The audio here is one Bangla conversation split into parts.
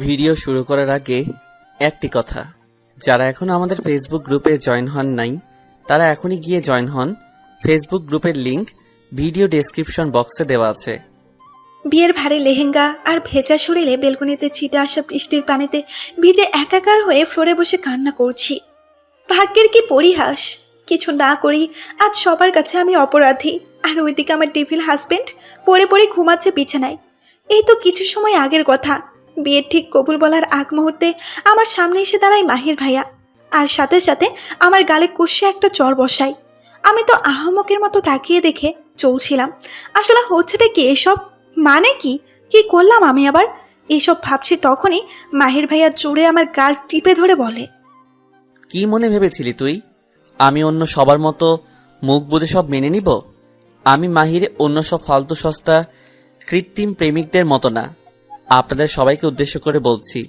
ভিডিও শুরু করার আগে একটি কথা, যারা এখনো আমাদের ফেসবুক গ্রুপে জয়েন হন নাই তারা এখনই গিয়ে জয়েন হন। ফেসবুক গ্রুপের লিংক ভিডিও ডেসক্রিপশন বক্সে দেওয়া আছে। বিয়ের ভারী লেহেঙ্গা আর ভেজা শরীরে বেলকনিতে ছিটে আসা বৃষ্টির পানিতে ভিজে একাকার হয়ে ফ্লোরে বসে কান্না করছি। ভাগ্যের কি পরিহাস, কিছু না করি আজ সবার কাছে আমি অপরাধী। আর ওইদিকে আমার ডেভিল হাজবেন্ড পড়ে পড়ে ঘুমাচ্ছে বিছানায়। এই তো কিছু সময় আগের কথা, বিয়ের ঠিক কবুল বলার আগ মুহূর্তে আমার সামনে এসে দাঁড়ায় মাহির ভাইয়া, আর সাথে সাথে আমার গালে কষে একটা চর বসায়। আমি তো আহমকের মতো তাকিয়ে দেখে চলছিলাম, আসলে হচ্ছেটা কি এসব, মানে কি কি করলাম আমি আবার? এইসব ভাবছি তখনই মাহির ভাইয়া জোরে আমার গাল টিপে ধরে বলে, কি মনে ভেবেছিলি তুই আমি অন্য সবার মতো মুখ বুজে সব মেনে নিব? আমি মাহির অন্য সব ফালতু সস্তা কৃত্রিম প্রেমিকদের মতো না। আপনাদের সবাইকে উদ্দেশ্য করে বলছি,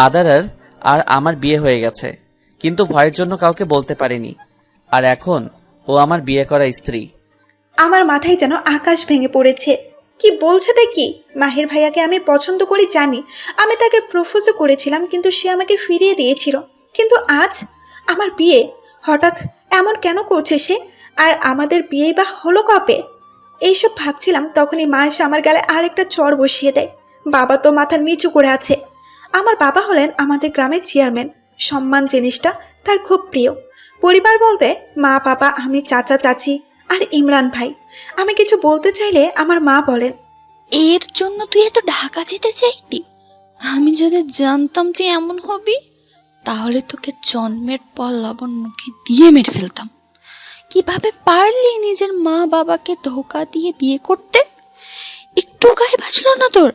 আদারার আর আমার বিয়ে হয়ে গেছে, কিন্তু ভয়ের জন্য কাউকে বলতে পারিনি। আর এখন ও আমার বিয়ে করা স্ত্রী। আমার মাথায় যেন আকাশ ভেঙে পড়েছে। কি বলছেটা কি? মাহির ভাইয়াকে আমি পছন্দ করি জানি, আমি তাকে প্রপোজও করেছিলাম, কিন্তু সে আমাকে ফিরিয়ে দিয়েছিল। কিন্তু আজ আমার বিয়ে, হঠাৎ এমন কেন করছে সে? আর আমাদের বিয়ে বা হলো কবে? এইসব ভাবছিলাম তখনই মা এসে আমার গালে আরেকটা চড় বসিয়ে দেয়। বাবা তো মাথা নিচু করে আছে। আমার বাবা হলেন আমাদের গ্রামের চেয়ারম্যান, সম্মান জিনিসটা তার খুব প্রিয়। পরিবার বলতে মা, বাবা, আমি, চাচা, চাচি আর ইমরান ভাই। আমি কিছু বলতে চাইলে আমার মা বলেন, এর জন্য তুই এত ঢাকা যেতে চাইতি? আমি যদি জানতাম তুই এমন হবি, তাহলে তোকে জন্মের পর লবণ মুখে দিয়ে মেরে ফেলতাম। কিভাবে পারলি নিজের মা বাবাকে ধোকা দিয়ে বিয়ে করতে? একটু গায়ে বাজলো না তোর?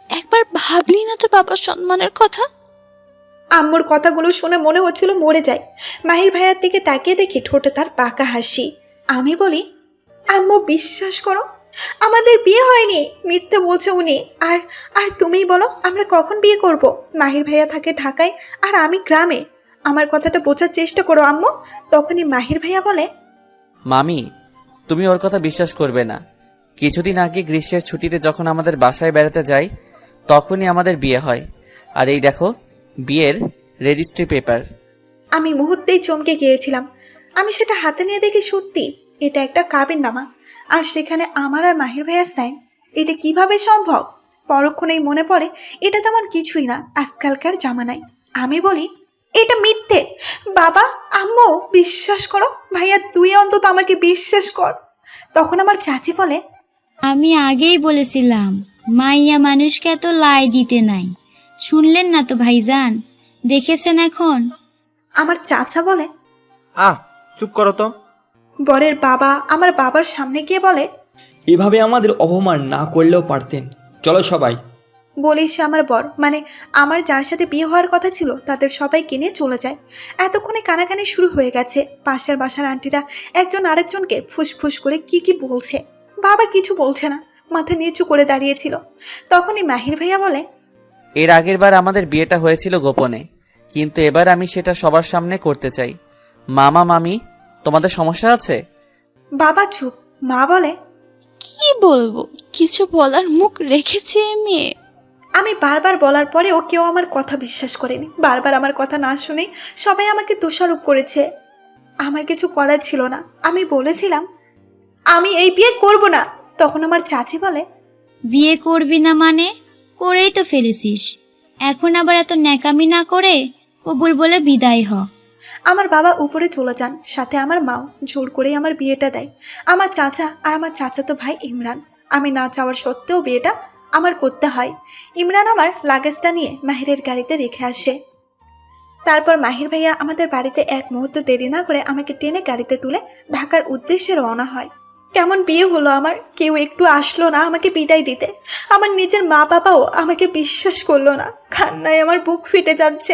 একবার ভাবলি না তোর বাবার সম্মানের কথা? আম্মুর কথাগুলো শুনে মনে হচ্ছিল মরে যায়। মাহির ভাইয়ার দিকে তাকিয়ে দেখি ঠোঁটে তার পাকা হাসি। আমি বলি, আম্মু বিশ্বাস করো, আমাদের বিয়ে হয়নি, মিথ্যে বলছে উনি। আর আর তুমিই বলো আমরা কখন বিয়ে করব? মাহির ভাইয়া থাকে ঢাকায় আর আমি গ্রামে। আমার কথাটা বোঝার চেষ্টা করো আম্মু। তখনই মাহির ভাইয়া বলে, মামি, তুমি ওর কথা বিশ্বাস করবে না। কিছুদিন আগে গ্রীষ্মের ছুটিতে যখন আমাদের বাসায় বেড়াতে যাই, তখনই আমাদের বিয়ে হয়। আর এই দেখো বিয়ের রেজিস্ট্রি পেপার। আমি মুহূর্তেই চমকে গিয়েছিলাম। আমি সেটা হাতে নিয়ে দেখি সত্যি এটা একটা কাবিননামা, আর সেখানে আমার আর মাহির ভাইয়ার সাইন। এটা কিভাবে সম্ভব? পরক্ষণেই মনে পড়ে এটা তেমন কিছুই না আজকালকার জামানায়। আমি বলি, এটা মিথ্যে। বাবা, আম্মু বিশ্বাস করো, ভাইয়া তুই অন্তত আমাকে বিশ্বাস কর। তখন আমার চাচি বলে, আমি আগেই বলেছিলাম মাইয়া মানুষকে এত লাই দিতে নাই। শুনলেন না তো ভাইজান, দেখেছেন এখন? আমার চাচা বলে, চুপ করো তো। বরের বাবা আমার বাবার সামনে গিয়ে বলে, এভাবে আমাদের অপমান না করলেও পারতেন। চলো সবাই। বলি সে আমার বর, মানে আমার যার সাথে বিয়ে হওয়ার কথা ছিল তাদের সবাইকে নিয়ে চলে যায়। এতক্ষণে কানাকানি শুরু হয়ে গেছে। পাশের বাসার আন্টিরা একজন আরেকজনকে ফুসফুস করে কি কি বলছে। বাবা কিছু বলছে না, মাথা নিচু করে দাঁড়িয়েছিল। তখনই মাহির ভাইয়া বলে, এর আগের বার আমাদের বিয়েটা হয়েছিল গোপনে, কিন্তু এবার আমি সেটা সবার সামনে করতে চাই। মামা মামি, তোমাদের সমস্যা আছে? বাবা চুপ। মা বলে, কি বলবো, কিছু বলার মুখ রেখেছে এ মেয়ে। আমি বারবার বলার পরেও কেউ আমার কথা বিশ্বাস করেনি। বারবার আমার কথা না শুনে সবাই আমাকে দোষারোপ করেছে। আমার কিছু করার ছিল না। আমি বলেছিলাম আমি এই বিয়ে করব না। তখন আমার চাচি বলে, বিয়ে করবি না মানে? করেই তো ফেলেছিস। এখন আবার এত ন্যাকামি না করে কবুল বলে বিদায় হ। আমার বাবা উপরে চলে যান, সাথে আমার মাও জোর করে আমার বিয়েটা দেয়। আমার চাচা আর আমার চাচাতো ভাই ইমরান। আমি না চাওয়ার সত্ত্বেও বিয়েটা আমার করতে হয়। ইমরান আমার লাগেজটা নিয়ে মাহিরের গাড়িতে রেখে আসে। তারপর মাহির ভাইয়া আমাদের বাড়িতে এক মুহূর্ত দেরি না করে আমাকে টেনে গাড়িতে তুলে ঢাকার উদ্দেশ্যে রওনা হয়। কেমন বিয়ে হলো আমার, কেউ একটু আসলো না আমাকে বিদায় দিতে। আমার নিজের মা বাবাও আমাকে বিশ্বাস করলো না। কান্নায় আমার বুক ফেটে যাচ্ছে।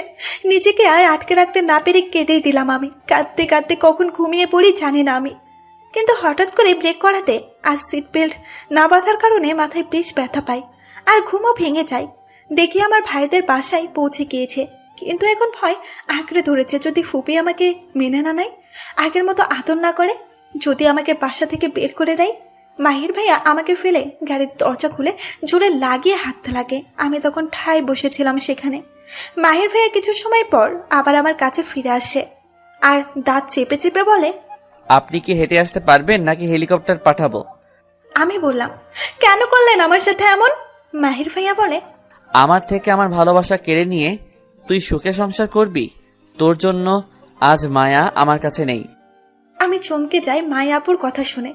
নিজেকে আর আটকে রাখতে না পেরে কেঁদেই দিলাম আমি। কাঁদতে কাঁদতে কখন ঘুমিয়ে পড়ি জানি না আমি। কিন্তু হঠাৎ করে ব্রেক করাতে আর সিট বেল্ট না বাঁধার কারণে মাথায় বেশ ব্যথা পাই, আর ঘুমও ভেঙে যায়। দেখি আমার ভাইদের বাসায় পৌঁছে গিয়েছে, কিন্তু এখন ভয় আঁকড়ে ধরেছে। যদি ফুপি আমাকে মেনে না নেয়, আগের মতো আদর না করে, যদি আমাকে বাসা থেকে বের করে দেয়, মাহির ভাইয়া আমাকে ফেলে গাড়ির দরজা খুলে জোরে লাগিয়ে হাঁটতে লাগে। আমি তখন ঠায় বসেছিলাম সেখানে। মাহির ভাইয়া কিছু সময় পর আবার আমার কাছে ফিরে আসে আর দাঁত চেপে চেপে বলে, আপনি কি হেঁটে আসতে পারবেন নাকি হেলিকপ্টার পাঠাবো? আমি বললাম, কেন করলেন আমার সাথে এমন? মাহির ভাইয়া বলে, আমার থেকে আমার ভালোবাসা কেড়ে নিয়ে তুই সুখে সংসার করবি? তোর জন্য আজ মায়া আমার কাছে নেই। আমি চমকে যাই মায়া আপুর কথা শুনে।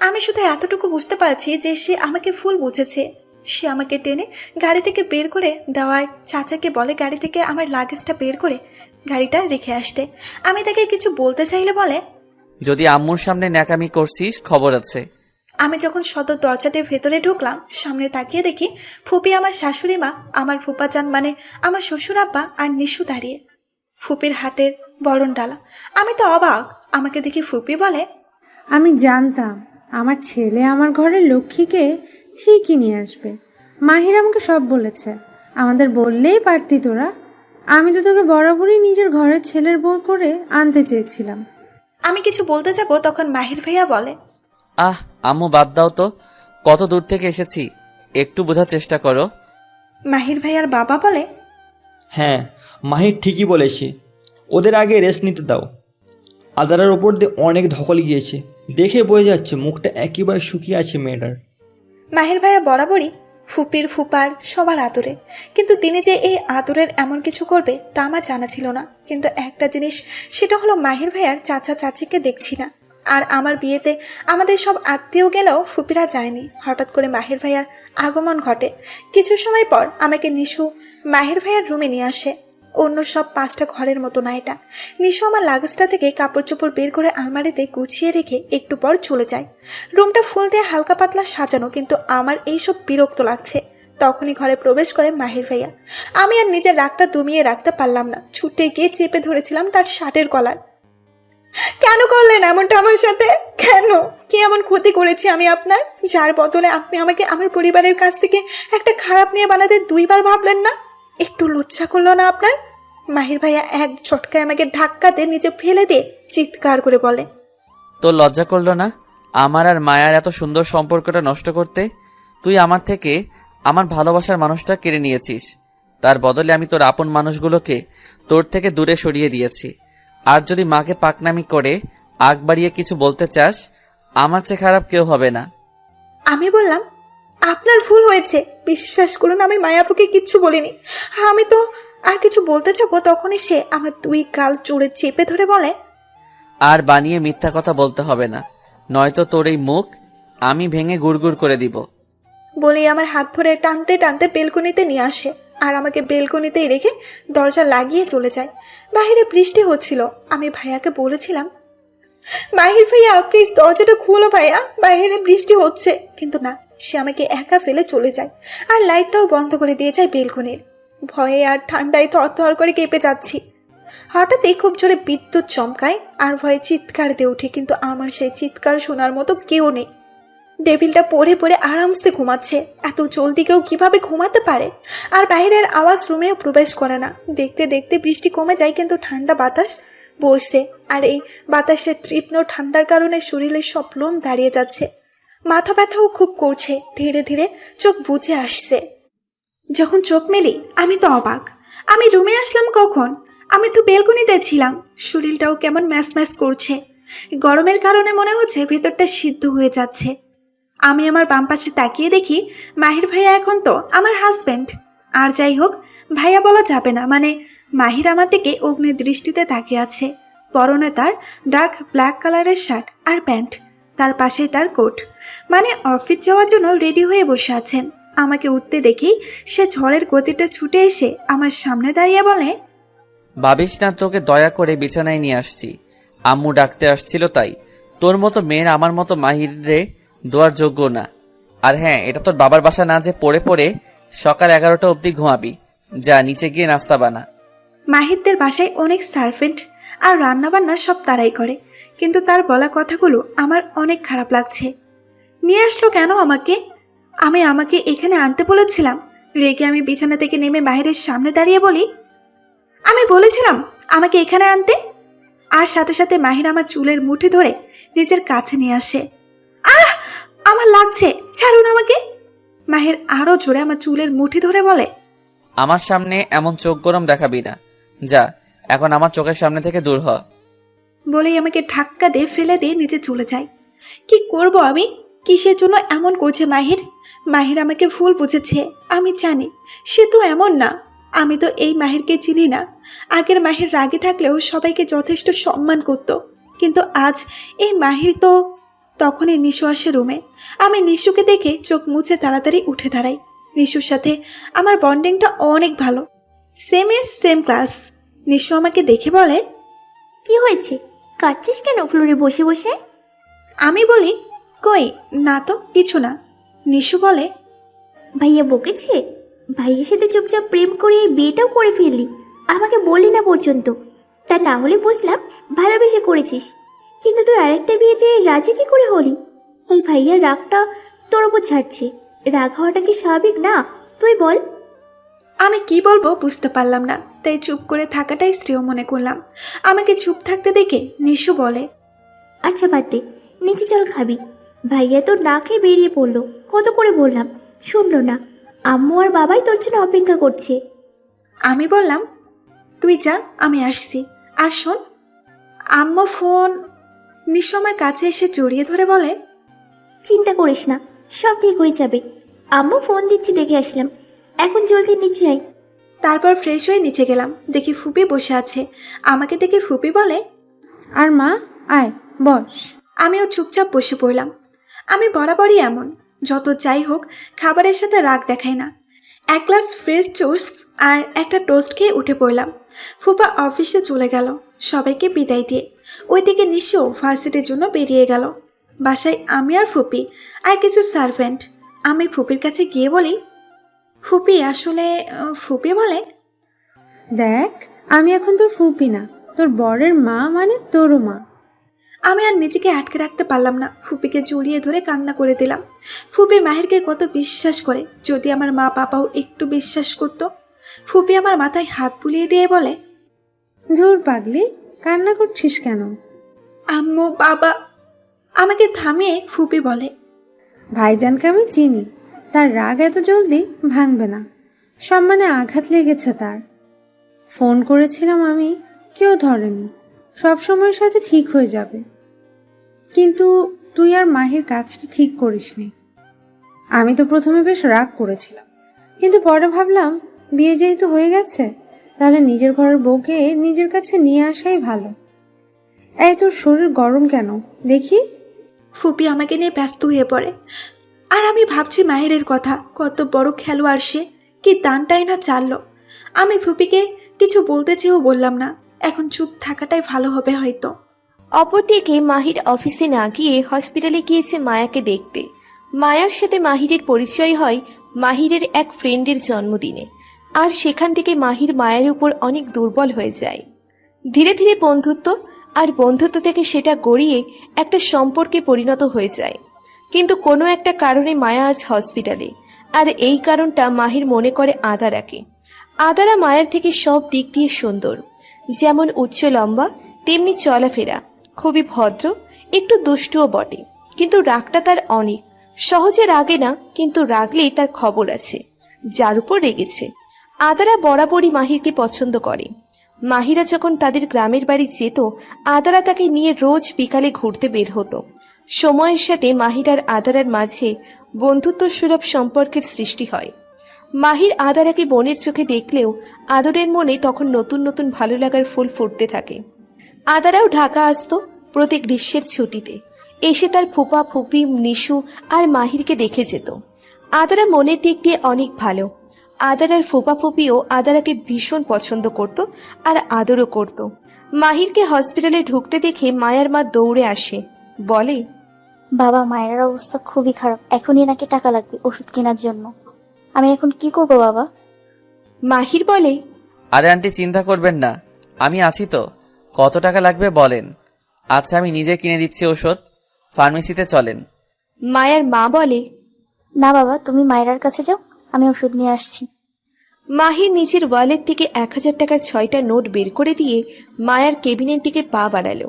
আমি শুধু এতটুকু বুঝতে পারছি যে সে আমাকে ফুল বুঝেছে। সে আমাকে টেনে গাড়ি থেকে বের করে দেওয়ার চাচাকে বলে গাড়ি থেকে আমার লাগেজটা বের করে গাড়িটা রেখে আসতে। আমি তাকে কিছু বলতে চাইলে বলে, যদি আম্মুর সামনে ন্যাকামি করছিস খবর আছে। আমি যখন সদর দরজাতে ভেতরে ঢুকলাম, সামনে তাকিয়ে দেখি ফুপি, আমার শাশুড়ি মা, আমার ফুপাজান মানে আমার শ্বশুর আব্বা আর নিশু দাঁড়িয়ে। ফুপির হাতের বরণ ডালা। আমি তো অবাক। আমাকে দেখি ফুপি বলে, আমি জানতাম আমার ছেলে আমার ঘরের লক্ষ্মীকে ঠিকই নিয়ে আসবে। মাহির আমাকে সব বলেছে, আমাদের বললেই পারতি তোরা। আমি তো তোকে বরাবরই নিজের ঘরের ছেলের বউ করে আনতে চেয়েছিলাম। আমি কিছু বলতে যাব, তখন মাহির ভাইয়া বলে, আহ আম্মু বাদ দাও তো, কত দূর থেকে এসেছি, একটু বোঝার চেষ্টা করো। মাহির ভাইয়ার বাবা বলে, হ্যাঁ, মাহির ঠিকই বলেছে, ওদের আগে রেস্ট নিতে দাও। আদারার ওপর দিয়ে অনেক ধকল গিয়েছে, দেখে বোঝা যাচ্ছে মুখটা একেবারে শুকিয়ে আছে মেয়েটার। মাহির ভাইয়া বরাবরই ফুপির ফুপার সবার আদরে, কিন্তু তিনি যে এই আদরের এমন কিছু করবে তা আমার জানা ছিল না। কিন্তু একটা জিনিস, সেটা হলো মাহির ভাইয়ার চাচা চাচিকে দেখছি না। আর আমার বিয়েতে আমাদের সব আত্মীয় গেলেও ফুপিরা যায়নি। হঠাৎ করে মাহির ভাইয়ার আগমন ঘটে। কিছু সময় পর আমাকে নিশু মাহির ভাইয়ার রুমে নিয়ে আসে। অন্য সব 5টা ঘরের মতো না এটা। নিশু আমার লাগেজটা থেকে কাপড় চোপড় বের করে আলমারিতে গুছিয়ে রেখে একটু পর চলে যায়। রুমটা ফুল দিয়ে হালকা পাতলা সাজানো, কিন্তু আমার এইসব বিরক্ত লাগছে। তখনই ঘরে প্রবেশ করে মাহির ভাইয়া। আমি আর নিজের রাগটা দমিয়ে রাখতে পারলাম না, ছুটে গিয়ে চেপে ধরেছিলাম তার শার্টের কলার। কেন করলেন এমনটা আমার সাথে? কেন? কি এমন ক্ষতি করেছি আমি আপনার, যার বদলে আপনি আমাকে আমার পরিবারের কাছ থেকে একটা খারাপ নিয়ে বানাতে 2বার ভাবলেন না? একটু লজ্জা করলো না আপনার? মাহির ভাইয়া এক ঝটকায় আমাকে ধাক্কাতে নিচে ফেলে দিয়ে চিৎকার করে বলে, তোর লজ্জা করলো না আমার আর মায়ার এত সুন্দর সম্পর্কটা নষ্ট করতে? তুই আমার থেকে আমার ভালোবাসার মানুষটা কেড়ে নিয়েছিস, তার বদলে আমি তোর আপন মানুষগুলোকে তোর থেকে দূরে সরিয়ে দিয়েছি। আর যদি মাকে পাকনামি করে আগ বাড়িয়ে কিছু বলতে চাস, আমার চেয়ে খারাপ কেউ হবে না। আমি বললাম, আপনার ভুল হয়েছে, বিশ্বাস করুন আমি মায়াপুকে কিচ্ছু বলিনি। আমি তো আর কিছু বলতে যাবো, তখনই সে আমার 2 গাল জোরে চেপে ধরে বলে, আর বানিয়ে মিথ্যা কথা বলতে হবে না, নয়তো তোর এই মুখ আমি ভেঙে গুড়গুড় করে দিব। বলেই আমার হাত ধরে টানতে টানতে বেলকনিতে নিয়ে আসে আর আমাকে বেলকনিতেই রেখে দরজা লাগিয়ে চলে যায়। বাইরে বৃষ্টি হচ্ছিল। আমি ভাইয়াকে বলেছিলাম, মাহির ভাইয়া প্লিজ দরজাটা খুলো ভাইয়া, বাইরে বৃষ্টি হচ্ছে। কিন্তু না, সে আমাকে একা ফেলে চলে যায় আর লাইটটাও বন্ধ করে দিয়ে যায় বেলকনির। ভয়ে আর ঠান্ডায় থরথর করে কেঁপে যাচ্ছি। হঠাৎই খুব জোরে বিদ্যুৎ চমকায় আর ভয়ে চিৎকার দিয়ে উঠে, কিন্তু আমার সেই চিৎকার শোনার মতো কেউ নেই। টেবিলটা পড়ে পড়ে আরামসে ঘুমাচ্ছে। এত জলদি কেউ কিভাবে ঘুমাতে পারে? আর বাইরের আওয়াজ রুমেও প্রবেশ করে না। দেখতে দেখতে বৃষ্টি কমে যায়, কিন্তু ঠান্ডা বাতাস বইছে। আর এই বাতাসের তীক্ষ্ণ ঠান্ডার কারণে শরীরের সব লোম দাঁড়িয়ে যাচ্ছে। মাথা ব্যথাও খুব করছে। ধীরে ধীরে চোখ বুজে আসছে। যখন চোখ মেলি আমি তো অবাক। আমি রুমে আসলাম কখন? আমি তো বেলকনিতে ছিলাম। শরীরটাও কেমন ম্যাস ম্যাস করছে। গরমের কারণে মনে হচ্ছে ভেতরটা সিদ্ধ হয়ে যাচ্ছে। আমি আমার বাম পাশে তাকিয়ে দেখি মাহির ভাইয়া এখন তো আমার হাজবেন্ড। আর যাই হোক, ভাইয়া বলা যাবে না, মানে মাহির আমার দিকে অগ্নি দৃষ্টিতে তাকিয়ে আছে। পরনে তার ডার্ক ব্ল্যাক কালারের শার্ট আর প্যান্ট, তার পাশেই তার কোট, মানে অফিস যাওয়ার জন্য রেডি হয়ে বসে আছেন। আমাকে উঠতে দেখি সে ঝড়ের গতিতে ছুটে এসে আমার সামনে দাঁড়িয়ে বলে, ভাবিস না তোকে দয়া করে বিছানায় নিয়ে আসছি, আম্মু ডাকতে আসছিল তাই। তোর মতো মেয়ের আমার মতো মাহিরে দোয়ার যোগ্য না। আর হ্যাঁ, এটা তোর বাবার বাসা না যে পড়ে পড়ে সকাল 11টা অবধি ঘুমাবি। যা নিচে গিয়ে নাস্তা বানা। মাহিরদের বাসায় অনেক সার্ভেন্ট আর রান্নাবান্না সব তারাই করে, কিন্তু তার বলা কথাগুলো আমার অনেক খারাপ লাগছে। নিয়ে আসলো কেন আমাকে? আমাকে এখানে আনতে বলেছিলাম। রেগে আমি বিছানা থেকে নেমে মাহিরের সামনে দাঁড়িয়ে বলি, আমি বলেছিলাম আমাকে এখানে আনতে। আর সাথে সাথে মাহির আমার চুলের মুঠি ধরে নিজের কাছে নিয়ে আসে। আহ! আমার লাগছে, ছাড়ুন আমাকে। মাহির আরো জোরে আমার চুলের মুঠি ধরে বলে, আমার সামনে এমন চোখ গরম দেখাবি না। যা, এখন আমার চোখের সামনে থেকে দূর হ। বলেই আমাকে ধাক্কা দিয়ে ফেলে দিয়ে নিচে চলে যায়। কি করব আমি? কিসের জন্য এমন করছে মাহির? মাহির আমাকে ভুল বুঝেছে, আমি জানি। সে তো এমন না। আমি তো এই মাহিরকে চিনি না। আগের মাহির রাগে থাকলেও সবাইকে যথেষ্ট সম্মান করত, কিন্তু আজ এই মাহির তো। তখনই নিশু আসে রুমে। আমি নিশুকে দেখে চোখ মুছে তাড়াতাড়ি উঠে দাঁড়াই। নিশুর সাথে আমার বন্ডিংটা অনেক ভালো, same age same class. Nishu আমাকে দেখে বলে, কি হয়েছে, কাঁদছিস কেন ফ্লোরে বসে বসে? আমি বলি, কই না তো, কিছু না। নিশু বলে, ভাইয়া বকেছে? ভাইয়ের সাথে চুপচাপ প্রেম করে এই বিয়েটাও করে ফেললি, আমাকে বললি না পর্যন্ত। তা না হলে বুঝলাম ভালোবেসে করেছিস, কিন্তু তুই আরেকটা বিয়েতে রাজি কি করে হলি? তাই ভাইয়ার রাগটা তোর ওপর ছাড়ছে। রাগ হওয়াটা কি স্বাভাবিক না? তুই বল। আমি কি বলবো বুঝতে পারলাম না, তাই চুপ করে থাকাটাই শ্রেয় মনে করলাম। আমাকে চুপ থাকতে দেখে নিশু বলে, আচ্ছা বাদ দে, নিচে চল খাবি। ভাইয়া তোর না খেয়ে বেরিয়ে পড়লো, কত করে বললাম, শুনলো না। আম্মু আর বাবাই তোর জন্য অপেক্ষা করছে। আমি বললাম, তুই যা, আমি আসছি। আর শোন, আম্মু ফোন। নিশু আমার কাছে এসে জড়িয়ে ধরে বলে, চিন্তা করিস না, সব ঠিক হয়ে যাবে। আম্মু ফোন দিচ্ছি দেখে আসলাম, এখন জলদি নিচে আয়। তারপর ফ্রেশ হয়ে নিচে গেলাম, দেখি ফুপি বসে আছে। আমাকে দেখে ফুপি বলে, আর মা, আয় বস। আমিও চুপচাপ বসে পড়লাম। আমি বরাবরই এমন, যত যাই হোক খাবারের সাথে রাগ দেখাই না। এক গ্লাস ফ্রেশ জুস আর একটা টোস্ট খেয়ে উঠে পড়লাম। ফুপা অফিসে চলে গেল সবাইকে বিদায় দিয়ে। ওইদিকে নিশো ভার্সিটির জন্য বেরিয়ে গেল। বাসায় আমি আর ফুপি আর কিছু সার্ভেন্ট। আমি ফুপির কাছে গিয়ে বলি, ফুপি আসলে। ফুপি বলে, দেখ, আমি এখন তোর ফুপি না, তোর বরের মা, মানে তোরও মা। আমি আর নিজেকে আটকে রাখতে পারলাম না, ফুপিকে জড়িয়ে ধরে কান্না করে দিলাম। ফুপি মাহিরকে কত বিশ্বাস করে, যদি আমার মা বাবাও একটু বিশ্বাস করত। ফুপি আমার মাথায় হাত বুলিয়ে দিয়ে বলে, ধুর পাগলি, কান্না করছিস কেন? আম্মু বাবা। আমাকে থামিয়ে ফুপি বলে, ভাইজানকে আমি চিনি, তার রাগ এত জলদি ভাঙবে না। সম্মানে আঘাত লেগেছে তার। ফোন করেছিলাম আমি, কেউ ধরেনি। সব সময়ের সাথে ঠিক হয়ে যাবে। কিন্তু তুই আর মাহির কাজটা ঠিক করিসনি। আমি তো প্রথমে বেশ রাগ করেছিলাম, কিন্তু পরে ভাবলাম বিয়ে যেহেতু হয়ে গেছে, তাহলে নিজের ঘরের বউকে নিজের কাছে নিয়ে আসাই ভালো। এই তোর শরীর গরম কেন দেখি? ফুপি আমাকে নিয়ে ব্যস্ত হয়ে পড়ে। আর আমি ভাবছি মাহিরের কথা, কত বড় খেলোয়াড় সে, কি দানটাই না চাললো। আমি ফুপিকে কিছু বলতে চেয়েও বললাম না। এখন চুপ থাকাটাই ভালো হবে হয়তো। অপরদিকে মাহির অফিসে না গিয়ে হসপিটালে গিয়েছে মায়াকে দেখতে। মায়ার সাথে মাহিরের পরিচয় হয় মাহিরের এক ফ্রেন্ডের জন্মদিনে, আর সেখান থেকে মাহির মায়ের উপর অনেক দুর্বল হয়ে যায়। ধীরে ধীরে বন্ধুত্ব, আর বন্ধুত্ব থেকে সেটা গড়িয়ে একটা সম্পর্কে পরিণত হয়ে যায়। কিন্তু কোনো একটা কারণে মায়া আজ হসপিটালে, আর এই কারণটা মাহির মনে করে আদারাকে। আদারা মায়ের থেকে সব দিক দিয়ে সুন্দর, যেমন উচ্চ লম্বা, তেমনি চলাফেরা, খুবই ভদ্র, একটু দুষ্টুও বটে। কিন্তু রাগটা তার অনেক, সহজে রাগে না, কিন্তু রাগলেই তার খবর আছে, যার উপর রেগেছে। আদারা বরাবরই মাহিরকে পছন্দ করে। মাহিরা যখন তাদের গ্রামের বাড়ি যেত, আদারা তাকে নিয়ে রোজ বিকালে ঘুরতে বের হতো। সময়ের সাথে মাহির আর আদারার মাঝে বন্ধুত্ব সুলভ সম্পর্কের সৃষ্টি হয়। মাহির আদারাকে বোনের চোখে দেখলেও আদরের মনে তখন নতুন নতুন ভালো লাগার ফুল ফুটতে থাকে। আদারাও ঢাকা আসতো প্রতি গ্রীষ্মের ছুটিতে, এসে তার ফুপা ফুপি নিশু আর মাহিরকে দেখে যেত। আদারা মনের দিক দিয়ে অনেক ভালো। আদারার ফুপা ফুপিও আদারাকে ভীষণ পছন্দ করত আর আদরও করত। মাহিরকে হসপিটালে ঢুকতে দেখে মায়ার মা দৌড়ে আসে, বলে, বাবা, মায়ের অবস্থা খুবই খারাপ, এখনই নাকি টাকা লাগবে ওষুধ কেনার জন্য। আমি এখন কি করব বাবা? মাহির বলে, আরে আন্টি, চিন্তা করবেন না, আমি আছি তো। কত টাকা লাগবে বলেন? আচ্ছা, আমি নিজে কিনে দিচ্ছি ওষুধ। ফার্মেসিতে চলেন। মায়ার মা বলে, না বাবা, তুমি মায়ের কাছে যাও, আমি ওষুধ নিয়ে আসছি। মাহির নিজের ওয়ালেট থেকে 1000 টাকার 6টা নোট বের করে দিয়ে মায়ার কেবিনের দিকে পা বাড়ালো।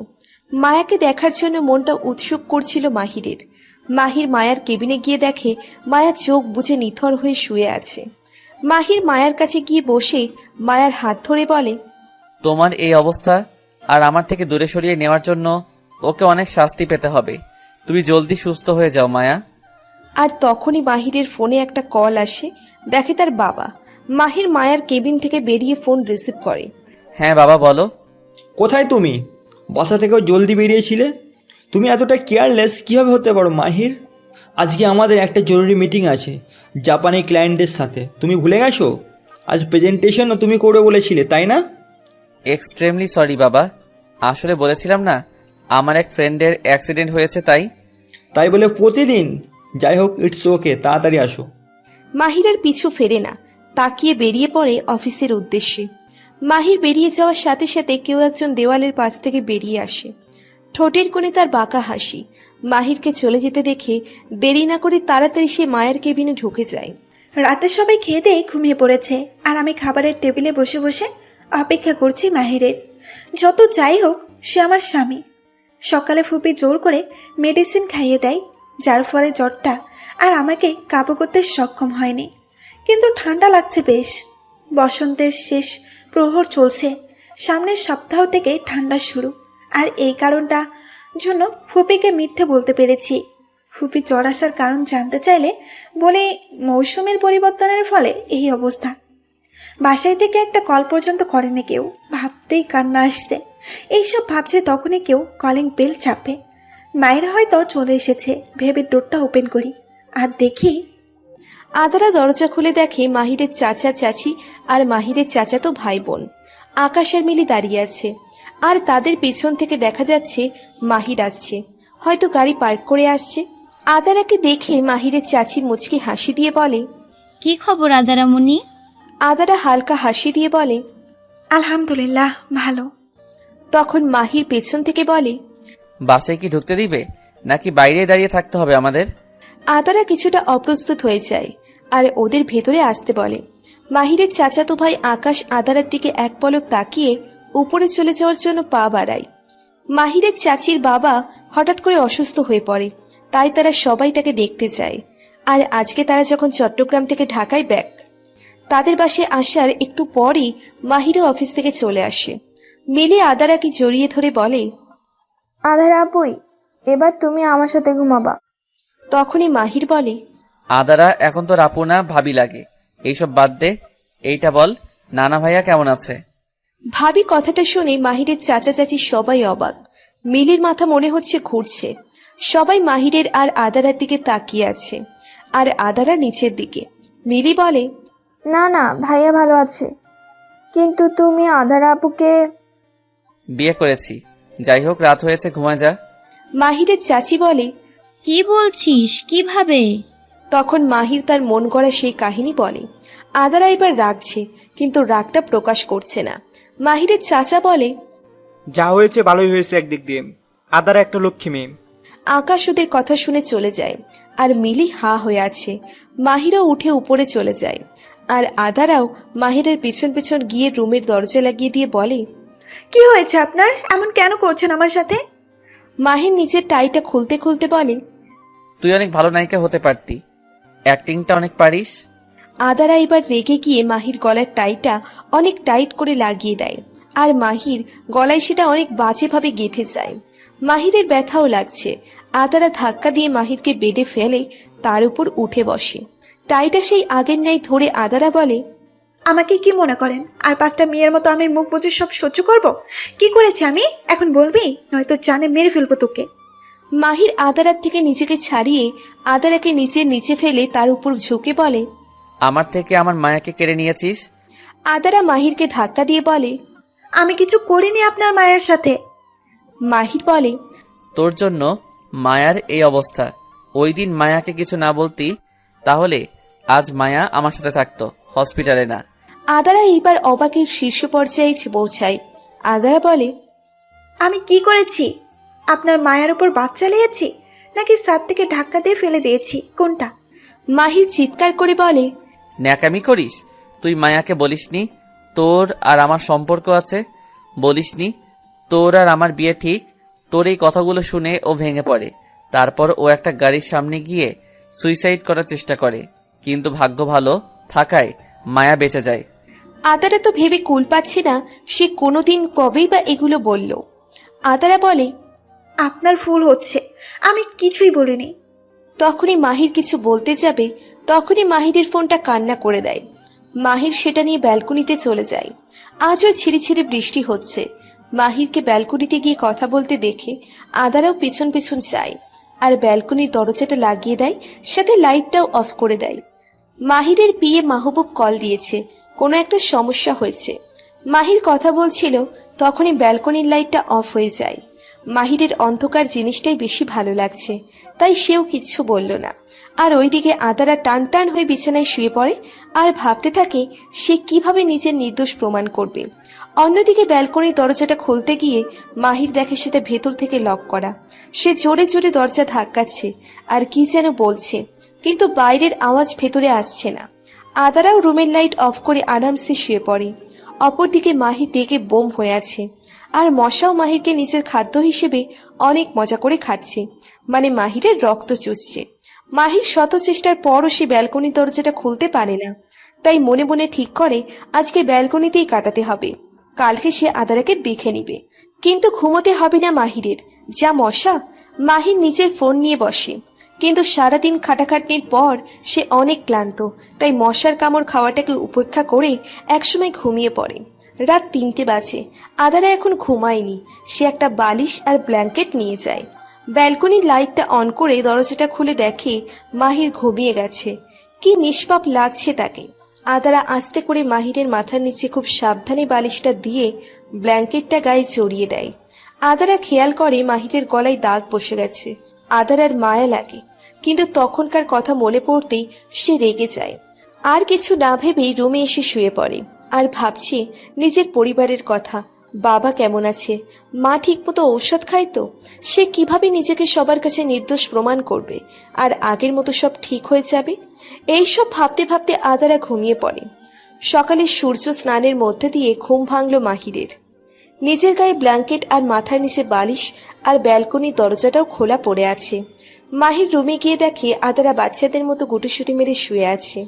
মায়াকে দেখার জন্য মনটা উৎসুক করছিল মাহিরের। মাহির মায়ার কেবিনে গিয়ে দেখে মায়া চোখ বুজে নিথর হয়ে শুয়ে আছে। মাহির মায়ার কাছে গিয়ে বসে মায়ার হাত ধরে বলে, তোমার এই অবস্থা আর আমার থেকে দূরে সরিয়ে নেওয়ার জন্য ওকে অনেক শাস্তি পেতে হবে। তুমি জলদি সুস্থ হয়ে যাও মায়া। আর তখনই মাহিরের ফোনে একটা কল আসে। দেখে তার বাবা। মাহির মায়ার কেবিন থেকে বেরিয়ে ফোন রিসিভ করে। হ্যাঁ বাবা বলো। কোথায় তুমি? বাসা থেকেও জলদি বেরিয়েছিলে। তুমি এতটা কেয়ারলেস কীভাবে হতে পারো মাহির? আজকে আমাদের একটা জরুরি মিটিং আছে জাপানি ক্লায়েন্টদের সাথে, তুমি ভুলে গেছো? আজ প্রেজেন্টেশনও তুমি করবে বলেছিলে, তাই না? এক্সট্রিমলি সরি বাবা, আসলে বলেছিলাম না আমার এক ফ্রেন্ডের অ্যাক্সিডেন্ট হয়েছে তাই বলে প্রতিদিন? যাই হোক, ইটস ওকে, তাড়াতাড়ি আসো। মাহিরের পিছু ফেরে না, তাকিয়ে বেরিয়ে পড়ে অফিসের উদ্দেশ্যে। মাহির বেরিয়ে যাওয়ার সাথে সাথে কেউ একজন দেওয়ালের পাশ থেকে বেরিয়ে আসে। ঠোঁটের কোণে তার বাঁকা হাসি। মাহিরকে চলে যেতে দেখে দেরি না করে তাড়াতাড়ি সে মায়ের কেবিনে ঢুকে যায়। রাতে সবাই খেয়ে দিয়ে ঘুমিয়ে পড়েছে আর আমি খাবারের টেবিলে বসে বসে অপেক্ষা করছি মাহিরের। যত যাই হোক, সে আমার স্বামী। সকালে ফুপি জোর করে মেডিসিন খাইয়ে দেয়, যার ফলে জ্বরটা আর আমাকে কাবু করতে সক্ষম হয়নি। কিন্তু ঠান্ডা লাগছে বেশ। বসন্তের শেষ প্রহর চলছে, সামনের সপ্তাহ থেকে ঠান্ডা শুরু। আর এই কারণটা জন্য ফুপিকে মিথ্যে বলতে পেরেছি। ফুপি জ্বর আসার কারণ জানতে চাইলে বলে মৌসুমের পরিবর্তনের ফলে এই অবস্থা। বাসায় থেকে একটা কল পর্যন্ত করেনি কেউ, ভাবতেই কান্না আসছে। এইসব ভাবছে তখনই কেউ কলিং বেল চাপে। মায়ের হয়তো চলে এসেছে ভেবে ডোরটা ওপেন করি আর দেখি আদারা দরজা খুলে দেখে মাহিরের চাচা চাচি আর মাহিরের চাচাতো ভাই বোন আকাশ আর মিলি দাঁড়িয়ে আছে। আর তাদের পেছন থেকে দেখা যাচ্ছে মাহির আসছে, হয়তো গাড়ি পার্ক করে আসছে। আদারাকে দেখে মাহিরের চাচি মুচকি হাসি দিয়ে বলে, কি খবর আদারামণি? আদারা হালকা হাসি দিয়ে বলে, আলহামদুলিল্লাহ ভালো। তখন মাহির পেছন থেকে বলে, বাসায় কি ঢুকতে দিবে নাকি বাইরে দাঁড়িয়ে থাকতে হবে আমাদের? আদারা কিছুটা অপ্রস্তুত হয়ে যায় আর ওদের ভেতরে আসতে বলে। মাহিরের চাচাতো ভাই আকাশ আদারার দিকে এক পলক তাকিয়ে উপরে চলে যাওয়ার জন্য পা বাড়ায়। মাহিরের চাচির বাবা হঠাৎ করে অসুস্থ হয়ে পড়ে, তাই তারা সবাই তাকে দেখতে যায়। আর আজকে তারা যখন চট্টগ্রাম থেকে ঢাকায় ব্যাক, তাদের বাসায় আসার একটু পরই মাহিরও অফিস থেকে চলে আসে। মিলি আদারাকে জড়িয়ে ধরে বলে, আধারা আপুই, এবার তুমি আমার সাথে ঘুমাবা। তখনই মাহির বলে, আদারা এখন তো আপু না ভাবি লাগে, এইসব বাদ দে। এইটা বল, নানা ভাইয়া কেমন আছে? ভাবি কথাটা শুনে মাহিরের চাচা চাচি সবাই অবাক। মিলির মাথা মনে হচ্ছে ঘুরছে। সবাই মাহিরের আর আদারার দিকে তাকিয়ে আছে, আর আদারা নিচের দিকে। মিলি বলে, না না, ভাইয়া ভালো আছে, কিন্তু তুমি আধারা আপুকে। বিয়ে করেছি। যাই হোক, রাত হয়েছে, ঘুমা যা। মাহিরের চাচি বলে, কি বলছিস? কিভাবে? তখন মাহির তার মন গড়া সেই কাহিনী বলে। আদারা এবার রাগছে, কিন্তু রাগটা প্রকাশ করছে না। মাহিরের চাচা বলে, যা হয়েছে ভালোই হয়েছে একদিক দিয়ে, আদারা একটা লক্ষ্মী মেয়ে। আকাশ ওদের কথা শুনে চলে যায়, আর মিলি হা হয়ে আছে। মাহিরও উঠে উপরে চলে যায়, আর আদারাও মাহিরের পিছন পিছন গিয়ে রুমের দরজা লাগিয়ে দিয়ে বলে, কি হয়েছে আপনার? এমন কেন করছেন আমার সাথে? মাহির নিচের টাইটা খুলতে খুলতে বলে, তুই অনেক ভালো নায়িকা হতে পারতি, অ্যাক্টিংটা অনেক পারিস। আদারা এবার রেগে গিয়ে মাহির গলার টাইটা অনেক টাইট করে লাগিয়ে দেয়, আর মাহির গলায় সেটা অনেক বাজেভাবে গেঁথে যায়। মাহিরের ব্যথাও লাগছে। আদারা ধাক্কা দিয়ে মাহিরকে বেডে ফেলে তার উপর উঠে বসে। টাইটা সেই আগের ন্যায় ধরে আদারা বলে, আমাকে কি মনে করেন আর 5টা মেয়ের মতো আমি মুখ বুজে সব সহ্য করব? কি করেছি আমি এখন বলবি, নয়তো জানে মেরে ফেলবো তোকে। মাহির আদারার থেকে নিজেকে ছাড়িয়ে আদারাকে নিচে ফেলে তার উপর ঝুঁকে বলে, আমার থেকে আমার মায়াকে কেড়ে নিয়েছিস। আদারা মাহিরকে ধাক্কা দিয়ে বলে, আমি কিছু করিনি আপনার মায়ের সাথে। মাহির বলে, তোর জন্য মায়ার এই অবস্থা। ওই দিন মায়াকে কিছু না বলতি, তাহলে আজ মায়া আমার সাথে থাকতো, হসপিটালে না। আদারা এইবার অবাকের শীর্ষ পর্যায়ে পৌঁছায়। আদারা বলে, আমি কি করেছি? আপনার মায়ের উপর বাচ্চা লিয়েছি নাকি ছাদ থেকে ধাক্কা দিয়ে ফেলে দিয়েছি, কোনটা? মাহির চিৎকার করে বলে, ন্যাকামি করিস? তুই মায়াকে বলিসনি তোর আর আমার সম্পর্ক আছে? বলিসনি তোর আর আমার বিয়ে ঠিক? তোর এই কথাগুলো শুনে ও ভেঙে পড়ে। তারপর ও একটা গাড়ির সামনে গিয়ে সুইসাইড করার চেষ্টা করে, কিন্তু ভাগ্য ভালো থাকায় মায়া বেঁচে যায়। আদারা তো ভেবে কুল পাচ্ছে না সে কোনোদিন কবেই বা এগুলো বলল। আদারা বলে, আপনার ভুল হচ্ছে, আমি কিছুই বলিনি। তখনই মাহির কিছু বলতে যাবে, তখনই মাহিরের ফোনটা কান্না করে দেয়। মাহির সেটা নিয়ে ব্যালকনিতে চলে যায়। আজও ছিঁড়ি ছিঁড়ি বৃষ্টি হচ্ছে। মাহিরকে ব্যালকনিতে গিয়ে কথা বলতে দেখে আদারাও পেছন পেছন যায় আর ব্যালকনির দরজাটা লাগিয়ে দেয়, সাথে লাইটটাও অফ করে দেয়। মাহিরের পিএ মাহবুব কল দিয়েছে, কোনো একটা সমস্যা হয়েছে। মাহির কথা বলছিল, তখনই ব্যালকনির লাইটটা অফ হয়ে যায়। মাহিরের অন্ধকার জিনিসটাই বেশি ভালো লাগছে, তাই সেও কিচ্ছু বলল না। আর ওইদিকে আদারা টান টান হয়ে বিছানায় শুয়ে পড়ে আর ভাবতে থাকে সে কিভাবে নিজের নির্দোষ প্রমাণ করবে। অন্যদিকে ব্যালকনির দরজাটা খুলতে গিয়ে মাহির দেখে সেটা ভেতর থেকে লক করা। সে জোরে জোরে দরজা ধাক্কাচ্ছে আর কি যেন বলছে, কিন্তু বাইরের আওয়াজ ভেতরে আসছে না। আদারাও রুমের লাইট অফ করে আরামসে শুয়ে পড়ে। অপরদিকে মাহির ডেকে বোম হয়ে আছে, আর মশাও মাহিরকে নিজের খাদ্য হিসেবে অনেক মজা করে খাচ্ছে, মানে মাহিরের রক্ত চুষছে। মাহির শত চেষ্টার পরও সে ব্যালকনির দরজাটা খুলতে পারে না, তাই মনে মনে ঠিক করে আজকে ব্যালকনিতেই কাটাতে হবে। কালকে সে আদারাকে দেখে নিবে, কিন্তু ঘুমোতে হবে না মাহিরের, যা মশা। মাহির নিজের ফোন নিয়ে বসে, কিন্তু সারাদিন খাটাখাটনির পর সে অনেক ক্লান্ত, তাই মশার কামড় খাওয়াটাকে উপেক্ষা করে একসময় ঘুমিয়ে পড়ে। রাত 3টে বাজে। আদারা এখন ঘুমায়নি, সে একটা বালিশ আর ব্ল্যাঙ্কেট নিয়ে যায়। ব্যালকনির লাইটটা অন করে দরজাটা খুলে দেখে মাহির ঘুমিয়ে গেছে। কি নিষ্পাপ লাগছে তাকে। আদারা আস্তে করে মাহিরের মাথার নিচে খুব সাবধানে বালিশটা দিয়ে ব্ল্যাঙ্কেটটা গায়ে জড়িয়ে দেয়। আদারা খেয়াল করে মাহিরের গলায় দাগ বসে গেছে। আদারার মায়া লাগে, কিন্তু তখনকার কথা মনে পড়তেই সে রেগে যায়। আর কিছু না ভেবেই রুমে এসে শুয়ে পড়ে আর ভাবছে নিজের পরিবারের কথা। বাবা কেমন আছে, মা ঠিকমতো ঔষধ খায় তো, সে কিভাবে নিজেকে সবার কাছে নির্দোষ প্রমাণ করবে আর আগের মতো সব ঠিক হয়ে যাবে। এইসব ভাবতে ভাবতে আদারা ঘুমিয়ে পড়ে। সকালে সূর্য স্নানের মধ্যে দিয়ে ঘুম ভাঙল মাহিরের। নিজের গায়ে ব্ল্যাঙ্কেট আর মাথার নিচে বালিশ আর ব্যালকনির দরজাটাও খোলা পড়ে আছে। মাহির রুমে গিয়ে দেখে আদারা বাচ্চাদের মতো গুটিসুটি মেরে শুয়ে আছে।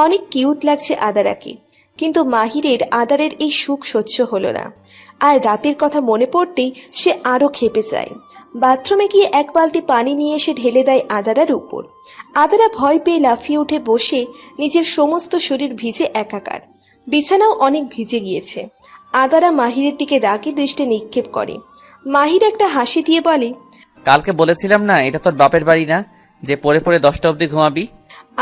অনেক কিউট লাগছে আদারাকে, কিন্তু মাহিরের আদারের এই সুখ সহ্য হলো না। আর রাতের কথা মনে পড়তেই সে আরো ক্ষেপে যায়। বাথরুমে গিয়ে এক বালতি পানি নিয়ে এসে ঢেলে দেয় আদারার উপর। আদারা ভয় পেয়ে লাফিয়ে উঠে বসে নিজের সমস্ত শরীর ভিজে একাকার। বিছানাও অনেক ভিজে গিয়েছে। আদারা মাহিরের দিকে রাগী দৃষ্টি নিক্ষেপ করে। মাহির একটা হাসি দিয়ে বলে, কালকে বলেছিলাম না এটা তোর বাপের বাড়ি না যে পরে পরে 10টা অবধি ঘুমাবি।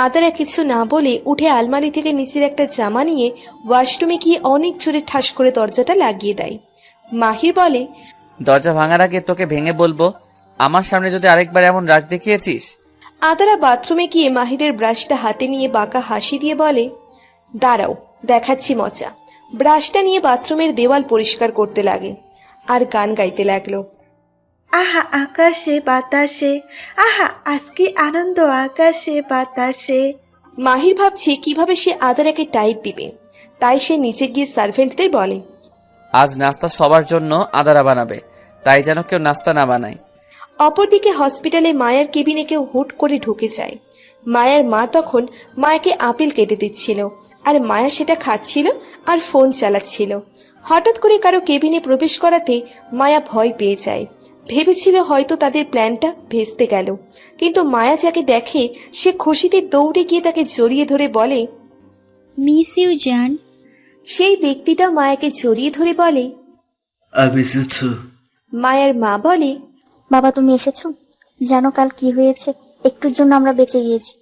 আদারা কিছু না বলে উঠে আলমারি থেকে নিচের একটা জামা নিয়ে ওয়াশরুমে গিয়ে অনেক জোরে ঠাস করে দরজাটা লাগিয়ে দেয়। মাহির বলে, দরজা ভাঙার আগে তোকে ভেঙে বলবো, আমার সামনে যদি আরেকবার এমন রাগ দেখিয়েছিস। আদারা বাথরুমে গিয়ে মাহিরের ব্রাশটা হাতে নিয়ে বাঁকা হাসি দিয়ে বলে, দাঁড়াও দেখাচ্ছি মজা। ব্রাশটা নিয়ে বাথরুমের দেওয়াল পরিষ্কার করতে লাগে আর গান গাইতে লাগলো। আহা আকাশে বাতাসে, আহা আজকে আনন্দ আকাশে বাতাসে। মাহির ভাবছে কিভাবে সে আদারাকে টাইট দিবে, তাই সে নিচে গিয়ে সার্ভেন্টদের বলে, আজ নাস্তা সবার জন্য আদারা বানাবে, তাই যেন কেউ নাস্তা না বানায়। অপরদিকে হসপিটালে মায়ার কেবিনে কেউ হুট করে ঢুকে যায়। মায়ার মা তখন মায়াকে আপেল কেটে দিচ্ছিল, আর মায়া সেটা খাচ্ছিল আর ফোন চালাচ্ছিল। হঠাৎ করে কারো কেবিনে প্রবেশ করাতে মায়া ভয় পেয়ে যায়। ভেবেছিল হয়তো তাদের প্ল্যানটা ভেস্তে গেল, কিন্তু মায়া যাকে দেখে সে খুশিতে দৌড়ে গিয়ে তাকে জড়িয়ে ধরে বলে, মিস ইউ জান। সেই ব্যক্তিটা মায়াকে জড়িয়ে ধরে বলে, মায়ার মা বলে, বাবা তুমি এসেছো? জানো কাল কি হয়েছে? একটুর জন্য আমরা বেঁচে গিয়েছি।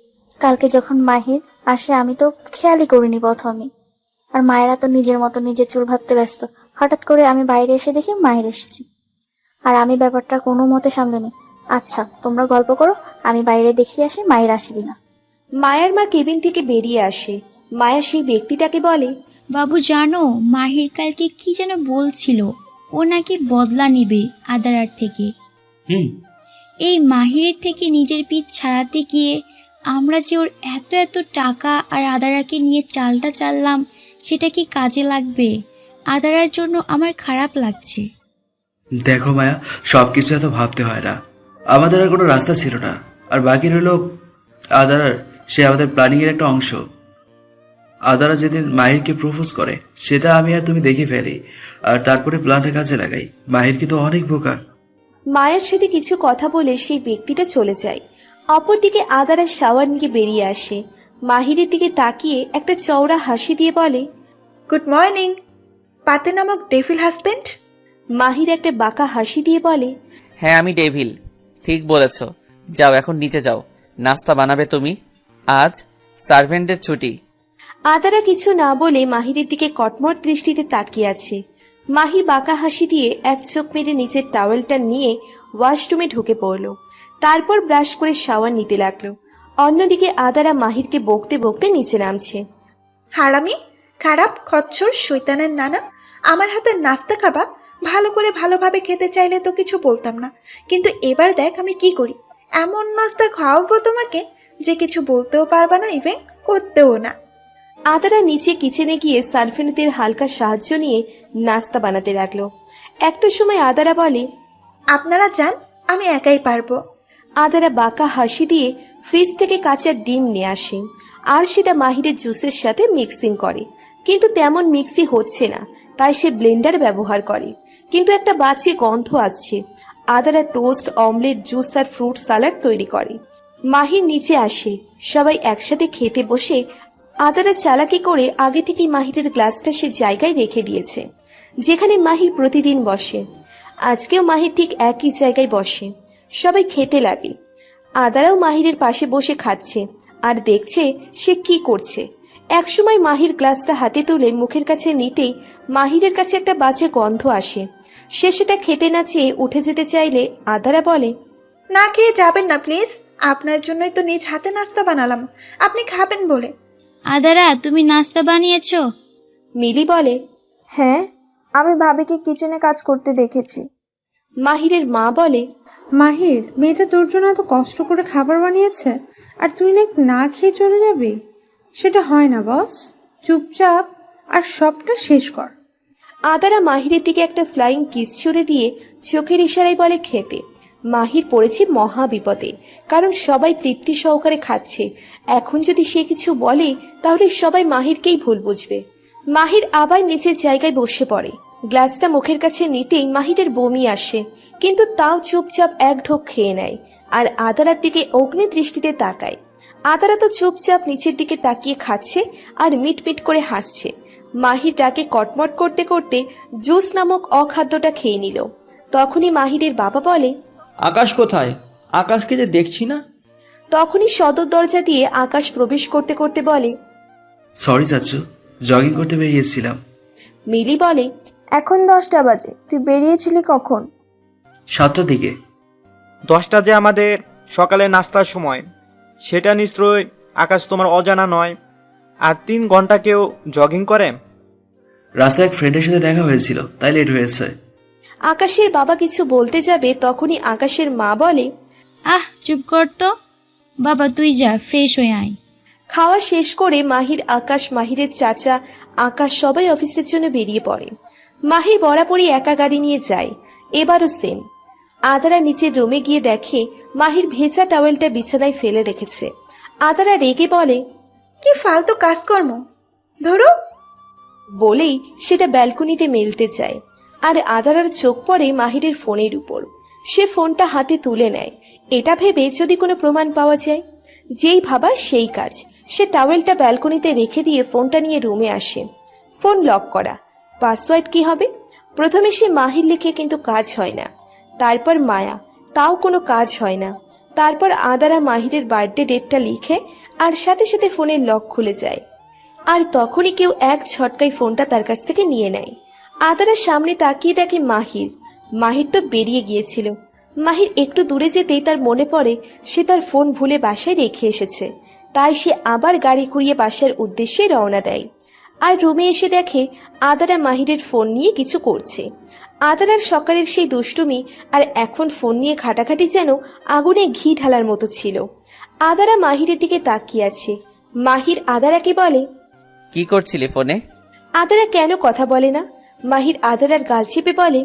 কালকে যখন মাহির আসে আমি তো খেয়ালই করিনি প্রথমে, আর মায়েরা তো নিজের মতো নিজের চুল ভাবতে ব্যস্ত। হঠাৎ করে আমি বাইরে এসে দেখি মাহির এসেছি, আর আমি ব্যাপারটা কোনো মতে সামলে নি। আচ্ছা তোমরা গল্প করো, আমি বাইরে দেখিয়ে আসি মাহির আসবি না। মায়ার মা কেবিন থেকে বেরিয়ে আসে। মায়া সেই ব্যক্তিটাকে বলে, বাবু জানো মাহির কালকে কি যেন বলছিল, ও নাকি বদলা নিবে আদারার থেকে। এই মাহিরের থেকে নিজের পিঠ ছাড়াতে গিয়ে আমরা যে ওর এত এত টাকা আর আদারাকে নিয়ে চালটা চাললাম, সেটা কি কাজে লাগবে? আদারার জন্য আমার খারাপ লাগছে। দেখো মায়া, সবকিছু এত ভাবতে হয় না। আমাদের আর কোনো রাস্তা ছিল না, আর বাকি রইল আদার। সে আমাদের প্ল্যানিং এর একটা অংশ। আদারা যেদিন মাহিরকে প্রপোজ করে সেটা আমি আর তুমি দেখে ফেলি, আর তারপরে প্ল্যানটা কাজে লাগাই। মাহির কিন্তু অনেক বোকা। মায়ের সাথে কিছু কথা বলে সেই ব্যক্তিটা চলে যায়। অপরদিকে আদারা শাওয়ার নিয়ে বেরিয়ে আসে। মাহিরের দিকে তাকিয়ে একটা চওড়া হাসি দিয়ে বলে, গুড মর্নিং পাতে নামক ডেভিল হাজবেন্ড। মাহির একটা বাঁকা হাসি দিয়ে বলে, হ্যাঁ আমি ডেভিল, ঠিক বলেছ। যাও এখন নিচে যাও, নাস্তা বানাবে তুমি। আজ সার্ভেন্টদের ছুটি। আদারা কিছু না বলে মাহিরের দিকে কটমট দৃষ্টিতে তাকিয়ে আছে। মাহির বাঁকা হাসি দিয়ে এক চোখ মেরে নিচের টাওয়েলটা নিয়ে ওয়াশরুমে ঢুকে পড়ল। তারপর ব্রাশ করে শাওয়ার নিতে লাগলো। অন্যদিকে আদারা মাহিরকে বকতে বকতে নিচে নামছে। হারামি, খারাপ, খচ্চর, শৈতানের নানা, আমার হাতে নাস্তা খাবা। ভালো করে ভালোভাবে খেতে চাইলে তো কিছু বলতাম না, কিন্তু এবার দেখ আমি কি করি। এমন নাস্তা খাওয়াবো তোমাকে যে কিছু বলতেও পারবা না, ইভেন করতেও না। আদারা নিচে কিচেনে গিয়ে সার্ভেন্টদের হালকা সাহায্য নিয়ে নাস্তা বানাতে লাগলো। একটা সময় আদারা বলে, আপনারা যান, আমি একাই পারবো। আদারা বাঁকা হাসি দিয়ে ফ্রিজ থেকে কাঁচা ডিম নিয়ে আসে, আর সেটা মাহিরের জুসের সাথে মিক্সিং করে। কিন্তু তেমন মিক্সি হচ্ছে না, তাই সে ব্লেন্ডার ব্যবহার করে। কিন্তু একটা বাজে গন্ধ আসছে। আদারা টোস্ট, অমলেট, জুস আর ফ্রুট সালাড তৈরি করে। মাহির নিচে আসে। সবাই একসাথে খেতে বসে আদারা চালাকি করে আগে থেকেই মাহিরের গ্লাসটা সে জায়গায় রেখে দিয়েছে, যেখানে মাহির প্রতিদিন বসে। আজকেও মাহির ঠিক একই জায়গায় বসে। সবাই খেতে লাগে। আদারাও মাহিরের পাশে বসে খাচ্ছে আর দেখছে সে কি করছে। একসময় মাহির গ্লাসটা হাতে তুলে মুখের কাছে নিতেই মাহিরের কাছে একটা বাজে গন্ধ আসে। সে সেটা খেতে না চেয়ে উঠে যেতে চাইলে আদারা বলে, না খেয়ে যাবেন না প্লিজ, আপনার জন্যই তো নিজ হাতে নাস্তা বানালাম, আপনি খাবেন বলে। আদারা, তুমি নাস্তা বানিয়েছো? মিলি বলে, হ্যাঁ, আমি ভাবিকে কিচেনে কাজ করতে দেখেছি। মাহিরের মা বলে, মাহির, মেয়েটা তোর জন্য এত কষ্ট করে খাবার বানিয়েছে আর তুই না খেয়ে চলে যাবি? সেটা হয় না বস। চুপচাপ আর সবটা শেষ কর। আদারা মাহিরের দিকে একটা ফ্লাইং কিস ছুড়ে দিয়ে চোখের ইশারায় বলে খেতে। মাহির পড়েছে মহা বিপদে, কারণ সবাই তৃপ্তি সহকারে খাচ্ছে। এখন যদি সে কিছু বলে তাহলে সবাই মাহিরকেই ভুল বুঝবে। মাহির আবার নিচের জায়গায় বসে পড়ে। গ্লাসটা মুখের কাছে নিতেই মাহিরের বমি আসে, কিন্তু তাও চুপচাপ এক ঢোক খেয়ে নেয় আর আদারার দিকে অগ্নি দৃষ্টিতে তাকায়। আদারা তো চুপচাপ নিচের দিকে তাকিয়ে খাচ্ছে আর মিটমিট করে হাসছে। মাহির ডাকে কটমট করতে করতে জুস নামক অখাদ্যটা খেয়ে নিল। তখনই মাহিরের বাবা বলে, আকাশ কোথায়? আকাশকে যে দেখছি না। তখনই সদর দরজা দিয়ে আকাশ প্রবেশ করতে করতে বলে, সরি চাচু, জগিং করতে বেরিয়েছিলাম। মিলি বলে, এখন 10টা বাজে, তুই বেরিয়েছিলি কখন? 7টার দিকে। 10টা যে আমাদের সকালে নাস্তার সময়, সেটা নিশ্চয়ই আকাশ তোমার অজানা নয়। আর 3 ঘন্টা কেউ জগিং করে? রাস্তায় এক ফ্রেন্ডের সাথে দেখা হয়েছিল, তাই লেট হয়েছে। আকাশের বাবা কিছু বলতে যাবে, তখনই আকাশের মা বলে, চুপ কর তো বাবা, তুই যা ফ্রেশ হয়ে আয়। খাওয়া শেষ করে মাহির, আকাশ, মাহিরের চাচা আকাশ সবাই অফিসের জন্য বেরিয়ে পড়ে। মাহির বরাবরই একা গাড়ি নিয়ে যায়, এবারও সেম। আদারা নিচের রুমে গিয়ে দেখে মাহির ভেজা টাওয়েলটা বিছানায় ফেলে রেখেছে। আদারা রেগে বলে, কি ফালতু কাজকর্ম, ধরো। বলেই সেটা ব্যালকনিতে মেলতে যায়। আর আদারার চোখ পড়ে মাহিরের ফোনের উপর। সে ফোনটা হাতে তুলে নেয়, এটা ভেবে যদি কোনো প্রমাণ পাওয়া যায়। যেই ভাবা সেই কাজ। সে টাওয়েলটা ব্যালকনিতে রেখে দিয়ে ফোনটা নিয়ে রুমে আসে। ফোন লক করা, পাসওয়ার্ড কি হবে? প্রথমে সে মাহির লিখে, কিন্তু কাজ হয় না। তারপর মায়া, তাও কোনো কাজ হয় না। তারপর আদারা মাহিরের বার্থডে ডেটটা লিখে, আর সাথে সাথে ফোনের লক খুলে যায়। আর তখনই কেউ এক ঝটকায় ফোনটা তার কাছ থেকে নিয়ে নেয়। আদারা সামনে তাকিয়ে দেখে মাহির তো বেরিয়ে গিয়েছিল। মাহির একটু দূরে যেতেই তার মনে পড়ে সে তার ফোন ভুলে বাসায় রেখে এসেছে। তাই সে আবার গাড়ি ঘুরিয়ে বাসার উদ্দেশ্যে রওনা দেয়। আর রুমে এসে দেখে আদারা মাহিরের ফোন নিয়ে কিছু করছে। আদারার সকালের সেই দুষ্টুমি আর এখন ফোন নিয়ে ঘাটাঘাটি যেন আগুনে ঘি ঢালার মতো ছিল। আদারা মাহিরের দিকে তাকিয়ে আছে। মাহির আদারাকে বলে, কি করছিলি ফোনে? আদারা কেন কথা বলে না? মাহির আদারার গাল চেপে বলে,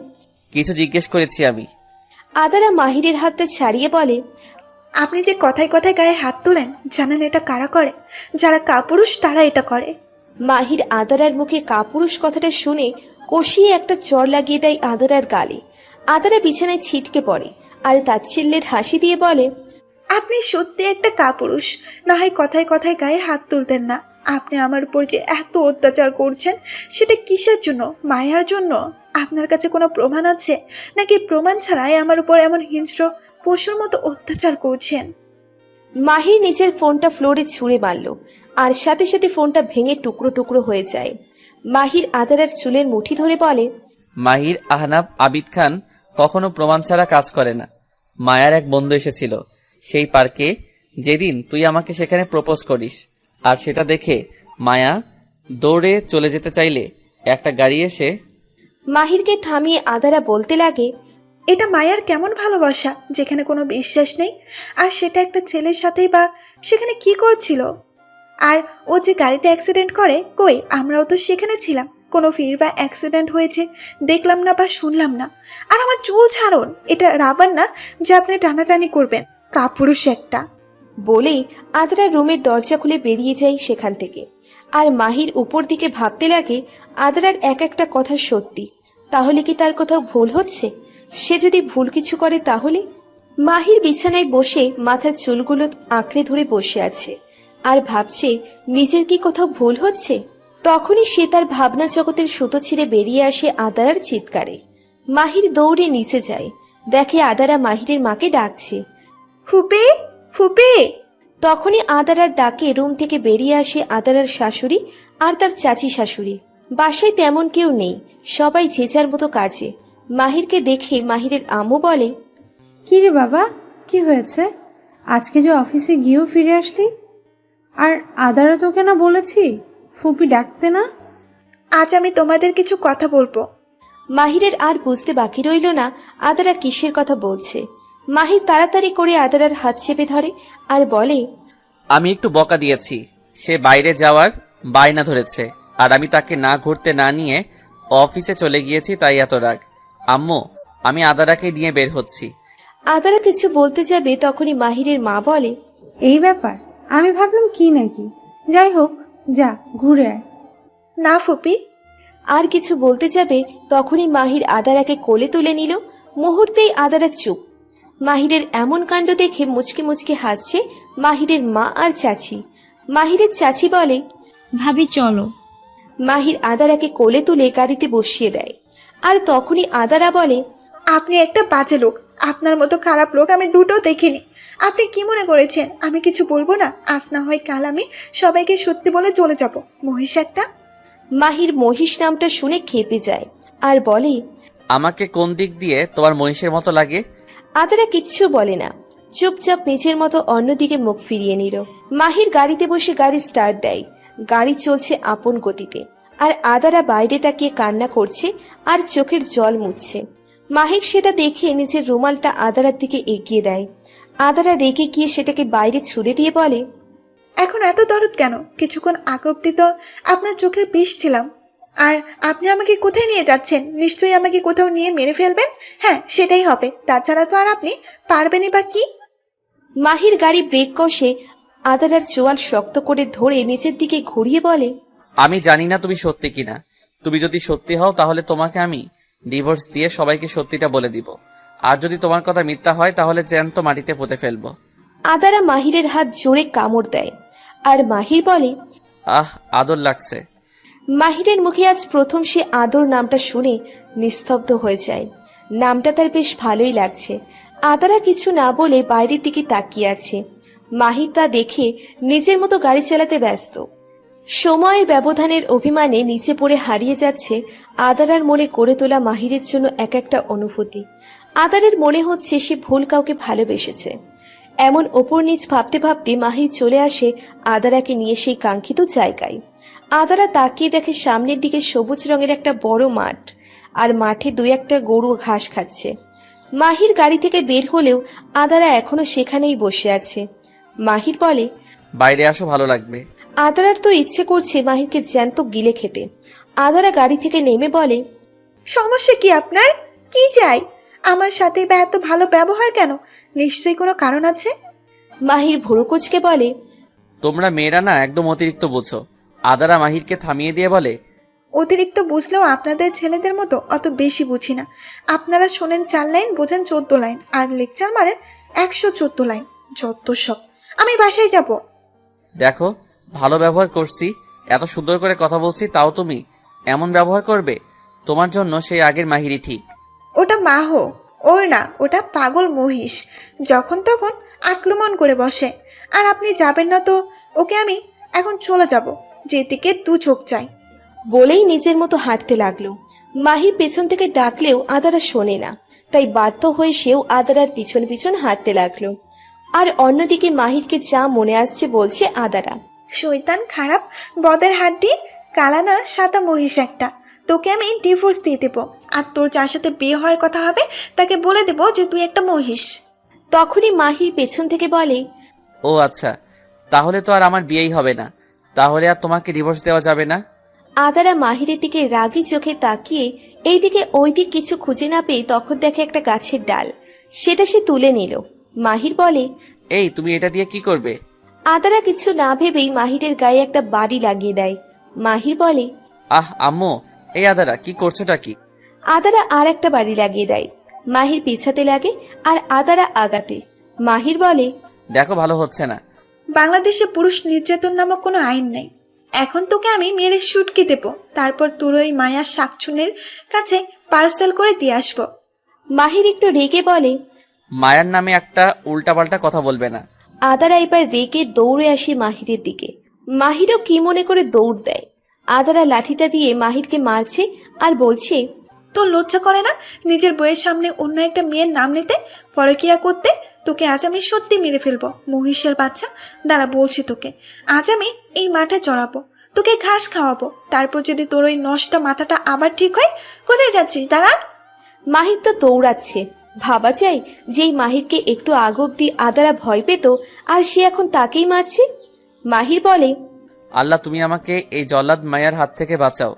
কিছু জিজ্ঞেস করেছি আমি। আদারা মাহিরের হাতটা ছাড়িয়ে বলে, আপনি যে কথায় কথায় গায়ে হাত তোলেন, জানেন এটা কারা করে? যারা কাপুরুষ তারা এটা করে। মাহির আদারার মুখে কাপুরুষ কথাটা শুনে কষিয়ে একটা চড় লাগিয়ে দেয় আদারার গালে। আদারা বিছানায় ছিটকে পড়ে আর তাচ্ছিল্যের হাসি দিয়ে বলে, আপনি সত্যি একটা কাপুরুষ। না হয় কথায় কথায় গায়ে হাত তুলতেন না। আপনি আমার উপর যে এত অত্যাচার করছেন, সেটা কিসের জন্য? মায়ার জন্য? আপনার কাছে কোনো প্রমাণ আছে নাকি প্রমাণ ছাড়াই আমার উপর এমন হিংস্র পশুর মতো অত্যাচার করছেন? মাহির নিজের ফোনটা ফ্লোরে ছুঁড়ে মারল আর সাথে সাথে ফোনটা ভেঙে টুকরো টুকরো হয়ে যায়। মাহির আদারার চুলের মুঠি ধরে বলে, মাহির আহনাব আবিদ খান কখনো প্রমাণ ছাড়া কাজ করে না। মায়ার এক বন্ধু এসেছিল সেই পার্কে যেদিন তুই আমাকে সেখানে প্রপোজ করিস, আর সেটা দেখে মায়া দৌড়ে চলে যেতে চাইলে একটা গাড়ি এসে মাহিরকে থামিয়ে আদারা বলতে লাগে, এটা মায়ার কেমন ভালোবাসা যেখানে কোনো বিশ্বাস নেই? আর সেটা একটা ছেলের সাথেই বা সেখানে কি করছিল? আর ও যে গাড়িতে অ্যাক্সিডেন্ট করে, কই আমরাও তো সেখানে ছিলাম। কোনো ফির বা অ্যাক্সিডেন্ট হয়েছে দেখলাম না বা শুনলাম না। আর আমার চুল ছাড়ুন, এটা রাবার না যে আপনি টানাটানি করবেন। কাপুরুষ একটা। বলেই আদারা রুমের দরজা খুলে বেরিয়ে যায় সেখান থেকে। আর মাহির উপর দিকে ভাবতে লাগে, আদারার এক একটা কথা সত্যি, তাহলে কি তার কোথাও ভুল হচ্ছে? সে যদি ভুল কিছু করে তাহলে? মাহির বিছানায় বসে মাথার চুলগুলো আঁকড়ে ধরে বসে আছে আর ভাবছে নিজের কি কোথাও ভুল হচ্ছে। তখনই সে তার ভাবনা জগতের সুতো ছিঁড়ে বেরিয়ে আসে আদারার চিৎকারে। মাহির দৌড়ে নিচে যায়, দেখে আদারা মাহিরের মাকে ডাকছে, ফুপি, ফুপি। তখনই আদারার ডাকে রুম থেকে বেরিয়ে আসে আদারার শাশুড়ি আর তার চাচি শাশুড়ি। বাসায় তেমন কেউ নেই, সবাই যে যার মতো কাজে। মাহিরকে দেখে মাহিরের আম্মু বলে, কি রে বাবা, কি হয়েছে? আজকে যে অফিসে গিয়েও ফিরে আসলি? আর আদারও তোকে না বলেছি ফুপি ডাকতে না? আজ আমি তোমাদের কিছু কথা বলবো। মাহিরের আর বুঝতে বাকি রইল না আদারা কিসের কথা বলছে। মাহির তাড়াতাড়ি করে আদারার হাত চেপে ধরে আর বলে, আমি একটু বকা দিয়েছি, সে বাইরে যাওয়ার বায়না ধরেছে, আর আমি তাকে না ঘুরতে না নিয়ে অফিসে চলে গিয়েছি, তাই এত রাগ। আম্মু, আমি আদারাকে নিয়ে বের হচ্ছি। আদারা কিছু বলতে যাবে তখনই মাহিরের মা বলে, এই ব্যাপার? আমি ভাবলাম কি নাকি। যাই হোক, যা ঘুরে আয়। না ফুপি। আর কিছু বলতে যাবে তখনই মাহির আদারাকে কোলে তুলে নিল। মুহূর্তেই আদারা চুপ। মাহিরের এমন কাণ্ড দেখে মুচকি মুচকি হাসছে মাহিরের মা আর চাচি। মাহিরের চাচি বলে, ভাবি চলো। মাহির আদারাকে কোলে তুলে গাড়িতে বসিয়ে দেয়। আর তখনই আদারা বলে, আপনি একটা বাজে লোক। আপনার মতো খারাপ লোক আমি দুটো দেখিনি। আপনি কি মনে করেছেন আমি কিছু বলবো না? আজ না হয় কাল আমি সবাইকে সত্যি বলে চলে যাব। মহিষ একটা। মাহির মহিষ নামটা শুনে খেপে যায় আর বলে, আমাকে কোন দিক দিয়ে তোমার মহিষের মতো লাগে? আদারা কিচ্ছু বলে না, চুপচাপ নিজের মতো অন্যদিকে মুখ ফিরিয়ে নিল। মাহির গাড়িতে বসে গাড়ি স্টার্ট দেয়। গাড়ি চলছে আপন গতিতে আর আদারা বাইরে তাকিয়ে কান্না করছে আর চোখের জল মুছছে। মাহির সেটা দেখে নিজের রুমালটা আদারার দিকে এগিয়ে দেয়। আদারা রেগে গিয়ে সেটাকে বাইরে ছুড়ে দিয়ে বলে, এখন এত দরদ কেন? কিছুক্ষণ আগ অব্দি তো আপনার চোখের বিষ ছিলাম। আর আপনি আমাকে কোথায় নিয়ে যাচ্ছেন? নিশ্চয়ই আমাকে কোথাও নিয়ে মেরে ফেলবেন। হ্যাঁ, সেটাই হবে। তাছাড়া তো আর আপনি পারবেনই বা কি? মাহির গাড়ি ব্রেক কষে আদারার চোয়াল শক্ত করে ধরে নিচের দিকে ঘুরিয়ে বলে, আমি জানি না তুমি সত্যি কিনা। তুমি যদি সত্যি হও তাহলে তোমাকে আমি ডিভোর্স দিয়ে সবাইকে সত্যিটা বলে দিব। আর যদি তোমার কথা মিথ্যা হয় তাহলে জ্যান্ত মাটিতে পুঁতে ফেলবো। আদারা মাহিরের হাত জোরে কামড় দেয় আর মাহির বলে, আহ, আদর লাগছে। মাহিরের মুখে আজ প্রথম সে আদর নামটা শুনে নিস্তব্ধ হয়ে যায়। নামটা তার বেশ ভালোই লাগছে। আদারা কিছু না বলে বাইরের দিকে তাকিয়ে আছে। মাহির তা দেখে নিজের মতো গাড়ি চালাতে ব্যস্ত। সময়ের ব্যবধানের অভিমানে নিচে পড়ে হারিয়ে যাচ্ছে আদারার মনে করে তোলা মাহিরের জন্য এক একটা অনুভূতি। আদারের মনে হচ্ছে সে ভুল কাউকে ভালোবেসেছে। এমন ওপর নিচ ভাবতে ভাবতে মাহির চলে আসে আদারাকে নিয়ে সেই কাঙ্ক্ষিত জায়গায়। আদারা তাকিয়ে দেখে সামনের দিকে সবুজ রঙের একটা বড় মাঠ, আর মাঠে দুই একটা গরু ঘাস খাচ্ছে। মাহির গাড়ি থেকে বের হলেও আদারা এখনো সেখানেই বসে আছে। মাহির বলে, বাইরে আসো, ভালো লাগবে। আদারার তো ইচ্ছে করছে মাহিরকে জ্যান্ত গিলে খেতে। আদারা গাড়ি থেকে নেমে বলে, সমস্যা কি আপনার? কি চাই? আমার সাথে বা এত ভালো ব্যবহার কেন? নিশ্চয়ই কোনো কারণ আছে। মাহির ভুরু কুঁচকে বলে, তোমরা মেয়েরা না একদম অতিরিক্ত বুঝো। আদারা মাহিরকে থামিয়ে দিয়ে বলে, অতিরিক্ত বুঝলেও আপনাদের ছেলেদের মতো অত বেশি বুঝি না। আপনারা শোনেন 4 লাইন, বোঝেন 14 লাইন, আর লেকচার মারেন 114 লাইন। যত সব। আমি বাসায় যাব। দেখো ভালো ব্যবহার করছি, এত সুন্দর করে কথা বলছি, তাও তুমি এমন ব্যবহার করবে? তোমার জন্য সেই আগের মাহিরই ঠিক। ওটা মাহো, ওর না, ওটা পাগল মহিষ, যখন তখন আক্রমণ করে বসে। আর আপনি যাবেন না তো ওকে আমি এখন চলে যাব, যেদিকে 2 চোখ চাই। বলেই নিজের মতো হাঁটতে লাগলো। মাহির পেছন থেকে ডাকলেও আদারা শোনে না, তাই বাধ্য হয়ে সেও আদারার পিছন পিছন হাঁটতে লাগলো। আর অন্যদিকে মাহিরকে যা মনে আসছে বলছে আদারা। শয়তান, খারাপ, বদের হাড্ডি, কালানা সাদা মহিষ একটা। তোকে আমি ডিভোর্স দিয়ে দেবো, আর তোর যার সাথে বিয়ে হওয়ার কথা হবে তাকে বলে দেবো যে তুই একটা মহিষ। তখনই মাহির পেছন থেকে বলে, ও আচ্ছা, তাহলে তো আর আমার বিয়েই হবে না, তাহলে আর তোমাকে ডিভোর্স দেওয়া যাবে না। আদারা মাহিরের দিকে রাগী চোখে তাকিয়ে এইদিকে ওই দিক কিছু খুঁজে না পেয়ে তখন দেখে একটা গাছের ডাল, সেটা সে তুলে নিল। মাহির বলে, এই তুমি এটা দিয়ে কি করবে? আদারা কিছু না ভেবেই মাহিরের গায়ে একটা বাড়ি লাগিয়ে দেয়। মাহির বলে, আহ আম্মু, এই আদারা কি করছোটা কি? আদারা আর একটা বাড়ি লাগিয়ে দেয়। মাহির পিছাতে লাগে আর আদারা আগাতে। মাহির বলে, দেখো ভালো হচ্ছে না। বাংলাদেশে পুরুষ নির্যাতন নামক কোনো আইন নেই। এখন তোকে আমি মেরে শুটকে দেব, তারপর তোর ওই মায়ার শাকচুনের কাছে পার্সেল করে দিয়ে আসবো। মাহির একটু রেগে বলে, মায়ের নামে একটা উল্টাপাল্টা কথা বলবে না। আদারা এবার রেগে দৌড়ে আসে মাহিরের দিকে। মাহিরও কি মনে করে দৌড় দেয়। আদারা লাঠিটা দিয়ে মাহিরকে মারছে আর বলছে, তোর লজ্জা করে না নিজের বইয়ের সামনে অন্য একটা মেয়ের নাম নিতে, পরকিয়া করতে? তোকে আজ আমি সত্যি মেরে ফেলবো, মহিষের বাচ্চা। দাঁড়া, বলছি তোকে আজ আমি এই মাঠে চড়াবো, তোকে ঘাস খাওয়াবো, তারপর যদি তোর ওই নষ্ট মাথাটা আবার ঠিক হয়। কোথায় যাচ্ছিস? দাঁড়া। মাহির তো দৌড়াচ্ছে। ভাবা যায় যেই মাহিরকে একটু আগ অব্দি আদারা ভয় পেত, আর সে এখন তাকেই মারছে। মাহির বলে, আল্লাহ তুমি আমাকে এই জল্লাদ মায়ার হাত থেকে বাঁচাও।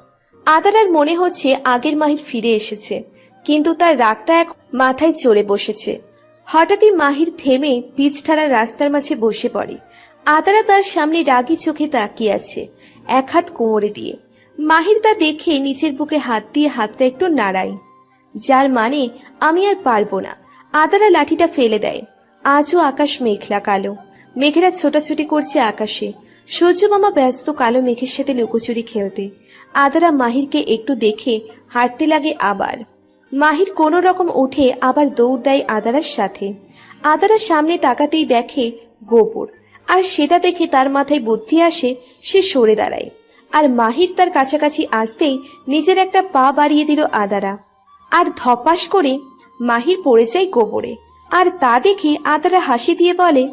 আদারার মনে হচ্ছে আগের মাহির ফিরে এসেছে, কিন্তু তার রাগটা এক মাথায় চড়ে বসেছে। হঠাৎই মাহির থেমে পিচ ঢালা রাস্তার মাঝে বসে পড়ে। আদারা তার সামনে রাগী চোখে তাকিয়ে আছে, এক হাত কোমরে দিয়ে। মাহির তা দেখে নিচের বুকে হাত দিয়ে হাতটা একটু নাড়ায়, যার মানে আমি আর পারবো না। আদারা লাঠিটা ফেলে দেয়। আজও আকাশ মেঘলা কালো, মেঘেরা ছোটাছুটি করছে আকাশে। সূর্য মামা ব্যস্ত কালো মেঘের সাথে লুকোচুরি খেলতে। আদারা মাহিরকে একটু দেখে হাঁটতে লাগে আবার। মাহির কোনো রকম উঠে আবার দৌড় দেয় আদারার সাথে। আদারার সামনে তাকাতেই দেখে গোবর, আর সেটা দেখে তার মাথায় বুদ্ধি আসে, সে সরে দাঁড়ায়। আর মাহির তার কাছাকাছি আসতেই নিজের একটা পা বাড়িয়ে দিল আদারা, আর ধপাস করে মাহির পড়ে যায় গোবরে। আর তা দেখে আদারা হাসি দিয়ে বলে,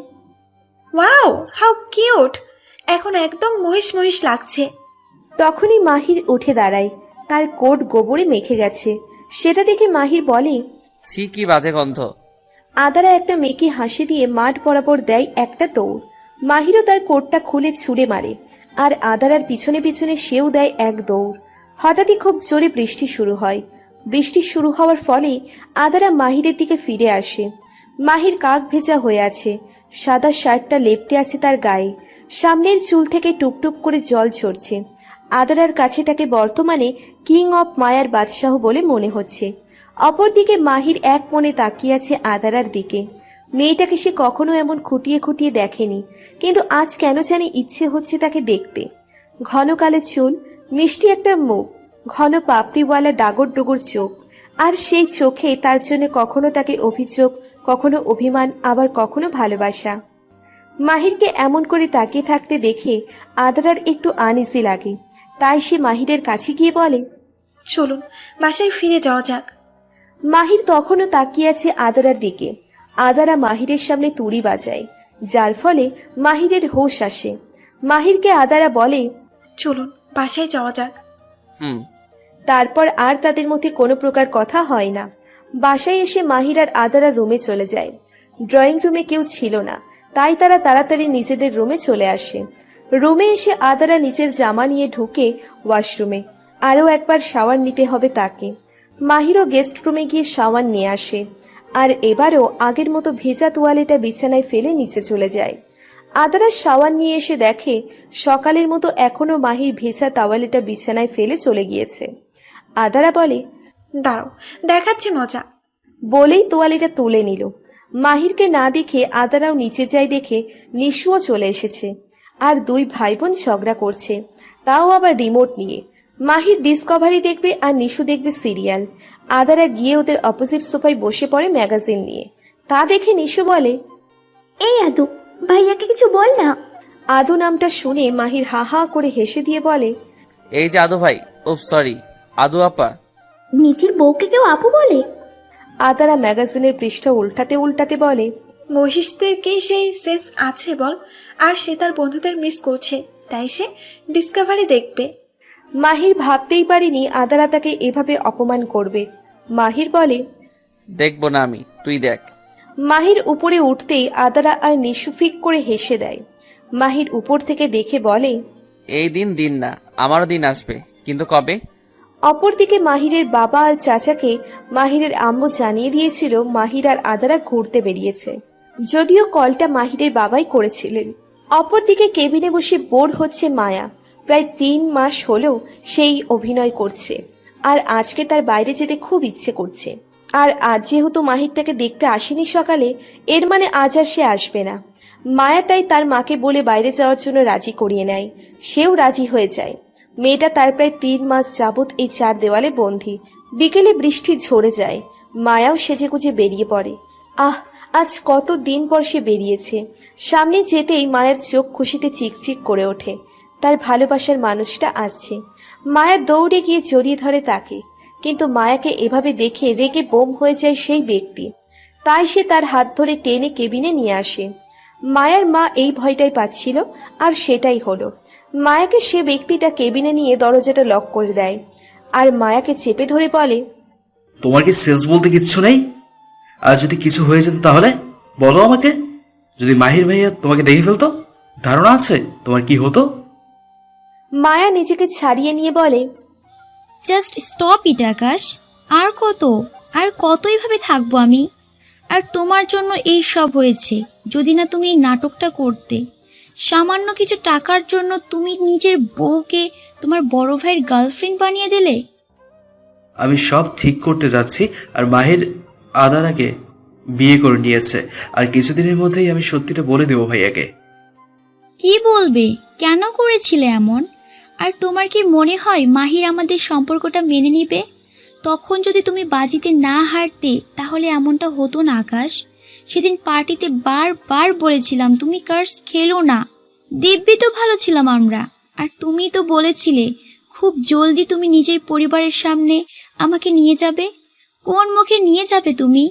ওয়াও, হাউ কিউট, এখন একদম মহিষ মহিষ লাগছে। তখনই মাহির উঠে দাঁড়ায়, তার কোট গোবরে মেখে গেছে। সেটা দেখে মাহির বলে, ছি কি বাজে গন্ধ। আদারা একটা মেয়েকে হাসি দিয়ে মাঠ বরাবর দেয় একটা দৌড়। মাহিরও তার কোটটা খুলে ছুঁড়ে মারে, আর আদারার পিছনে পিছনে সেও দেয় এক দৌড়। হঠাৎই খুব জোরে বৃষ্টি শুরু হয়। বৃষ্টি শুরু হওয়ার ফলে আদারা মাহিরের দিকে ফিরে আসে। মাহির কাক ভেজা হয়ে আছে, সাদা শার্টটা লেপ্টে আছে তার গায়ে, সামনের চুল থেকে টুপটুপ করে জল ঝরছে। আদারার কাছে তাকে বর্তমানে কিং অফ মায়ার বাদশাহ বলে মনে হচ্ছে। অপরদিকে মাহির এক মনে তাকিয়ে আছে আদারার দিকে। মেয়েটাকে সে কখনো এমন খুঁটিয়ে খুঁটিয়ে দেখেনি, কিন্তু আজ কেন জানি ইচ্ছে হচ্ছে তাকে দেখতে। ঘন কালো চুল, মিষ্টি একটা মুখ, ঘন পাপড়িওয়ালা ডাগর ডুগর চোখ, আর সেই চোখে তার জন্য কখনো তাকে অভিযোগ, কখনো অভিমান, আবার কখনো ভালোবাসা। মাহিরকে এমন করে তাকিয়ে থাকতে দেখে আদারার একটু আনইজি লাগে, তাই সে মাহিরের কাছে গিয়ে বলে, চলুন বাসায় ফিরে যাওয়া যাক। মাহির তখনও তাকিয়ে আছে আদারার দিকে। আদারা মাহিরের সামনে তুড়ি বাজায়, যার ফলে মাহিরের হোশ আসে। মাহিরকে আদারা বলে, চলুন বাসায় যাওয়া যাক। তারপর আর তাদের মধ্যে কোনো প্রকার কথা হয় না। বাসায় এসে মাহির আর আদারা রুমে চলে যায়। ড্রয়িং রুমে কেউ ছিল না, তাই তারা তাড়াতাড়ি নিজেদের রুমে চলে আসে। রুমে এসে আদারা নিচের জামা নিয়ে ঢুকে ওয়াশরুমে। আরও একবার শাওয়ার নিতে হবে তাকে। মাহিরও গেস্ট রুমে গিয়ে শাওয়ার নিয়ে আসে, আর এবারও আগের মতো ভেজা তোয়ালেটা বিছানায় ফেলে নিচে চলে যায়। আদারা শাওয়ার নিয়ে এসে দেখে সকালের মতো এখনো মাহির ভেজা তাওয়ালেটা বিছানায় ফেলে চলে গিয়েছে। আদারা বলে, দাঁড়াও, দেখাচ্ছি মজা। বলেই তোয়ালিটা তুলে নিল। মাহিরকে না দেখে আদারাও নিচে যায়, দেখে নিশুও চলে এসেছে, আর দুই ভাই বোন ঝগড়া করছে, তাও আবার রিমোট নিয়ে। মাহির ডিসকভারি দেখবে আর নিশু দেখবে সিরিয়াল। আদারা গিয়ে ওদের অপোজিট সোফায় বসে পড়ে ম্যাগাজিন নিয়ে। তা দেখে নিশু বলে, এই আদু, ভাইয়াকে কিছু বল না। আদু নামটা শুনে মাহির হা হা করে হেসে দিয়ে বলে, এই যে আদু ভাই, ও সরি আদু আপা। নিজের বউকে কেউ আপু বলে? আদারা ম্যাগাজিনের পৃষ্ঠা উল্টাতে উল্টাতে বলে, মহিষদের কি সেই সেন্স আছে বল? আর সে তার বন্ধুদের মিস করছে, তাই সে ডিসকভারি দেখবে। মাহির ভাবতেই পারেনি আদারা তাকে এভাবে অপমান করবে। মাহির বলে, দেখবো না আমি, তুই দেখ। মাহির উপরে উঠতেই আদারা আর নিশু ফিক করে হেসে দেয়। মাহির উপর থেকে দেখে বলে, এই দিন দিন না, আমারও দিন আসবে, কিন্তু কবে? অপরদিকে মাহিরের বাবা আর চাচাকে মাহিরের আম্মু জানিয়ে দিয়েছিল মাহির আর আদারা ঘুরতে বেরিয়েছে, যদিও কলটা মাহিরের বাবাই করেছিলেন। অপরদিকে কেবিনে বসে বোর হচ্ছে মায়া। প্রায় 3 মাস হলেও সেই অভিনয় করছে, আর আজকে তার বাইরে যেতে খুব ইচ্ছে করছে। আর আজ যেহেতু মাহির তাকে দেখতে আসেনি সকালে, এর মানে আজ আর সে আসবে না। মায়া তাই তার মাকে বলে বাইরে যাওয়ার জন্য রাজি করিয়ে নেয়। সেও রাজি হয়ে যায়। মেয়েটা তার প্রায় 3 মাস যাবৎ এই 4 দেওয়ালে বন্দী। বিকেলে বৃষ্টি ঝরে যায়, মায়াও সেজেগুজে বেরিয়ে পড়ে। আজ কত দিন পর সে বেরিয়েছে। সামনে যেতেই মায়ের চোখ খুশিতে চিকচিক করে ওঠে। তার ভালোবাসার মানুষটা আসছে। মায়া দৌড়ে গিয়ে জড়িয়ে ধরে তাকে, কিন্তু মায়াকে এভাবে দেখে রেগে বোম হয়ে যায় সেই ব্যক্তি। তাই সে তার হাত ধরে টেনে কেবিনে নিয়ে আসে। মায়ার মা এই ভয়টাই পাচ্ছিল, আর সেটাই হলো। মায়াকে সে ব্যক্তিটা কেবিনে নিয়ে দরজাটা লক করে দেয়, আর মায়াকে চেপে ধরে বলে, তোমার কি সেন্স বলতে কিচ্ছু নেই? আর যদি কিছু হয়ে যেত তাহলে বলো আমাকে। যদি মাহির ভাইয়া তোমাকে দেখে ফেলতো, ধারণা আছে তোমার কি হতো? মায়া নিজেকে ছাড়িয়ে নিয়ে বলে, জাস্ট স্টপ ইট আকাশ। আর কত এইভাবে থাকবো আমি? আর তোমার জন্য এই সব হয়েছে। যদি না তুমি এই নাটকটা করতে, সামান্য কিছু টাকার জন্য তুমি নিজের বউকে তোমার বড় ভাইয়ের গার্লফ্রেন্ড বানিয়ে দিলে। আমি সব ঠিক করতে যাচ্ছি, আর মাহির আদারাকে বিয়ে করে নিয়েছে, আর কিছুদিনের মধ্যেই আমি সত্যিটা বলে দেবো ভাইয়াকে। কি বলবে? কেন করেছিলে এমন? আর তোমার কি মনে হয় মাহির আমাদের সম্পর্কটা মেনে নিবে? তখন যদি তুমি বাজিতে না হারতে তাহলে এমনটা হতো না আকাশ। সেদিন পার্টিতে বারবার বলেছিলাম তুমি কার্স খেলো না। দিব্যি তো ভালো ছিলাম আমরা। আর তুমি তো বলেছিলে খুব জলদি তুমি নিজের পরিবারের সামনে আমাকে নিয়ে যাবে। কোন মুখে নিয়ে যাবে তুমি?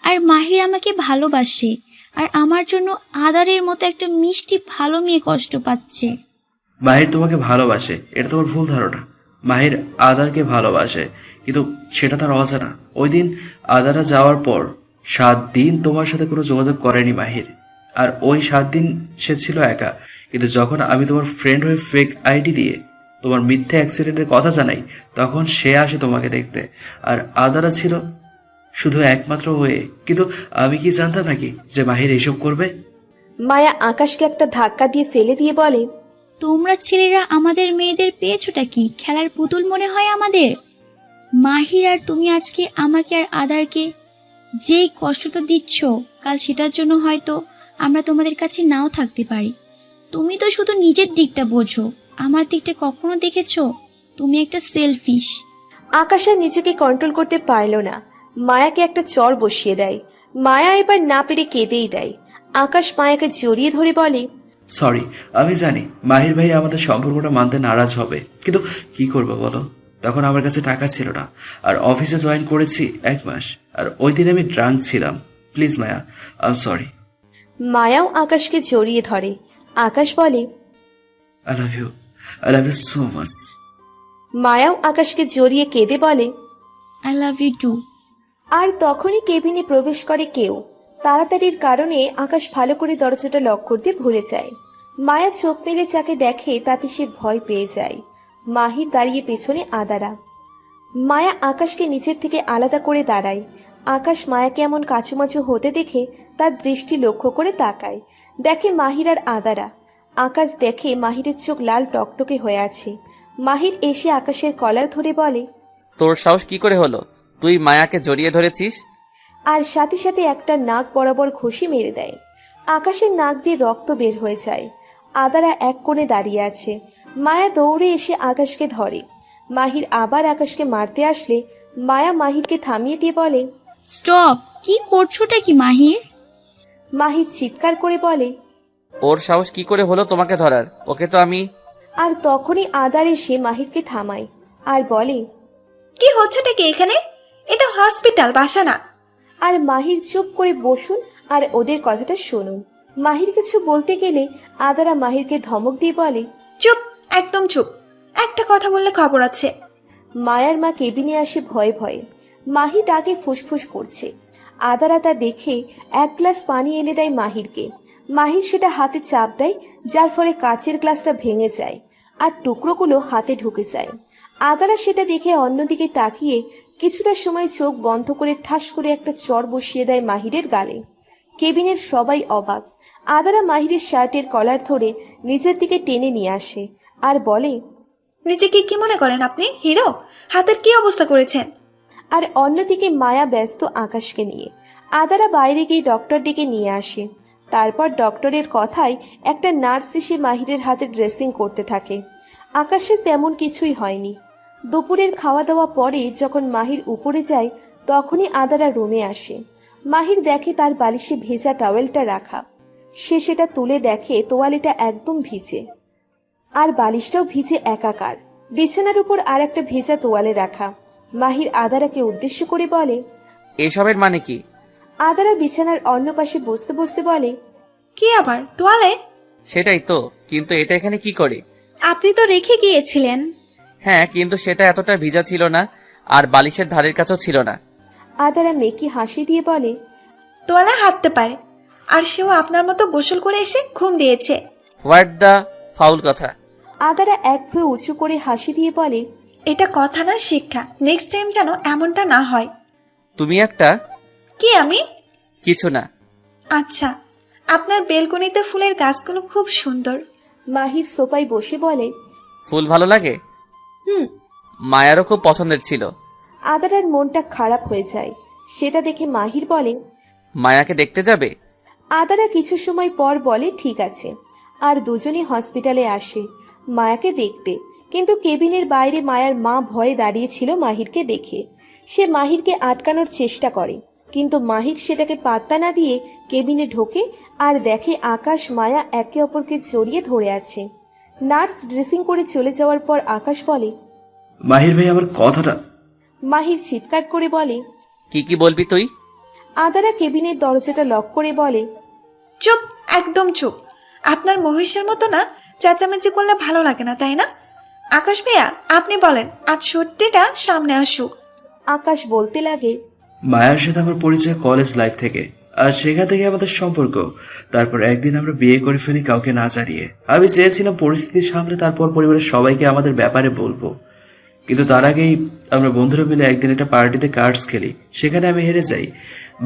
আর মাহির আমাকে ভালোবাসে, আর আমার জন্য আদারের মতো একটা মিষ্টি ভালো মেয়ে কষ্ট পাচ্ছে। মাহির তোমাকে ভালোবাসে, এটা তোমার ভুল ধারণা। মাহির আদারকে ভালোবাসে, কিন্তু সেটা তার অজানা। ওই দিন আদারা যাওয়ার পর 7 দিন তোমার সাথে কোনো যোগাযোগ করেনি মাহির। আর ওই 7 দিন সে ছিল একা। কিন্তু যখন আমি তোমার ফ্রেন্ড হয়ে ফেক আইডি দিয়ে তোমার মিথ্যে অ্যাক্সিডেন্টের কথা জানাই, তখন সে আসে তোমাকে দেখতে। আর আদারা ছিল শুধু একমাত্র হয়ে। কিন্তু আমি কি জানতাম নাকি যে মাহির এসব করবে? মায়া আকাশকে একটা ধাক্কা দিয়ে ফেলে দিয়ে বলে, তোমরা ছেলেরা আমাদের মেয়েদের পেয়েছোটা কি? খেলার পুতুল মনে হয় আমাদের? মাহির আর তুমি আজকে আমাকে আর আদারকে যেই কষ্টটা দিচ্ছ, কাল সেটার জন্য হয়তো আমরা তোমাদের কাছে নাও থাকতে পারি। তুমি তো শুধু নিজের দিকটা বোঝো, আমার দিকটা কখনো দেখেছো? তুমি একটা সেলফিশ। আকাশ আর নিজেকে কন্ট্রোল করতে পারল না, মায়াকে একটা চর বসিয়ে দেয়। মায়া এবার না পেরে কেঁদেই দেয়। আকাশ মায়াকে জড়িয়ে ধরে বলে, সরি, আমি জানি মাহির ভাই আমাদের সম্পর্কটা মানতে নারাজ হবে, কিন্তু কি করবো বলো? তখন আমার কাছে টাকা ছিল না, আর অফিসে জয়েন করেছি 1 মাস, আর ওই দিন আমি ড্রাঙ্ক ছিলাম। Please Maya, I am sorry. মায়াও আকাশকে জড়িয়ে ধরে। আকাশ বলে, I love you so much. মায়াও আকাশকে জড়িয়ে কেঁদে বলে, আই লাভ ইউ টু। আর তখনই কেবিনে প্রবেশ করে কেউ। তাড়াতাড়ির কারণে আকাশ ভালো করে দরজাটা লক করতে ভুলে যায়। মায়া চোখ মেলে যাকে দেখে তাতে সে ভয় পেয়ে যায়। মাহির দাঁড়িয়ে পেছনে আদারা। মায়া আকাশকে নিচের থেকে আলাদা করে দাঁড়ায়। আকাশ মায়াকে এমন কাছুমাছু হতে দেখে তার দৃষ্টি লক্ষ্য করে তাকায়, দেখে মাহির আর আদারা। আকাশ দেখে মাহিরের চোখ লাল টকটকে হয়ে আছে। মাহির এসে আকাশের কলার ধরে বলে, তোর সাহস কি করে হলো? তুই মায়াকে জড়িয়ে ধরেছিস? আর সাথে সাথে একটা নাক বরাবর ঘষি মেরে দেয়। আকাশের নাক দিয়ে রক্ত বের হয়ে যায়। আদারা এক কোণে দাঁড়িয়ে আছে। মায়া দৌড়ে এসে আকাশকে ধরে। মাহির আবার আকাশকে মারতে আসলে মায়া মাহিরকে থামিয়ে দিয়ে বলে, স্টপ! কি করছোটা কি মাহির? মাহির চিৎকার করে বলে, ওর সাহস কি করে হলো তোমাকে ধরার? ওকে তো আমি... আর তখনই আদার এসে মাহিরকে থামায় আর বলে, কি হচ্ছেটা কি এখানে? এটা হসপিটাল, বাসা না। আর মাহির চুপ করে বসুন আর ওদের কথাটা শুনুন। মাহির কিছু বলতে গেলে আদারা মাহিরকে ধমক দিয়ে বলে, চুপ, একদম চুপ। একটা কথা বললে খবর আছে। মায়ার মা কেবিনে আসে ভয়ে ভয়ে। মাহির আগে ফুসফুস করছে। আদারা তা দেখে এক গ্লাস পানি এনে দেয় মাহিরকে। মাহির সেটা হাতে চাপ দেয়, যার ফলে কাচের গ্লাসটা ভেঙে যায় আর টুকরোগুলো হাতে ঢুকে যায়। আদারা সেটা দেখে অন্যদিকে তাকিয়ে কিছুটা সময় চোখ বন্ধ করে ঠাস করে একটা চড় বসিয়ে দেয় মাহিরের গালে। কেবিনের সবাই অবাক। আদারা মাহিরের শার্টের কলার ধরে নিজের দিকে টেনে নিয়ে আসে আর বলে, নিজেকে কি মনে করেন আপনি হিরো? হাতের কি অবস্থা করেছেন? আর অন্যদিকে মায়া ব্যস্ত আকাশকে নিয়ে। আদারা বাইরে গিয়ে ডক্টর ডেকে নিয়ে আসে। তারপর ডক্টরের কথায় একটা নার্স এসে মাহিরের হাতে ড্রেসিং করতে থাকে। আকাশের তেমন কিছুই হয়নি। দুপুরের খাওয়া দাওয়া পরে যখন মাহির উপরে যায় তখনই আদারা রুমে আসে। মাহির দেখে তার বালিশে ভেজা টাওয়েলটা রাখা। সে সেটা তুলে দেখে তোয়ালেটা একদম ভিজে, আর বালিশটাও ভিজে একাকার। বিছানার উপর আর একটা ভেজা তোয়ালে রাখা। মাহির আদারাকে উদ্দেশ্য করে বলে, এসবের মানে কি? আদারা বিছানার অন্য পাশে বসতে বসতে বলে, কি আবার তোয়ালে? সেটাই তো, কিন্তু এটা এখানে কি করে? আপনি তো রেখে গিয়েছিলেন। হ্যাঁ, কিন্তু সেটা এতটা ভিজা ছিল না, আর বালিশের ধারের কাছেও ছিল না। আদারা মেকি হাসি দিয়ে বলে, তোয়ালে হাঁটতে পারে, আর সেও আপনার মতো গোসল করে এসে ঘুম দিয়েছে। হোয়াট দ্য ফাউল কথা! আদারা এক ভুঁ উঁচু করে হাসি দিয়ে বলে, এটা কথা না, শিক্ষা। নেক্সট টাইম যেন এমনটা না হয়। তুমি একটা... কি আমি? কিছু না। আচ্ছা, আপনার বেলকনিতে ফুলের গাছগুলো খুব সুন্দর। মাহির সোফায় বসে বলে, ফুল ভালো লাগে? হুম। মায়ারও খুব পছন্দের ছিল। আদারার মনটা খারাপ হয়ে যায়। সেটা দেখে মাহির বলে, মায়াকে দেখতে যাবে? আদারা কিছু সময় পর বলে, ঠিক আছে। আর দুজনই হসপিটালে আসে মায়াকে দেখতে। কিন্তু কেবিনের বাইরে মায়ার মা ভয়ে দাঁড়িয়েছিল মাহিরকে দেখে। সে মাহিরকে আটকানোর চেষ্টা করে, কিন্তু মাহির সেটাকে পাত্তা না দিয়ে কেবিনে ঢোকে আর দেখে আকাশ মায়া একে অপরকে জড়িয়ে ধরে আছে। নার্স ড্রেসিং করে চলে যাওয়ার পর আকাশ বলে, মাহির ভাই আমার কথাটা... মাহির চিৎকার করে বলে, কি কি বলবি তুই? আদারা কেবিনের দরজাটা লক করে বলে, চুপ, একদম চুপ। আপনার মহিষের মতো না চেঁচামেচি করলে ভালো লাগে না, তাই না? আকাশ ভাইয়া, আপনি বলেন, আজ সত্যিটা সামনে আসুক। আকাশ বলতে লাগে, মায়ের সাথে আমার পরিচয় কলেজ লাইফ থেকে, আর সেখান থেকে আমাদের সম্পর্ক। তারপর একদিন আমরা বিয়ে করে ফেলি কাউকে না জানিয়ে। আমি চেয়েছিলাম পরিস্থিতি সামলে তারপর পরিবারের সবাইকে আমাদের ব্যাপারে বলবো, কিন্তু তার আগেই আমরা বন্ধুরা মিলে একদিন একটা পার্টিতে কার্ডস খেলি। সেখানে আমি হেরে যাই।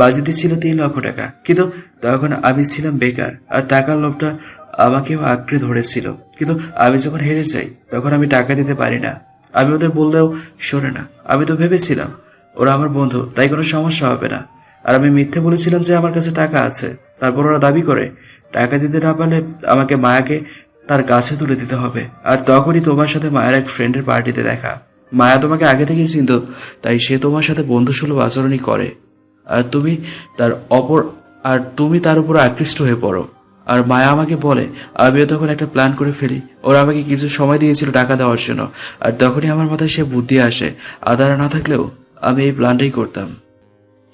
বাজিতে ছিল 3 লক্ষ টাকা, কিন্তু তখন আমি ছিলাম বেকার, আর টাকার লোভটা আমাকেও আঁকড়ে ধরেছিল। কিন্তু আমি যখন হেরে যাই তখন আমি টাকা দিতে পারি না। আমি ওদের বললেও শোনে না। আমি তো ভেবেছিলাম ওরা আমার বন্ধু, তাই কোনো সমস্যা হবে না। আর আমি মিথ্যে বলেছিলাম যে আমার কাছে টাকা আছে। তারপর ওরা দাবি করে টাকা দিতে না পারলে আমাকে মায়াকে তার কাছে তুলে দিতে হবে। আর তখনই তোমার সাথে মায়ের এক ফ্রেন্ডের পার্টিতে দেখা। মায়া তোমাকে আগে থেকেই চিনত, তাই সে তোমার সাথে বন্ধুসুলভ আচরণই করে। আর তুমি তার উপর আকৃষ্ট হয়ে পড়ো। আর মায়া আমাকে বলে, আমিও তখন একটা প্ল্যান করে ফেলি। ওরা আমাকে কিছু সময় দিয়েছিল টাকা দেওয়ার জন্য, আর তখনই আমার মাথায় সে বুদ্ধি আসে। আদারা না থাকলেও আমি এই প্ল্যানটাই করতাম।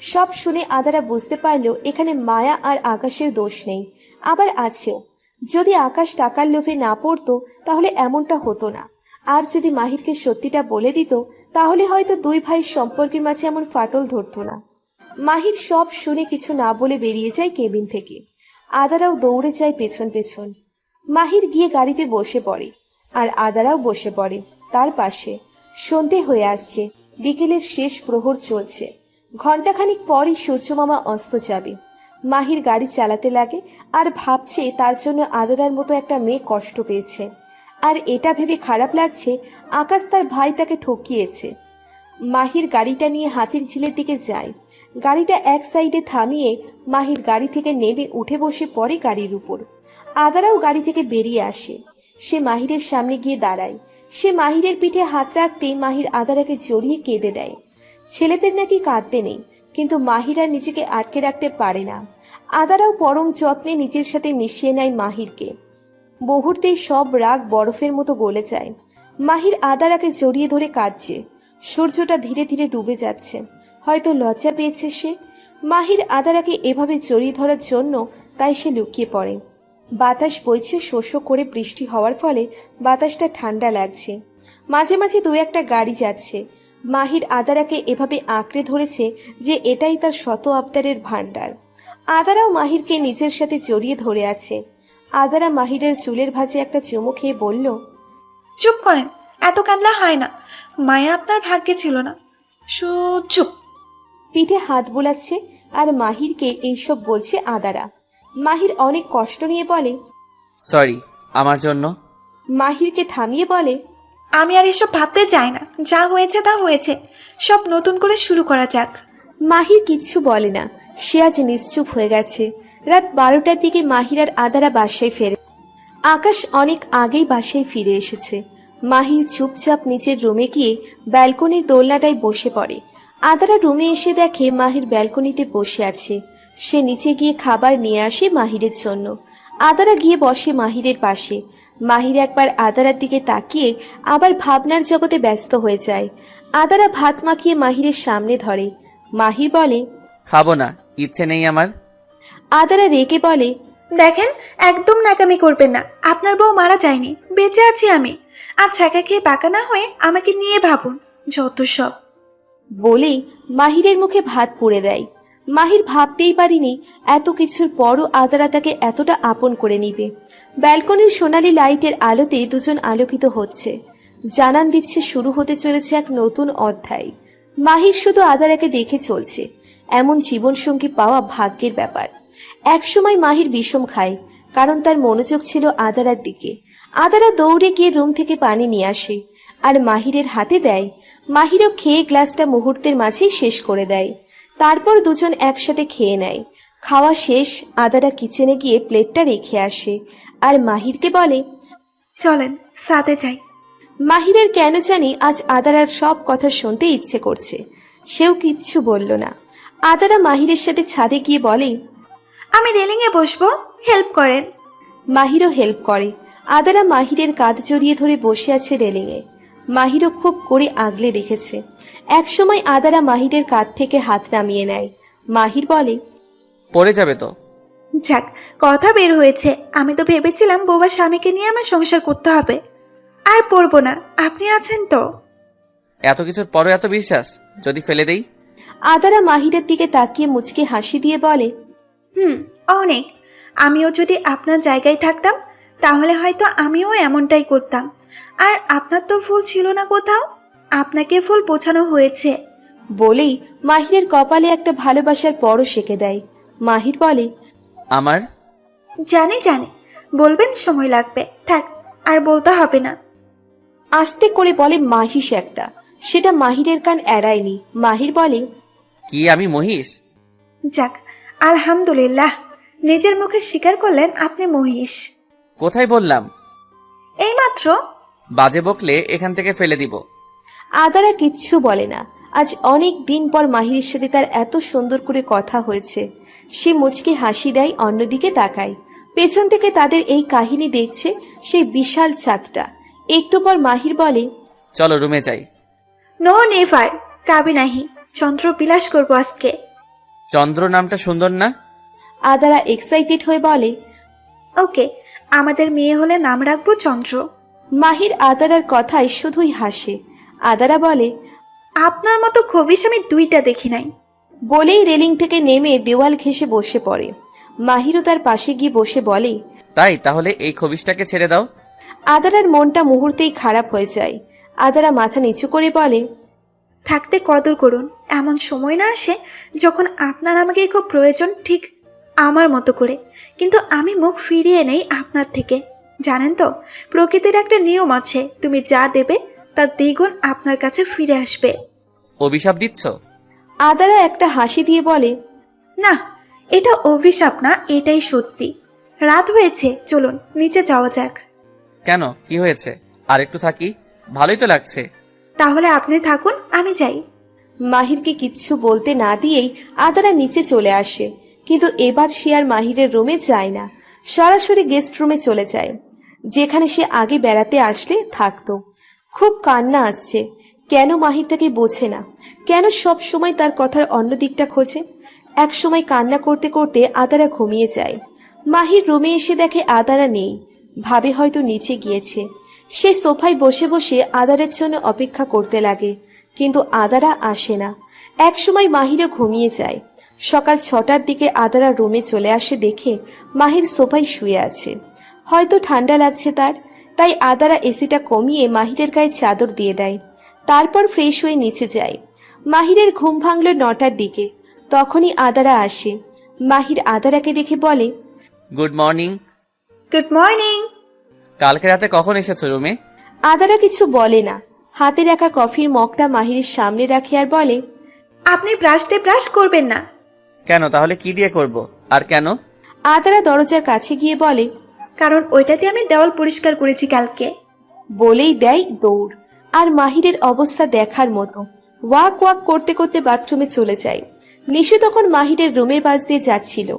সব শুনে আদারা বুঝতে পারল এখানে মায়া আর আকাশের দোষ নেই, আবার আছেও। যদি আকাশ টাকার লোভে না পড়তো তাহলে এমনটা হতো না। আর যদি মাহিরকে সত্যিটা বলে দিত তাহলে হয়তো দুই ভাইয়ের সম্পর্কের মাঝে এমন ফাটল ধরতো না। মাহির সব শুনে কিছু না বলে বেরিয়ে যায় কেবিন থেকে। আদারাও দৌড়ে যায় পেছন পেছন। মাহির গিয়ে গাড়িতে বসে পড়ে, আর আদারাও বসে পড়ে তার পাশে। সন্ধে হয়ে আসছে। বিকেলের শেষ প্রহর চলছে। ঘণ্টাখানিক পরই সূর্যমামা অস্ত যাবে। মাহির গাড়ি চালাতে লাগে আর ভাবছে তার জন্য আদরার মতো একটা মেয়ে কষ্ট পেয়েছে। আর এটা ভেবে খারাপ লাগছে আকাশ তার ভাই তাকে ঠকিয়েছে। মাহির গাড়িটা নিয়ে হাতির ঝিলের দিকে যায়। গাড়িটা এক সাইডে থামিয়ে মাহির গাড়ি থেকে নেমে উঠে বসে পড়ে গাড়ির উপর। আদারাও গাড়ি থেকে বেরিয়ে আসে। সে মাহিরের সামনে গিয়ে দাঁড়ায়। সে মাহিরের পিঠে হাত রাখতেই মাহির আদারাকে জড়িয়ে কেঁদে দেয়। ছেলেদের নাকি কাঁদতে নেই, কিন্তু মাহির আর নিজেকে আটকে রাখতে পারে না। আদারাও পরম যত্নে নিজের সাথে মিশিয়ে নেয় মাহিরকে। মুহূর্তেই সব রাগ বরফের মতো গলে যায়। মাহির আদারাকে জড়িয়ে ধরে কাঁদছে। সূর্যটা ধীরে ধীরে ডুবে যাচ্ছে। হয়তো লজ্জা পেয়েছে সে। মাহির আদারাকে এভাবে জড়িয়ে ধরার জন্য তাই সে লুকিয়ে পড়ে। বাতাস বইছে, শো শো করে বৃষ্টি হওয়ার ফলে বাতাসটা ঠান্ডা লাগছে। মাঝে মাঝে দু একটা গাড়ি যাচ্ছে। মাহির আদারাকে এভাবে আঁকড়ে ধরেছে যে এটাই তার শত আবদারের ভান্ডার। আদারাও মাহিরকে নিজের সাথে জড়িয়ে ধরে আছে। আদারা মাহিরের চুলের ভাঁজে একটা চুমু খেয়ে বলল, চুপ করেন, এত কান্না হয় না। মায়া আপনার ভাগ্যে ছিল না। চুপ। পিঠে হাত বোলাচ্ছে আর মাহিরকে এইসব বলছে আদারা। মাহির অনেক কষ্ট নিয়ে বলে, সরি আমার জন্য। মাহিরকে থামিয়ে বলে, আমি আর এসব ভাবতে চাই না। যা হয়েছে তা হয়েছে, সব নতুন করে শুরু করা যাক। মাহির কিচ্ছু বলে না। সে আজ নিশ্চুপ হয়ে গেছে। রাত 12টার দিকে মাহির আর আদারা বাসায় ফেরে। আকাশ অনেক আগেই বাসায় ফিরে এসেছে। মাহির চুপচাপ নিচের রুমে গিয়ে ব্যালকনির দোলনাটায় বসে পড়ে। আদারা রুমে এসে দেখে মাহির ব্যালকনিতে বসে আছে। সে নিচে গিয়ে খাবার নিয়ে আসে মাহিরের জন্য। আদারা গিয়ে বসে মাহিরের পাশে। মাহির একবার আদারার দিকে তাকিয়ে আবার ভাবনার জগতে ব্যস্ত হয়ে যায়। আদারা ভাত মাখিয়ে মাহিরের সামনে ধরে। মাহির বলে, খাবো না, ইচ্ছে নেই আমার। আদারা রেগে বলে, দেখেন, একদম নাকামি করবেন না। আপনার বউ মারা যায়নি, বেঁচে আছি আমি। আর ছাকা খেয়ে পাকা না হয়ে আমাকে নিয়ে ভাবুন, যত সব। বলেই মাহিরের মুখে ভাত পুড়ে দেয়। মাহির ভাবতেই পারিনি এত কিছুর পরও আদারা তাকে এতটা আপন করে নিবে। ব্যালকনির সোনালি লাইটের আলোতে দুজন আলোকিত হচ্ছে। জানান দিচ্ছে শুরু হতে চলেছে এক নতুন অধ্যায়। মাহির শুধু আদারাকে দেখে চলছে। এমন জীবনসঙ্গী পাওয়া ভাগ্যের ব্যাপার। একসময় মাহির বিষম খায়, কারণ তার মনোযোগ ছিল আদারার দিকে। আদারা দৌড়ে গিয়ে রুম থেকে পানি নিয়ে আসে আর মাহিরের হাতে দেয়। মাহিরও খেয়ে গ্লাসটা মুহূর্তের মাঝেই শেষ করে দেয়। তারপর দুজন একসাথে খেয়ে নেয়। খাওয়া শেষ, আদারা কিচেনে গিয়ে প্লেটটা রেখে আসে আর মাহিরকে বলে, চলেন সাথে যাই। মাহিরের কেন জানি আজ আদারার সব কথা শুনতে ইচ্ছে করছে। সেও কিচ্ছু বলল না। আদারা মাহিরের সাথে ছাদে গিয়ে বলে, আমি রেলিংয়ে বসবো, হেল্প করেন। মাহিরও হেল্প করে। আদারা মাহিরের কাঁধ জড়িয়ে ধরে বসে আছে রেলিংয়ে। মাহিরও খুব করে আগলে রেখেছে। একসময় আদারা মাহিরের কাঁধ থেকে হাত নামিয়ে নেয়। মাহির বলে, পড়ে যাবে তো। যাক, কথা বের হয়েছে। আমি তো ভেবেছিলাম বউবার স্বামীকে নিয়ে আমার সংসার করতে হবে। আর পড়বো না, আপনি আছেন তো। এত কিছুর পরও এত বিশ্বাস? যদি ফেলে দেই? আদারা মাহিরের দিকে তাকিয়ে মুচকে হাসি দিয়ে বলে, অনেক। আমিও যদি আপনার জায়গায় থাকতাম তাহলে হয়তো আমিও এমনটাই করতাম। আর আপনার তো ফুল ছিল না কোথাও, আপনাকে ফুল পোছানো হয়েছে। বলেই মাহিরের কপালে একটা ভালোবাসার পরও সেঁকে দেয়। মাহির বলে, আমার? জানি জানি, বলবেন সময় লাগবে, থাক আর বলতে হবে না। আস্তে করে বলে মাহিষ একটা। সেটা মাহিরের কান এড়ায়নি। মাহির বলে, কি আমি মহিষ? যাক, আলহামদুলিল্লাহ, নিজের মুখে স্বীকার করলেন আপনি মহিষ। কোথায় বললাম? এইমাত্র। বাজে বকলে এখান থেকে ফেলে দিব। আদারা কিচ্ছু বলে না। আজ অনেক দিন পর মাহিরের সাথে তার এত সুন্দর করে কথা হয়েছে। সে মুচকে হাসি দেয়, অন্যদিকে তাকায়। পেছন থেকে তাদের এই কাহিনী দেখছে সেই বিশাল ছাদটা। একটু পর মাহির বলে, চলো রুমে যাই। নো নেভার, কাবি নাহি। চন্দ্র বিলাস করবো আজকে। চন্দ্র নামটা সুন্দর না? আদারা এক্সাইটেড হয়ে বলে, ওকে, আমাদের মেয়ে হলে নাম রাখবো চন্দ্র। মাহির আদারার কথায় শুধুই হাসে। আদারা বলে, আপনার মতো খবিশ আমি দুইটা দেখি নাই। বলেই রেলিং থেকে নেমে দেওয়াল ঘেঁষে বসে পড়ে। মাহিরও তার পাশে গিয়ে বসে বলে, তাই তাহলে এই খবিশটাকে ছেড়ে দাও। আদারার মনটা মুহূর্তেই খারাপ হয়ে যায়। আদারা মাথা নিচু করে বলে, থাকতে কদর করুন। এমন সময় না আসে যখন আপনার আমাকে খুব প্রয়োজন, ঠিক আমার মতো করে, কিন্তু আমি মুখ ফিরিয়ে নেই আপনার থেকে। জানেন তো, প্রকৃতির একটা নিয়ম আছে, তুমি যা দেবে তার দ্বিগুণ আপনার কাছে ফিরে আসবে। অভিশাপ দিচ্ছ? আদারা একটা হাসি দিয়ে বলে, না, এটা অভিশাপ না, এটাই সত্যি। রাত হয়েছে, চলুন নিচে যাওয়া যাক। কেন, কি হয়েছে? আর একটু থাকি, ভালোই তো লাগছে। তাহলে আপনি থাকুন, আমি যাই। মাহিরকে কিচ্ছু বলতে না দিয়েই আদারা নিচে চলে আসে, কিন্তু এবার সে আর মাহিরের রুমে যায় না, সরাসরি গেস্ট রুমে চলে যায়, যেখানে সে আগে বেড়াতে আসলে থাকতো। খুব কান্না আসছে। কেন মাহির তাকে বোঝে না? কেন সব সময় তার কথার অন্য দিকটা খোঁজে? এক সময় কান্না করতে করতে আদারা ঘুমিয়ে যায়। মাহির রুমে এসে দেখে আদারা নেই, ভাবে হয়তো নিচে গিয়েছে। সে সোফায় বসে বসে আদারের জন্য অপেক্ষা করতে লাগে, কিন্তু আদারা আসে না। এক সময় মাহিরও ঘুমিয়ে যায়। সকাল 6টার দিকে আদারা রুমে চলে আসে, দেখে মাহির সোফায় শুয়ে আছে। হয়তো ঠান্ডা লাগছে তার, তাই আদারা এসিটা কমিয়ে মাহিরের গায়ে চাদর দিয়ে দেয়। তারপর ফ্রেশ হয়ে নিচে যায়। মাহিরের ঘুম ভাঙল 9টার দিকে। তখনই আদারা আসে। মাহির আদারাকে দেখে বলে, গুড মর্নিং। Good morning. কালকে রাতে কখন এসেছো রুমে? আদারা কিছু বলে না, হাতে রাখা কফির মগটা মাহিরের সামনে রাখে আর বলে, আপনি ব্রাশ দিয়ে ব্রাশ করবেন না। কেন, তাহলে কি দিয়ে করব? আর কেন? আদারা দরজার কাছে গিয়ে বলে, কারণ ওইটাতে আমি দেওয়াল পরিষ্কার করেছি কালকে। বলেই দেয় দৌড়। আর মাহিরের অবস্থা দেখার মতো। ওয়াক ওয়াক করতে করতে বাথরুমে চলে যায়। নিশু তখন মাহিরের রুমের পাশ দিয়ে যাচ্ছিল।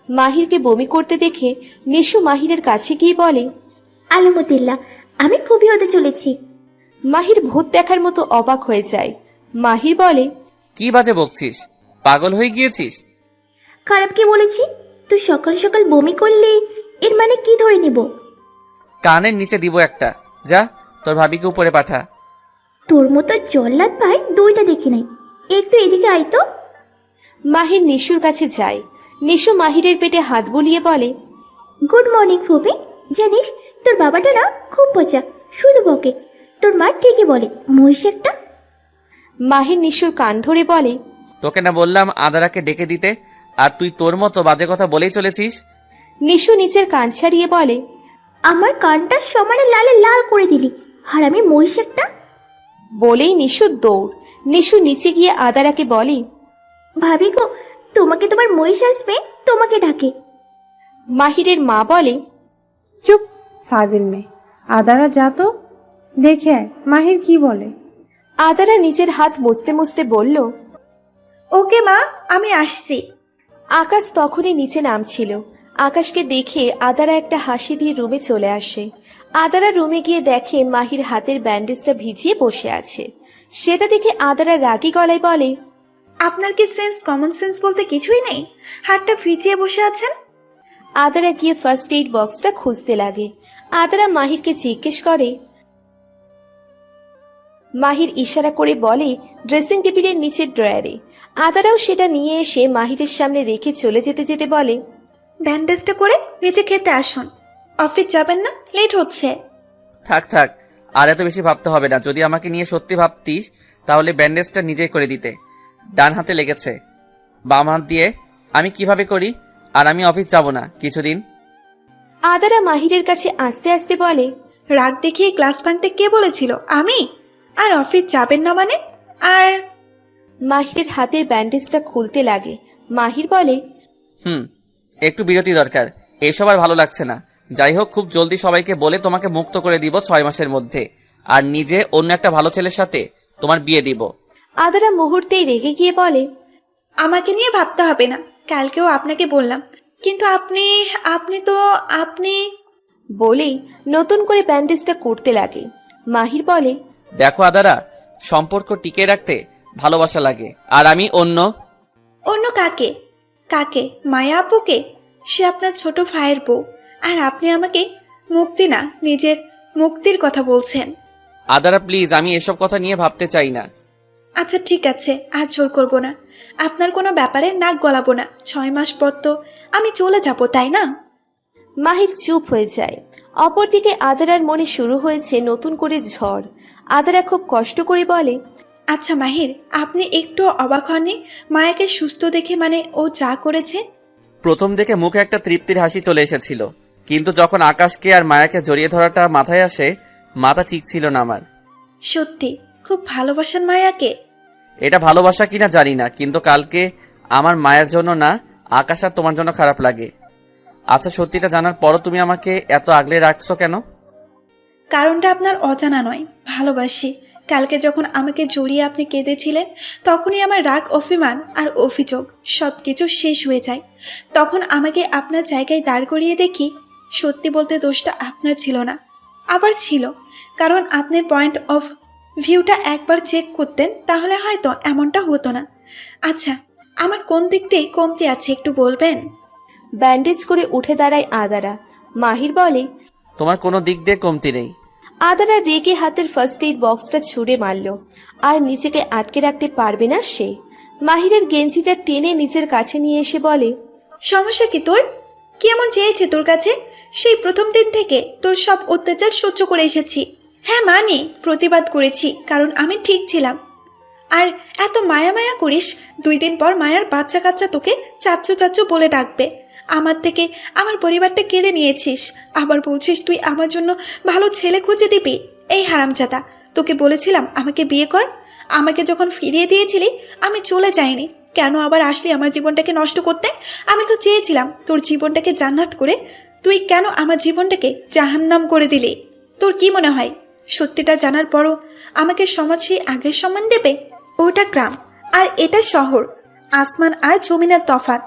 মাহিরকে বমি করতে দেখে নিশু মাহিরের কাছে গিয়ে বলে, আলহামদুলিল্লাহ, আমি খুবই হতে চলেছি। মাহির ভূত দেখার মতো অবাক হয়ে যায়। মাহির বলে, কি বাজে বকছিস? পাগল হয়ে গিয়েছিস? খারাপ কি বলেছি? তুই সকাল সকাল বমি করলি, এর মানে কি ধরে নিব? কানের নিচে দিব একটা। যা, তোর ভাবিকে উপরে পাঠা। তোর মতো জল্লাদ ভাই 2টা দেখি নাই, একটু এদিকে আয় তো। মাহির নিশুর কাছে যায়। নিশু মাহিরের পেটে হাত বুলিয়ে বলে, গুড মর্নিং ফুপি। জানিস তোর বাবাটা না খুব পচা, শুধু বকে। তোর মা ঠিকই বলে, মহিষ একটা। মাহির নিশুর কান ধরে বলে, তোকে না বললাম আদারাকে ডেকে দিতে, আর তুই তোর মতো বাজে কথা বলেই চলেছিস। নিশু নিচের কান ছাড়িয়ে বলে, আমার কানটা সমানে লালে লাল করে দিলি, আর আমি মহিষ একটা। বলেই নিশু দৌড়। নিশু নিচে গিয়ে আদারাকে বলে, ভাবি গো, তোমাকে তোমার মহিষ আসবে, তোমাকে ডাকে। মাহিরের মা বলে, চুপ, ফাজিল মেয়ে। আদারা যা তো, দেখে আয় মাহির কি বলে। আদারা নিজের হাত মুছতে মুছতে বলল, ওকে মা, আমি আসছি। আকাশ তখনই নিচে নামছিল। আকাশকে দেখে আদারা একটা হাসি দিয়ে রুমে চলে আসে। আদারা রুমে গিয়ে দেখে মাহির হাতের ব্যান্ডেজটা ভিজিয়ে বসে আছে। সেটা দেখে আদারা রাগী গলায় বলে, আপনার কি সেন্স, কমন সেন্স বলতে কিছুই নেই? হাতটা ভিজিয়ে বসে আছেন। আদারা গিয়ে ফার্স্ট এইড বক্সটা খুঁজতে লাগে। আদারা মাহিরকে জিজ্ঞেস করে। মাহির ইশারা করে বলে, ড্রেসিং টেবিলের নিচের ড্রয়ারে। আদারাও সেটা নিয়ে এসে মাহিরের সামনে রেখে চলে যেতে যেতে বলে, ব্যান্ডেজটা করে নিচে খেতে আসুন। অফিস যাবেন না? লেট হচ্ছে। থাক থাক, আর এত বেশি ভাবতে হবে না। যদি আমাকে নিয়ে সত্যি ভাবতিস তাহলে ব্যান্ডেজটা নিজেই করে দিতে। ডান হাতে লেগেছে, বাম হাত দিয়ে আমি কিভাবে করি? আর আমি অফিস যাব না কিছুদিন। আদারা মাহিরের কাছে আস্তে আস্তে বলে, রাগ দেখিয়ে ক্লাস ভাঙতে কে বলেছিল? আমি? আর অফিস যাবেন না মানে? আর মাহিরের হাতের ব্যান্ডেজটা খুলতে লাগে। মাহির বলে, একটু বিরতি দরকার, এসব আর ভালো লাগছে না। যাই হোক, খুব জলদি সবাইকে বলে তোমাকে মুক্ত করে দিব 6 মাসের মধ্যে, আর নিজে অন্য একটা ভালো ছেলের সাথে তোমার বিয়ে দিব। আদারা মুহূর্তেই রেগে গিয়ে বলে, আমাকে নিয়ে ভাবতে হবে না, কালকেও আপনাকে বললাম, কিন্তু আপনি বলেই নতুন করে ব্যান্ডেজটা করতে লাগে। মাহির বলে, দেখো আদারা, সম্পর্ক টিকে রাখতে ভালোবাসা লাগে, আর আমি অন্য কাকে? কাকে? মায়া আপুকে? সে আপনার ছোট ভাইয়ের বউ, আর আপনি আমাকে মুক্তি না, নিজের মুক্তির কথা বলছেন। আদারা প্লিজ, আমি এসব কথা নিয়ে ভাবতে চাই না। আচ্ছা ঠিক আছে, আর জোর করবো না, আপনার কোনো ব্যাপারে নাক গলাবো না। 6 মাস পর তো আমি চলে যাব, তাই না? মাহির চুপ হয়ে যায়। অপরদিকে আদারার মনে শুরু হয়েছে নতুন করে ঝড়। আদারা খুব কষ্ট করে বলে, আচ্ছা মাহির, আপনি একটু অবাক হননি মায়াকে সুস্থ দেখে? মানে ও যা করেছে। প্রথম দেখে মুখে একটা তৃপ্তির হাসি চলে এসেছিল, কিন্তু যখন আকাশকে আর মায়াকে জড়িয়ে ধরাটা মাথায় আসে, মাথা ঠিক ছিল না আমার। সত্যি খুব ভালোবাসেন মায়াকে? এটা ভালোবাসা কিনা জানি না, কিন্তু কালকে আমার মায়ের জন্য না, আকাশ আর তোমার জন্য খারাপ লাগে। আচ্ছা, সত্যিটা জানার পরও তুমি আমাকে এত আগলে রাখছো কেন? কারণটা আপনার অজানা নয়, ভালোবাসি। কালকে যখন আমাকে জড়িয়ে আপনি কেঁদেছিলেন, তখনই আমার রাগ, অভিমান আর অভিযোগ সবকিছু শেষ হয়ে যায়। তখন আমাকে আপনার জায়গায় দাঁড় করিয়ে দেখি, সত্যি বলতে দোষটা আপনার ছিল না, আবার ছিল। কারণ আপনি পয়েন্ট অফ ভিউটা একবার চেক করতেন, তাহলে হয়তো এমনটা হতো না। আচ্ছা, আমার কোন দিকটাই কমতি আছে একটু বলবেন? ব্যান্ডেজ করে উঠে দাঁড়ায় আদারা। মাহির বলে, তোমার কোনো দিক দিয়ে কমতি নেই। আদারা রেগে হাতের ফার্স্ট এইড বক্সটা ছুঁড়ে মারল। আর নিজেকে আটকে রাখতে পারবে না সে। মাহিরের গেঞ্জিটা টেনে নিজের কাছে নিয়ে এসে বলে, সমস্যা কি তোর? কি এমন চেয়েছে তোর কাছে? সেই প্রথম দিন থেকে তোর সব অত্যাচার সহ্য করে এসেছি। হ্যাঁ মানি, প্রতিবাদ করেছি, কারণ আমি ঠিক ছিলাম। আর এত মায়া মায়া করিস, 2 দিন পর মায়ার বাচ্চা কাচ্চা তোকে চাচ্চু চাচ্চু বলে ডাকবে। আমার থেকে আমার পরিবারটা কেড়ে নিয়েছিস, আবার বলছিস তুই আমার জন্য ভালো ছেলে খুঁজে দিবি। এই হারামজাদা, তোকে বলেছিলাম আমাকে বিয়ে কর। আমাকে যখন ফিরিয়ে দিয়েছিলি আমি চলে যাইনি, কেন আবার আসলি আমার জীবনটাকে নষ্ট করতে? আমি তো চেয়েছিলাম তোর জীবনটাকে জান্নাত করে, তুই কেন আমার জীবনটাকে জাহান্নাম করে দিলি? তোর কি মনে হয় সত্যিটা জানার পরও আমাকে সমাজ সেই আগের সম্মান দেবে? ওটা গ্রাম আর এটা শহর, আসমান আর জমিনের তফাৎ।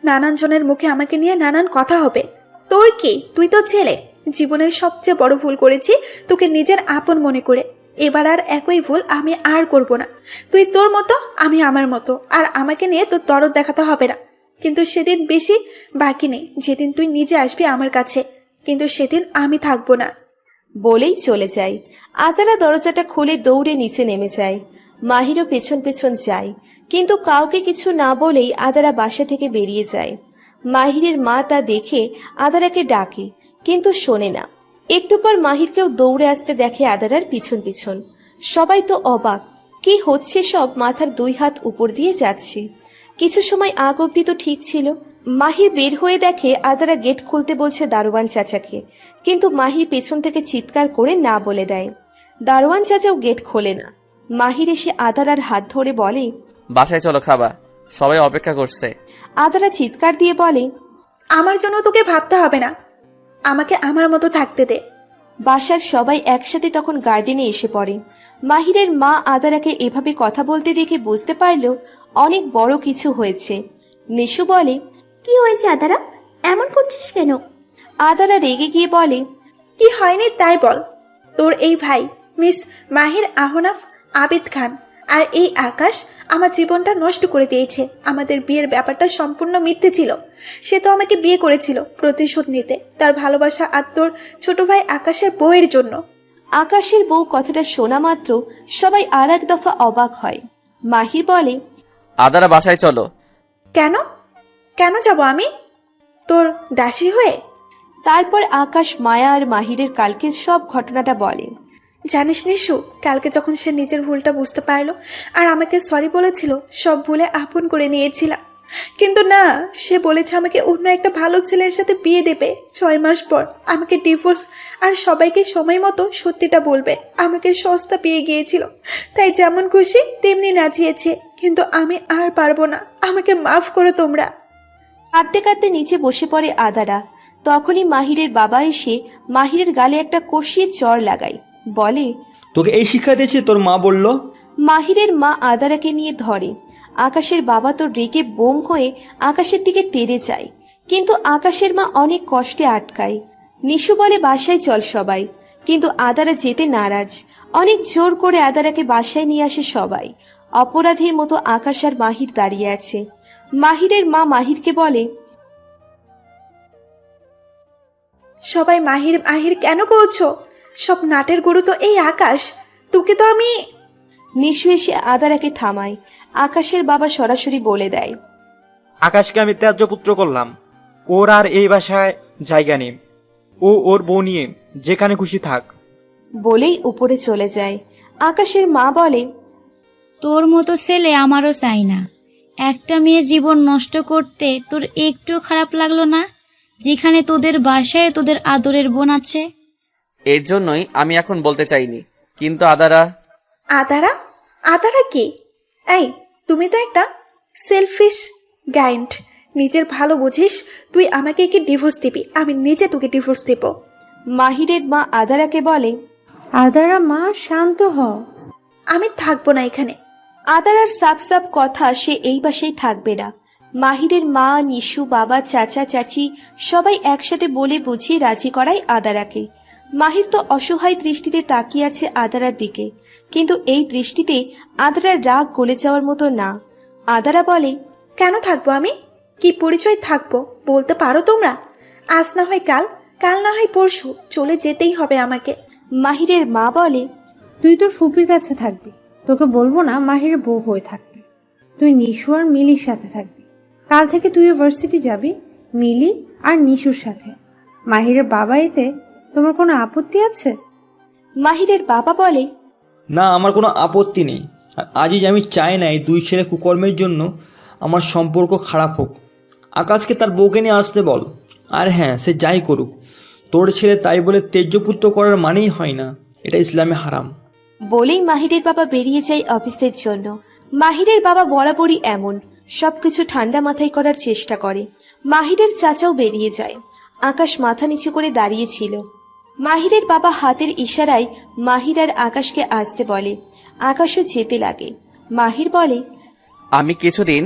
নানান জনের মুখে আমাকে নিয়ে নানান কথা হবে। তোর কি? তুই তো ছেলে। জীবনের সবচেয়ে বড় ভুল করেছি তোকে নিজের আপন মনে করে। এবার আর একই ভুল আমি আর করব না। তুই তোর মতো, আমি আমার মতো, আর আমাকে নিয়ে তোর দরদ দেখাতে হবে না। কিন্তু সেদিন বেশি বাকি নেই, যেদিন তুই নিজে আসবি আমার কাছে, কিন্তু সেদিন আমি থাকবো না। বলেই চলে যায়। আদারা দরজাটা খুলে দৌড়ে নিচে নেমে যায়। মাহিরও পেছন পেছন যায়, কিন্তু কাউকে কিছু না বলেই আদারা বাসা থেকে বেরিয়ে যায়। মাহিরের মা তা দেখে আদারাকে ডাকে, কিন্তু শোনে না। একটু পর মাহিরকেও দৌড়ে আসতে দেখে আদারার পিছন পিছন। সবাই তো অবাক, কি হচ্ছে সব। মাথার 2 হাত উপর দিয়ে যাচ্ছে। কিছু সময় আগ অব্দি তো ঠিক ছিল। মাহির বের হয়ে দেখে আদারা গেট খুলতে বলছে দারোয়ান চাচাকে, কিন্তু মাহির পেছন থেকে চিৎকার করে না বলে দেয়। দারোয়ান চাচাও গেট খোলে না। মাহির এসে আদারার হাত ধরে বলে, বাসায় চলো, খাবা, সবাই অপেক্ষা করছে। আদারা চিৎকার দিয়ে বলে, আমার জন্য তোকে ভাবতে হবে না, আমাকে আমার মতো থাকতে দে। বাসার সবাই একসাথে তখন গার্ডেনে এসে পড়ে। মাহিরের মা আদারাকে এভাবে কথা বলতে দেখে বুঝতে পারল অনেক বড় কিছু হয়েছে। নিশু বলে, কি হয়েছে আদারা, এমন করছিস কেন? আদারা রেগে গিয়ে বলে, কি হয়নি তাই বল। তোর এই ভাই মিস মাহির আহনাফ আবিদ খান আর এই আকাশ আমার জীবনটা নষ্ট করে দিয়েছে। আমাদের বিয়ের ব্যাপারটা সম্পূর্ণ মিথ্যে ছিল। সে তো আমাকে বিয়ে করেছিল প্রতিশোধ নিতে, তার ভালোবাসা আর তোর ছোট ভাই আকাশের বউয়ের জন্য। আকাশের বউ কথাটা শোনা মাত্র সবাই আর এক দফা অবাক হয়। মাহির বলে, আদারা বাসায় চলো। কেন? কেন যাব আমি তোর দাসী হয়ে? তারপর আকাশ মায়া আর মাহিরের কালকের সব ঘটনাটা বলে। জানিস নিশু, কালকে যখন সে নিজের ভুলটা বুঝতে পারলো আর আমাকে সরি বলেছিল, সব ভুলে আপন করে নিয়েছিলাম। কিন্তু না, সে বলেছে আমাকে অন্য একটা ভালো ছেলের সাথে বিয়ে দেবে 6 মাস পর, আমাকে ডিভোর্স আর সবাইকে সময় মতো সত্যিটা বলবে। আমাকে সস্তা পেয়ে গিয়েছিল, তাই যেমন খুশি তেমনি নাচিয়েছে। কিন্তু আমি আর পারবো না, আমাকে মাফ করো তোমরা। কাঁদতে কাঁদতে নিচে বসে পড়ে আদারা। তখনই মাহিরের বাবা এসে মাহিরের গালে একটা কষিয়ে চড় লাগায়, বলে, তোকে এই শিক্ষা দিয়েছে তোর মা বলল? মাহিরের মা আদারাকে নিয়ে ধরে। আকাশের বাবা তো রেগে বোম হয়ে আকাশের দিকে তেড়ে যায়, কিন্তু আকাশের মা অনেক কষ্টে আটকায়। নিশু বলে বাসায় চল সবাই, কিন্তু আদারা যেতে নারাজ। অনেক জোর করে আদারাকে বাসায় নিয়ে আসে সবাই। অপরাধীর মতো আকাশ আর মাহির দাঁড়িয়ে আছে। মাহিরের মা মাহিরকে বলে, সবাই মাহির মাহির কেন করছো? সব নাটের গরু তো এই আকাশ, তোকে তো আমি। নিশু এসে আদারাকে থামায়। আকাশের বাবা সরাসরি বলে দেয়, আকাশকে আমি ত্যায্য পুত্র করলাম। ওর আর এই বাসায় জায়গা নেই। ও ওর বউ নিয়ে যেখানে খুশি থাক। বলেই উপরে চলে যায়। আকাশের মা বলে, তোর মতো ছেলে আমারও চাই না। একটা মেয়ের জীবন নষ্ট করতে তোর একটু খারাপ লাগলো না, যেখানে তোদের বাসায় তোদের আদরের বোন আছে? এর জন্যই আমি এখন বলতে চাইনি, কিন্তু আদারা। আদারা? আদারা কি? এই, তুমি তো একটা সেলফিশ গাইন্ড। নিজের ভালো বুঝিস, তুই আমাকে কি ডিভোর্স দিবি? আমি নিজে তোকে ডিভোর্স দেব। মাহিরের মা আদারাকে বলে, আদারা মা, শান্ত হ। আমি থাকবো না এখানে। আদারার সাফ সাফ কথা, সে এই বাসায় থাকবে না। মাহিরের মা, নিশু, বাবা, চাচা, চাচি সবাই একসাথে বলে বুঝিয়ে রাজি করায় আদারাকে। মাহির তো অসহায় দৃষ্টিতে তাকিয়ে আছে আদারার দিকে, কিন্তু এই দৃষ্টিতে আদারার রাগ গলে যাওয়ার মতো না। আদারা বলে, কেন থাকবো আমি? কি পরিচয় থাকবো বলতে পারো তোমরা? আজ না হয় কাল, কাল না হয় পরশু, চলে যেতেই হবে আমাকে। মাহিরের মা বলে, তুই তোর ফুপির কাছে থাকবি, তোকে বলবো না মাহিরের বউ হয়ে থাকতে। তুই নিশু আর মিলির সাথে থাকবি। কাল থেকে তুইও ভার্সিটি যাবি মিলি আর নিশুর সাথে। মাহিরের বাবা, এতে তোমার কোনো আপত্তি আছে? মাহিরের বাবা বলে, না, আমার কোনো আপত্তি নেই। আর আজই আমি চাই না এই দুই ছেলে কুকর্মের জন্য আমার সম্পর্ক খারাপ হোক। আকাশকে তার বউকে নিয়ে আসতে বল। আর হ্যাঁ, সে যাই করুক, তোর ছেলে তাই বলে তেজ্যপুত্র করার মানেই হয় না, এটা ইসলামে হারাম। বলেই মাহিরের বাবা বেরিয়ে যায় অফিসের জন্য। মাহিরের বাবা বরাবরই এমন, সবকিছু ঠান্ডা মাথায় করার চেষ্টা করে। মাহিরের চাচাও বেরিয়ে যায়। আকাশ মাথা নিচু করে দাঁড়িয়েছিল। মাহিরের বাবা হাতের ইশারায় মাহির আর আকাশকে আসতে বলে। আকাশও যেতে লাগে। মাহির বলে, আমি কিছুদিন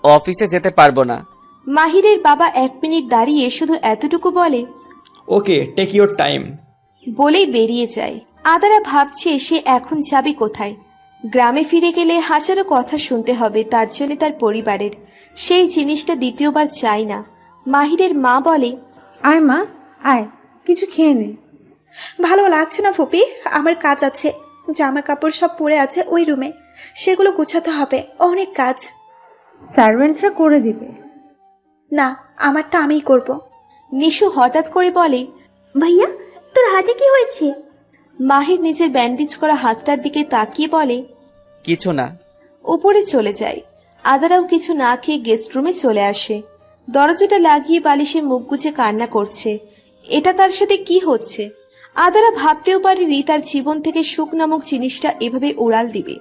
অফিসে যেতে পারবো না। মাহিরের বাবা 1 মিনিট দাঁড়িয়ে শুধু এতটুকু বলে, ওকে, টেক ইউর টাইম। বলেই বেরিয়ে যায়। আদারা ভাবছে সে এখন যাবে কোথায়। গ্রামে ফিরে গেলে হাজারো কথা শুনতে হবে তার জন্য তার পরিবারের। সেই জিনিসটা দ্বিতীয়বার চাই না। মাহিরের মা বলে, আয় মা, আয়, কিছু খেয়ে নে। ভালো লাগছে না ফুপি, আমার কাজ আছে। জামা কাপড় সব পড়ে আছে ওই রুমে, সেগুলো গুছাতে হবে, অনেক কাজ। সার্ভেন্টরা করে দিবে। না, আমারটা আমিই করব। নিশু হঠাৎ করে বলে, ভাইয়া, তোর হাতে কি হয়েছে? মাহির নিজের ব্যান্ডেজ করা হাতটার দিকে তাকিয়ে বলে, কিছু না। উপরে চলে যায়। আদারাও কিছু না খেয়ে গেস্ট রুমে চলে আসে। দরজাটা লাগিয়ে বালিশে মুখ গুজে কান্না করছে। এটা তার সাথে কি হচ্ছে? আদারা ভাবতেও পারেনি তার জীবন থেকে সুখ নামক জিনিসটা এভাবে উড়াল দিবে।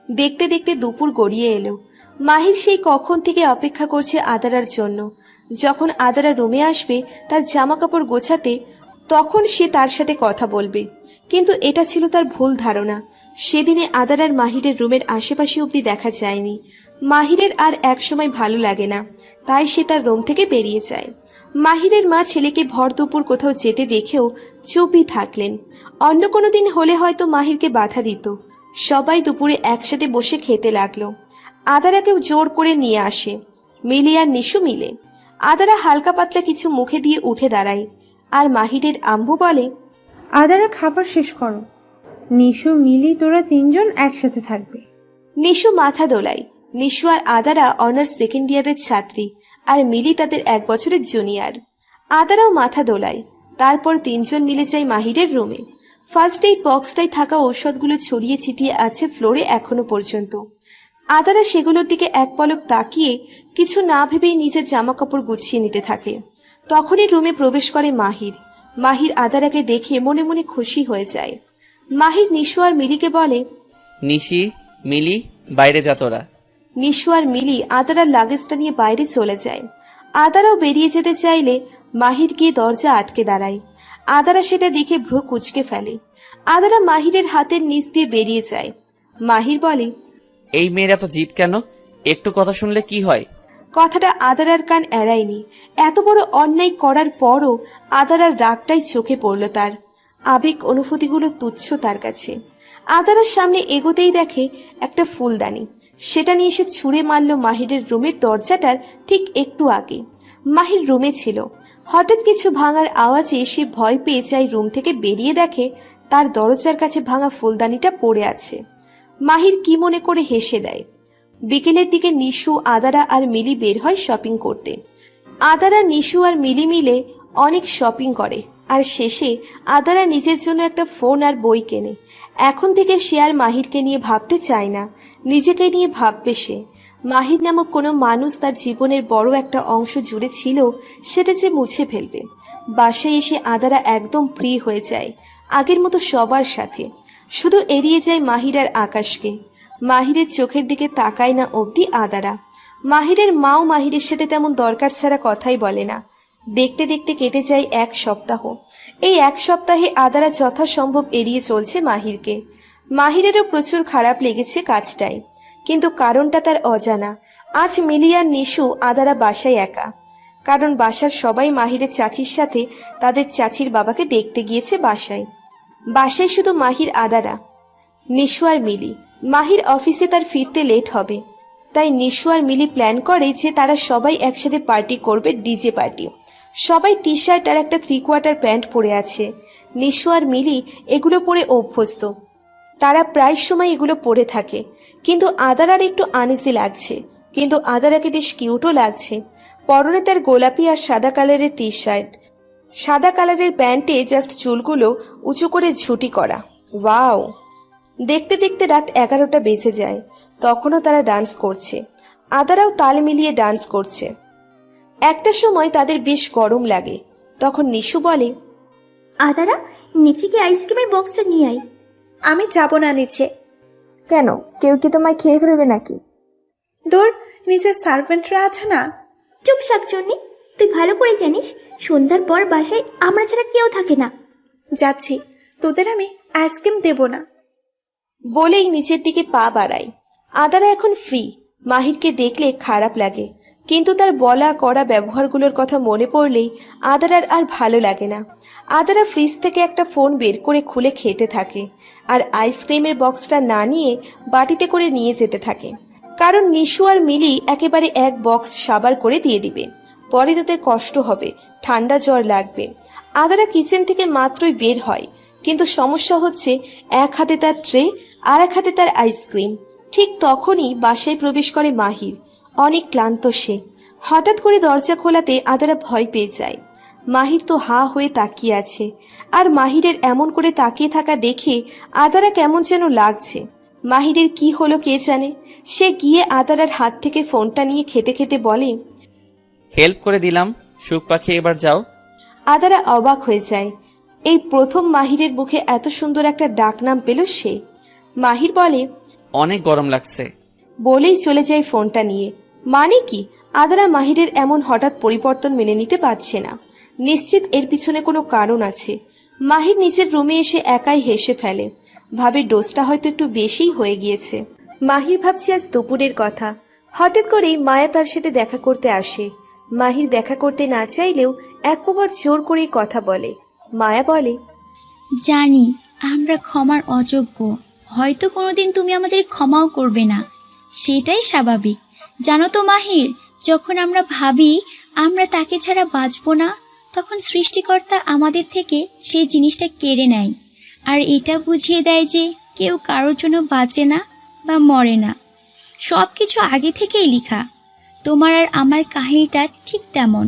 দেখতে দেখতে দুপুর গড়িয়ে এলো। মাহির সেই কখন থেকে অপেক্ষা করছে আদারার জন্য। যখন আদারা রুমে আসবে তার জামা কাপড় গোছাতে, তখন সে তার সাথে কথা বলবে। কিন্তু এটা ছিল তার ভুল ধারণা। সেদিনে আদারার মাহিরের রুমের আশেপাশে অবধি দেখা যায়নি। মাহিরের আর একসময় ভালো লাগে না, তাই সে তার রুম থেকে বেরিয়ে যায়। মাহিরের মা ছেলেকে ভর দুপুর কোথাও যেতে দেখেও চুপই থাকলেন। অন্য কোনো দিন হলে হয়তো মাহিরকে বাধা দিত। সবাই দুপুরে একসাথে বসে খেতে লাগলো। আদারাকেও জোর করে নিয়ে আসে মিলি আর নিশু মিলে। আদারা হালকা পাতলা কিছু মুখে দিয়ে উঠে দাঁড়ায়। আর মাহিরের আম্মু বলে, আদারা খাবার শেষ করো। নিশু, মিলি, তোরা 3 জন একসাথে থাকবে। নিশু মাথা দোলায়। নিশু আর আদারা অনার্স 2nd ইয়ারের ছাত্রী, আর মিলি তাদের 1 বছরের জুনিয়র। আদারাও মাথা দোলায়। তারপর 3 জন মিলে যায় মাহিরের রুমে। ফার্স্ট এইড বক্সটায় থাকা ঔষধগুলো ছড়িয়ে ছিটিয়ে আছে ফ্লোরে এখনো পর্যন্ত। আদারা সেগুলোর দিকে এক পলক তাকিয়ে কিছু না ভেবেই নিজের জামা কাপড় গুছিয়ে নিতে থাকে। তখনই রুমে প্রবেশ করে মাহির। মাহির আদারাকে দেখে মনে মনে খুশি হয়ে যায়। মাহির নিশু আর মিলিকে বলে, নিশি, মিলি, বাইরে যা তোরা। নিশু আর মিলি আদারার লাগেজটা নিয়ে বাইরে চলে যায়। আদারাও বেরিয়ে যেতে চাইলে মাহির গিয়ে দরজা আটকে দাঁড়ায়। আদারা সেটা দেখে ভ্রু কুঁচকে ফেলে। আদারা মাহিরের হাতের নিচ দিয়ে বেরিয়ে যায়। মাহির বলে, এই মেয়ের এত জিদ কেন? একটু কথা শুনলে কি হয়? কথাটা আদারার কান এড়ায়নি। এত বড় অন্যায় করার পরও আদারার রাগটাই চোখে পড়ল তার। আবেগ অনুভূতিগুলো তুচ্ছ তার কাছে। আদারার সামনে এগোতেই দেখে একটা ফুলদানি। সেটা নিয়ে এসে ছুঁড়ে মারল মাহিরের রুমের দরজাটার ঠিক একটু আগে। মাহির রুমে ছিল। হঠাৎ কিছু ভাঙার আওয়াজে সে ভয় পেয়ে যায় রুম থেকে বেরিয়ে দেখে তার দরজার কাছে ভাঙা ফুলদানিটা পড়ে আছে। মাহির কি মনে করে হেসে দেয়। বিকেলের দিকে নিশু, আদারা আর মিলি বের হয় শপিং করতে। আদারা, নিশু আর মিলি মিলে অনেক শপিং করে আর শেষে আদারা নিজের জন্য একটা ফোন আর বই কেনে। এখন থেকে সে আর মাহিরকে নিয়ে ভাবতে চায় না, নিজেকে নিয়ে ভাববে সে। মাহির নামক কোনো মানুষ তার জীবনের বড় একটা অংশ জুড়ে ছিল, সেটা যে মুছে ফেলবে। বাসায় এসে আদারা একদম ফ্রি হয়ে যায়, আগের মতো সবার সাথে। শুধু এড়িয়ে যায় মাহির আর আকাশকে। মাহিরের চোখের দিকে তাকায় না অবধি আদারা। মাহিরের মাও মাহিরের সাথে তেমন দরকার ছাড়া কথাই বলে না। দেখতে দেখতে কেটে যায় 1 সপ্তাহ। এই 1 সপ্তাহে আদারা যথাসম্ভব এড়িয়ে চলছে মাহিরকে। মাহিরেরও প্রচুর খারাপ লেগেছে কাজটায়, কিন্তু কারণটা তার অজানা। আজ মিলি আর নিশু আদারা বাসায় একা, কারণ বাসার সবাই মাহিরের চাচির সাথে তাদের চাচির বাবাকে দেখতে গিয়েছে বাসায়। বাসায় শুধু মাহির, আদারা, নিশু আর মিলি। মাহির অফিসে তার ফিরতে লেট হবে, তাই নিশু আর মিলি প্ল্যান করে যে তারা সবাই একসাথে পার্টি করবে, ডিজে পার্টি। সবাই টি শার্ট আর একটা 3/4 প্যান্ট পরে আছে। নিশু আর মিলি এগুলো পরে অভ্যস্ত, তারা প্রায় সময় এগুলো পরে থাকে। কিন্তু আদারার একটু আনইজি লাগছে, কিন্তু আদারাকে বেশ কিউটও লাগছে। পরনে তার গোলাপি আর সাদা কালারের টি শার্ট, সাদা কালারের প্যান্টে জাস্ট চুলগুলো উঁচু করে ঝুটি করা। ওয়াও! দেখতে দেখতে রাত 11টা বেজে যায়, তখনও তারা ডান্স করছে। আদারাও তাল মিলিয়ে ডান্স করছে। একটা সময় তাদের বেশ গরম লাগে, তখন নিশু বলে, আদারা, নিচে গিয়ে আইসক্রিমের বক্সটা নিয়ে আয়। আমি যাব না নিচে। কেন, কেউ কি তোমায় খেয়ে ফেলবে নাকি? দূর, নিচের সার্ভেন্টরা আছে না। চুপ শাকচুন্নি, তুই ভালো করে জানিস সন্ধ্যার পর বাসায় আমরা ছাড়া কেউ থাকে না। যাচ্ছি, তোদের আমি আইসক্রিম দেব না। বলেই নিচের দিকে পা বাড়ায়। আদারা এখন ফ্রি। মাহিরকে দেখলে খারাপ লাগে, কিন্তু তার বলা করা ব্যবহারগুলোর কথা মনে পড়লেই আদারার আর ভালো লাগে না। আদারা ফ্রিজ থেকে একটা ফোন বের করে খুলে খেতে থাকে, আর আইসক্রিমের বক্সটা না নিয়ে বাটিতে করে নিয়ে যেতে থাকে, কারণ নিশু আর মিলি একেবারে 1 বক্স সাবার করে দিয়ে দিবে। পরে তাদের কষ্ট হবে, ঠান্ডা জ্বর লাগবে। আদারা কিচেন থেকে মাত্রই বের হয়, কিন্তু সমস্যা হচ্ছে 1 হাতে তার ট্রে আর 1 হাতে তার আইসক্রিম। ঠিক তখনই বাসায় প্রবেশ করে মাহির। অনেক ক্লান্ত সে। হঠাৎ করে দরজা খোলাতে আদারা ভয় পেয়ে যায়। মাহির তো হা হয়ে তাকিয়ে আছে, আর মাহিরের এমন করে তাকিয়ে থাকা দেখে আদারা কেমন যেন লাগছে। মাহিরের কি হলো কে জানে। সে গিয়ে আদারার হাত থেকে ফোনটা নিয়ে খেতে খেতে বলে, হেল্প করে দিলাম, সুখ পাখি, এবার যাও। আদারা অবাক হয়ে যায়। এই প্রথম মাহিরের মুখে এত সুন্দর একটা ডাকনাম পেল সে। মাহির বলে, অনেক গরম লাগছে। বলেই চলে যায় ফোনটা নিয়ে। মানে কি, আদারা মাহিরের এমন হঠাৎ পরিবর্তন মেনে নিতে পারছে না। নিশ্চিত এর পিছনে কোনো কারণ আছে। মাহির নিজের রুমে এসে একাই হেসে ফেলে, ভাবে ডোজটা হয়তো একটু বেশিই হয়ে গিয়েছে। মাহির ভাবছে আজ দুপুরের কথা। হঠাৎ করেই মায়া তার সাথে দেখা করতে আসে। মাহির দেখা করতে না চাইলেও এক প্রকার জোর করেই কথা বলে। মায়া বলে, জানি আমরা ক্ষমার অযোগ্য, হয়তো কোনোদিন তুমি আমাদের ক্ষমাও করবে না, সেটাই স্বাভাবিক। জানো তো মাহির, যখন আমরা ভাবি আমরা তাকে ছাড়া বাঁচবো না, তখন সৃষ্টিকর্তা আমাদের থেকে সেই জিনিসটা কেড়ে নেয়, আর এটা বুঝিয়ে দেয় যে কেউ কারোর জন্য বাঁচে না বা মরে না, সব কিছু আগে থেকেই লেখা। তোমার আর আমার কাহিনীটা ঠিক তেমন,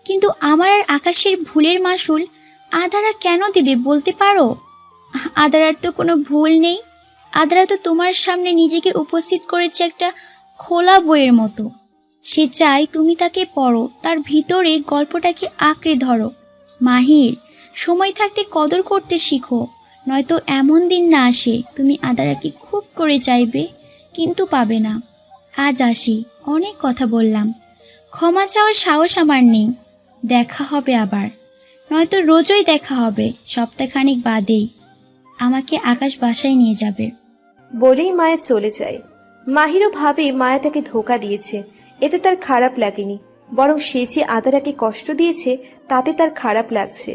কিন্তু আমার আর আকাশের ভুলের মাসুল আদারা কেন দেবে বলতে পারো? আদারার তো কোনো ভুল নেই। আদারা তো তোমার সামনে নিজেকে উপস্থিত করেছে একটা খোলা বইয়ের মতো। সে চায় তুমি তাকে পড়ো, তার ভিতরের গল্পটাকে আঁকড়ে ধরো। মাহির, সময় থাকতে কদর করতে শিখো, নয়তো এমন দিন না আসে তুমি আদারাকে খুব করে চাইবে কিন্তু পাবে না। আজ আসি, অনেক কথা বললাম, ক্ষমা চাওয়ার সাহস আমার নেই। দেখা হবে আবার, নয়তো রোজই দেখা হবে, সপ্তাহখানিক বাদেই। আমাকে আকাশ বাসায় নিয়ে যাবে। বলেই মায়া চলে যায়। মাহিরও ভাবে মায়া তাকে ধোঁকা দিয়েছে, এতে তার খারাপ লাগেনি, বরং সে যে আদারাকে কষ্ট দিয়েছে তাতে তার খারাপ লাগছে।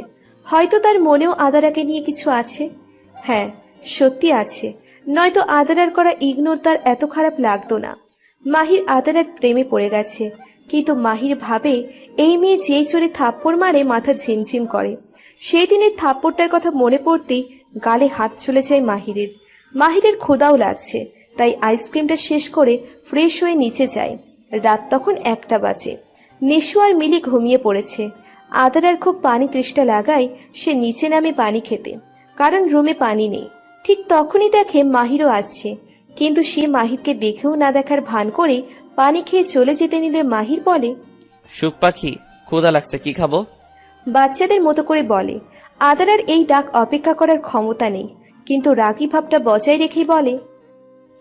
হয়তো তার মনেও আদারাকে নিয়ে কিছু আছে। হ্যাঁ, সত্যি আছে, নয়তো আদারার করা ইগনোর তার এত খারাপ লাগতো না। মাহির আদারার প্রেমে পড়ে গেছে, কিন্তু মাহির ভাবে এই মেয়ে যেই চোরে থাপ্পড় মারে মাথা ঝিমঝিম করে। সেই দিনের থাপ্পড়টার কথা মনে পড়তেই গালে হাত চলে যায় মাহিরের। মাহিরের ক্ষুধাও লাগছে, তাই আইসক্রিমটা শেষ করে ফ্রেশ হয়ে নিচে যায়। রাত তখন 1টা বাজে। নিশু আর মিলি ঘুমিয়ে পড়েছে। আদারার খুব পানি তৃষ্ণা লাগায় সে নিচে নামে পানি খেতে, কারণ রুমে পানি নেই। ঠিক তখনই দেখে মাহিরও আসছে, কিন্তু সে মাহিরকে দেখেও না দেখার ভান করে পানি খেয়ে চলে যেতে নিলে মাহির বলে, সুখ পাখি, ক্ষুধা লাগছে, কি খাবো? বাচ্চাদের মতো করে বলে। আদারার এই ডাক অপেক্ষা করার ক্ষমতা নেই, কিন্তু রাগী ভাবটা বজায় রেখেই বলে,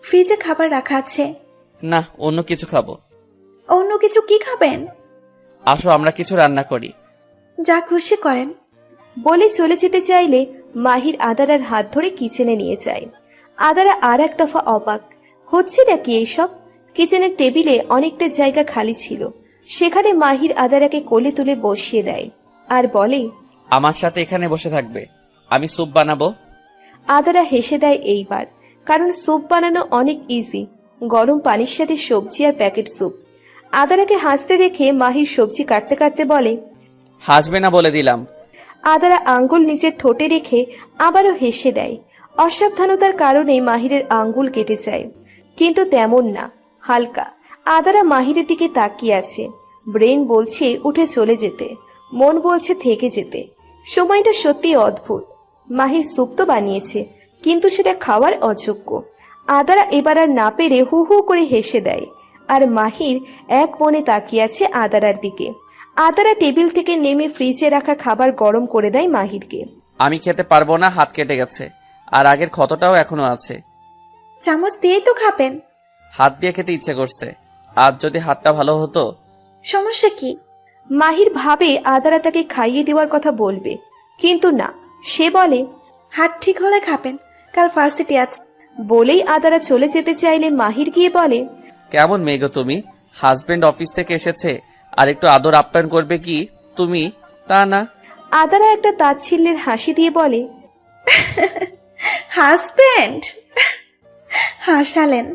ফ্রিজে খাবার রাখা আছে। না, অন্য কিছু খাবো। অন্য কিছু কি খাবেন? আসো আমরা কিছু রান্না করি। যা খুশি করেন। বলে চলে যেতে চাইলে মাহির আদারার হাত ধরে কিচেনে নিয়ে যায়। আদারা আর এক দফা অবাক, হচ্ছে নাকি এইসব? কিচেনের টেবিলে অনেকটা জায়গা খালি ছিল, সেখানে মাহির আদারাকে কোলে তুলে বসিয়ে দেয় আর বলে, আমার সাথে এখানে বসে থাকবে, আমি স্যুপ বানাবো। আদারা হেসে দেয় এইবার, কারণ স্যুপ বানানো অনেক ইজি, গরম পানির সাথে সবজি আর প্যাকেট স্যুপ। আদারাকে হাসতে দেখে মাহির সবজি কাটতে কাটতে বলে, হাসবে না বলে দিলাম। আদারা আঙ্গুল নিচের ঠোঁটে রেখে আবারও হেসে দেয়। অসাবধানতার কারণে মাহিরের আঙ্গুল কেটে যায়, কিন্তু তেমন না, হালকা। আদারা মাহিরের দিকে তাকিয়ে আছে। ব্রেন বলছে উঠে চলে যেতে, মন বলছে থেকে যেতে। সময়টা সত্যি অদ্ভুত। মাহির স্যুপ তো বানিয়েছে, কিন্তু সেটা খাওয়ার অযোগ্য। আদারা এবার আর না পেরে হু হু করে হেসে দেয়, আর মাহির এক মনে তাকিয়ে আছে আদারার দিকে। আদারা টেবিল থেকে নেমে ফ্রিজে রাখা খাবার গরম করে দেয় মাহিরকে। আমি খেতে পারবো না, হাত কেটে গেছে, আর আগের ক্ষতটাও এখনো আছে। চামচ দিয়েই তো খাবেন। হাত দিয়ে খেতে ইচ্ছে করছে, আজ যদি হাতটা ভালো হতো। সমস্যা কি? মাহির ভাবে আদারা তাকে খাইয়ে দেওয়ার কথা বলবে, কিন্তু না, সে বলে, হাত ঠিক হলে খাবেন, কাল ভার্সিটি আছে। বলেই আদারা চলে যেতে চাইলে মাহির গিয়ে বলে, কেমন মেয়ে গো তুমি? হাজবেন্ড অফিস থেকে এসেছে, আর একটু আদর আপ্যায়ন করবে কি তুমি? তা না। আদারা একটা তাচ্ছিল্যের হাসি দিয়ে বলে, হাজবেন্ড? হাসালেন।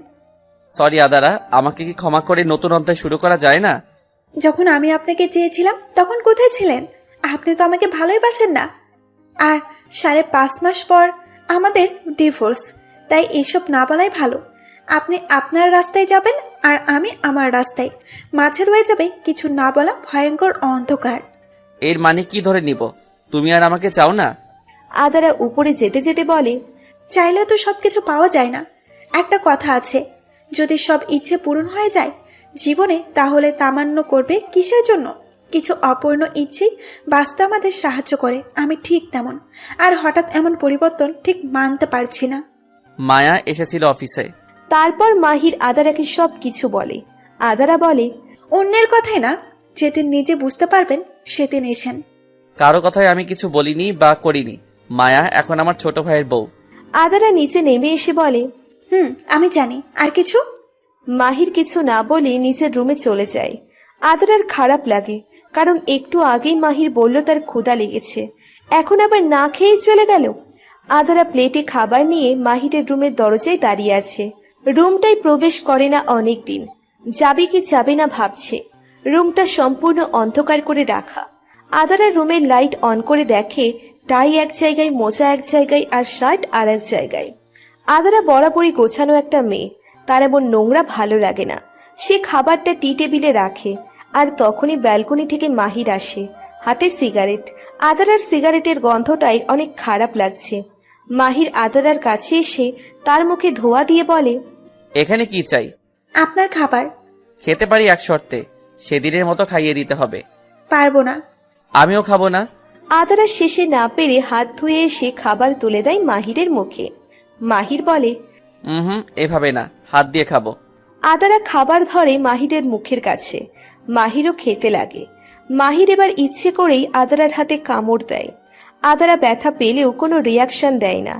সরি আদারা, আমাকে কি ক্ষমা করে নতুন অধ্যায় শুরু করা যায় না? যখন আমি আপনাকে চেয়েছিলাম তখন কোথায় ছিলেন? আপনি তো আমাকে ভালোই বাসেন না। আর 5.5 মাস পর আমাদের ডিভোর্স, তাই এসব না বলাই ভালো। আপনি আপনার রাস্তায় যাবেন আর আমি আমার রাস্তায়, মাঝে রয়ে যাবে কিছু না বলা ভয়ঙ্কর অন্ধকার। এর মানে কি ধরে নিব? তুমি আর আমাকে চাও না? আদারা উপরে যেতে যেতে বলে, চাইলেও তো সবকিছু পাওয়া যায় না। একটা কথা আছে, যদি সব ইচ্ছে পূরণ হয়ে যায় জীবনে, তাহলে তামান্য করবে কিসের জন্য? কিছু অপূর্ণ ইচ্ছেই বাঁচতে আমাদের সাহায্য করে। আমি ঠিক তেমন, আর হঠাৎ এমন পরিবর্তন ঠিক মানতে পারছি না। মায়া এসেছিল অফিসে। তারপর মাহির আদারাকে সব কিছু বলে। আদারা বলে, অন্যের কথাই না, যেদিন নিজে বুঝতে পারবেন সেদিন এসেন। কারো কথায় আমি কিছু বলিনি বা করিনি। মায়া এখন আমার ছোট ভাইয়ের বউ। আদারা নিচে নেমে এসে বলে, আমি জানি। আর কিছু? মাহির কিছু না বলে নিজের রুমে চলে যায়। আদারার খারাপ লাগে, কারণ একটু আগেই মাহির বলল তার ক্ষুধা লেগেছে, এখন আবার না খেয়েই চলে গেল। আদারা প্লেটে খাবার নিয়ে মাহিরের রুমের দরজায় দাঁড়িয়ে আছে। রুমটাই প্রবেশ করে না অনেক দিন, যাবে কি যাবে না ভাবছে। রুমটা সম্পূর্ণ অন্ধকার করে রাখা। আদারা রুমের লাইট অন করে দেখে টাই এক জায়গায়, মোজা এক জায়গায়, আর শার্ট আর এক জায়গায়। আদারা বরাবরই গোছানো একটা মেয়ে, তার এমন নোংরা ভালো লাগে না। সে খাবারটা টি টেবিলে রাখে, আর তখনই ব্যালকনি থেকে মাহির আসে, হাতে সিগারেট। আদারার সিগারেটের গন্ধটাই অনেক খারাপ লাগছে। মাহির আদারার কাছে এসে তার মুখে ধোয়া দিয়ে বলে, এখানে কি চাই? আপনার খাবার। খেতে পারি এক শর্তে, সেদিনের মতো খাইয়ে দিতে হবে। পারবো না। আমিও খাবো না। আদারা শেষে না পেরে হাত ধুয়ে এসে খাবার তুলে দেয় মাহিরের মুখে। মাহির বলে, এভাবে না, হাত দিয়ে খাবো। আদারা খাবার ধরে মাহিরের মুখের কাছে। মাহিরও খেতে লাগে। মাহির এবার ইচ্ছে করেই আদারার হাতে কামড় দেয়। আদারা ব্যথা পেলেও কোনো রিয়াকশন দেয় না।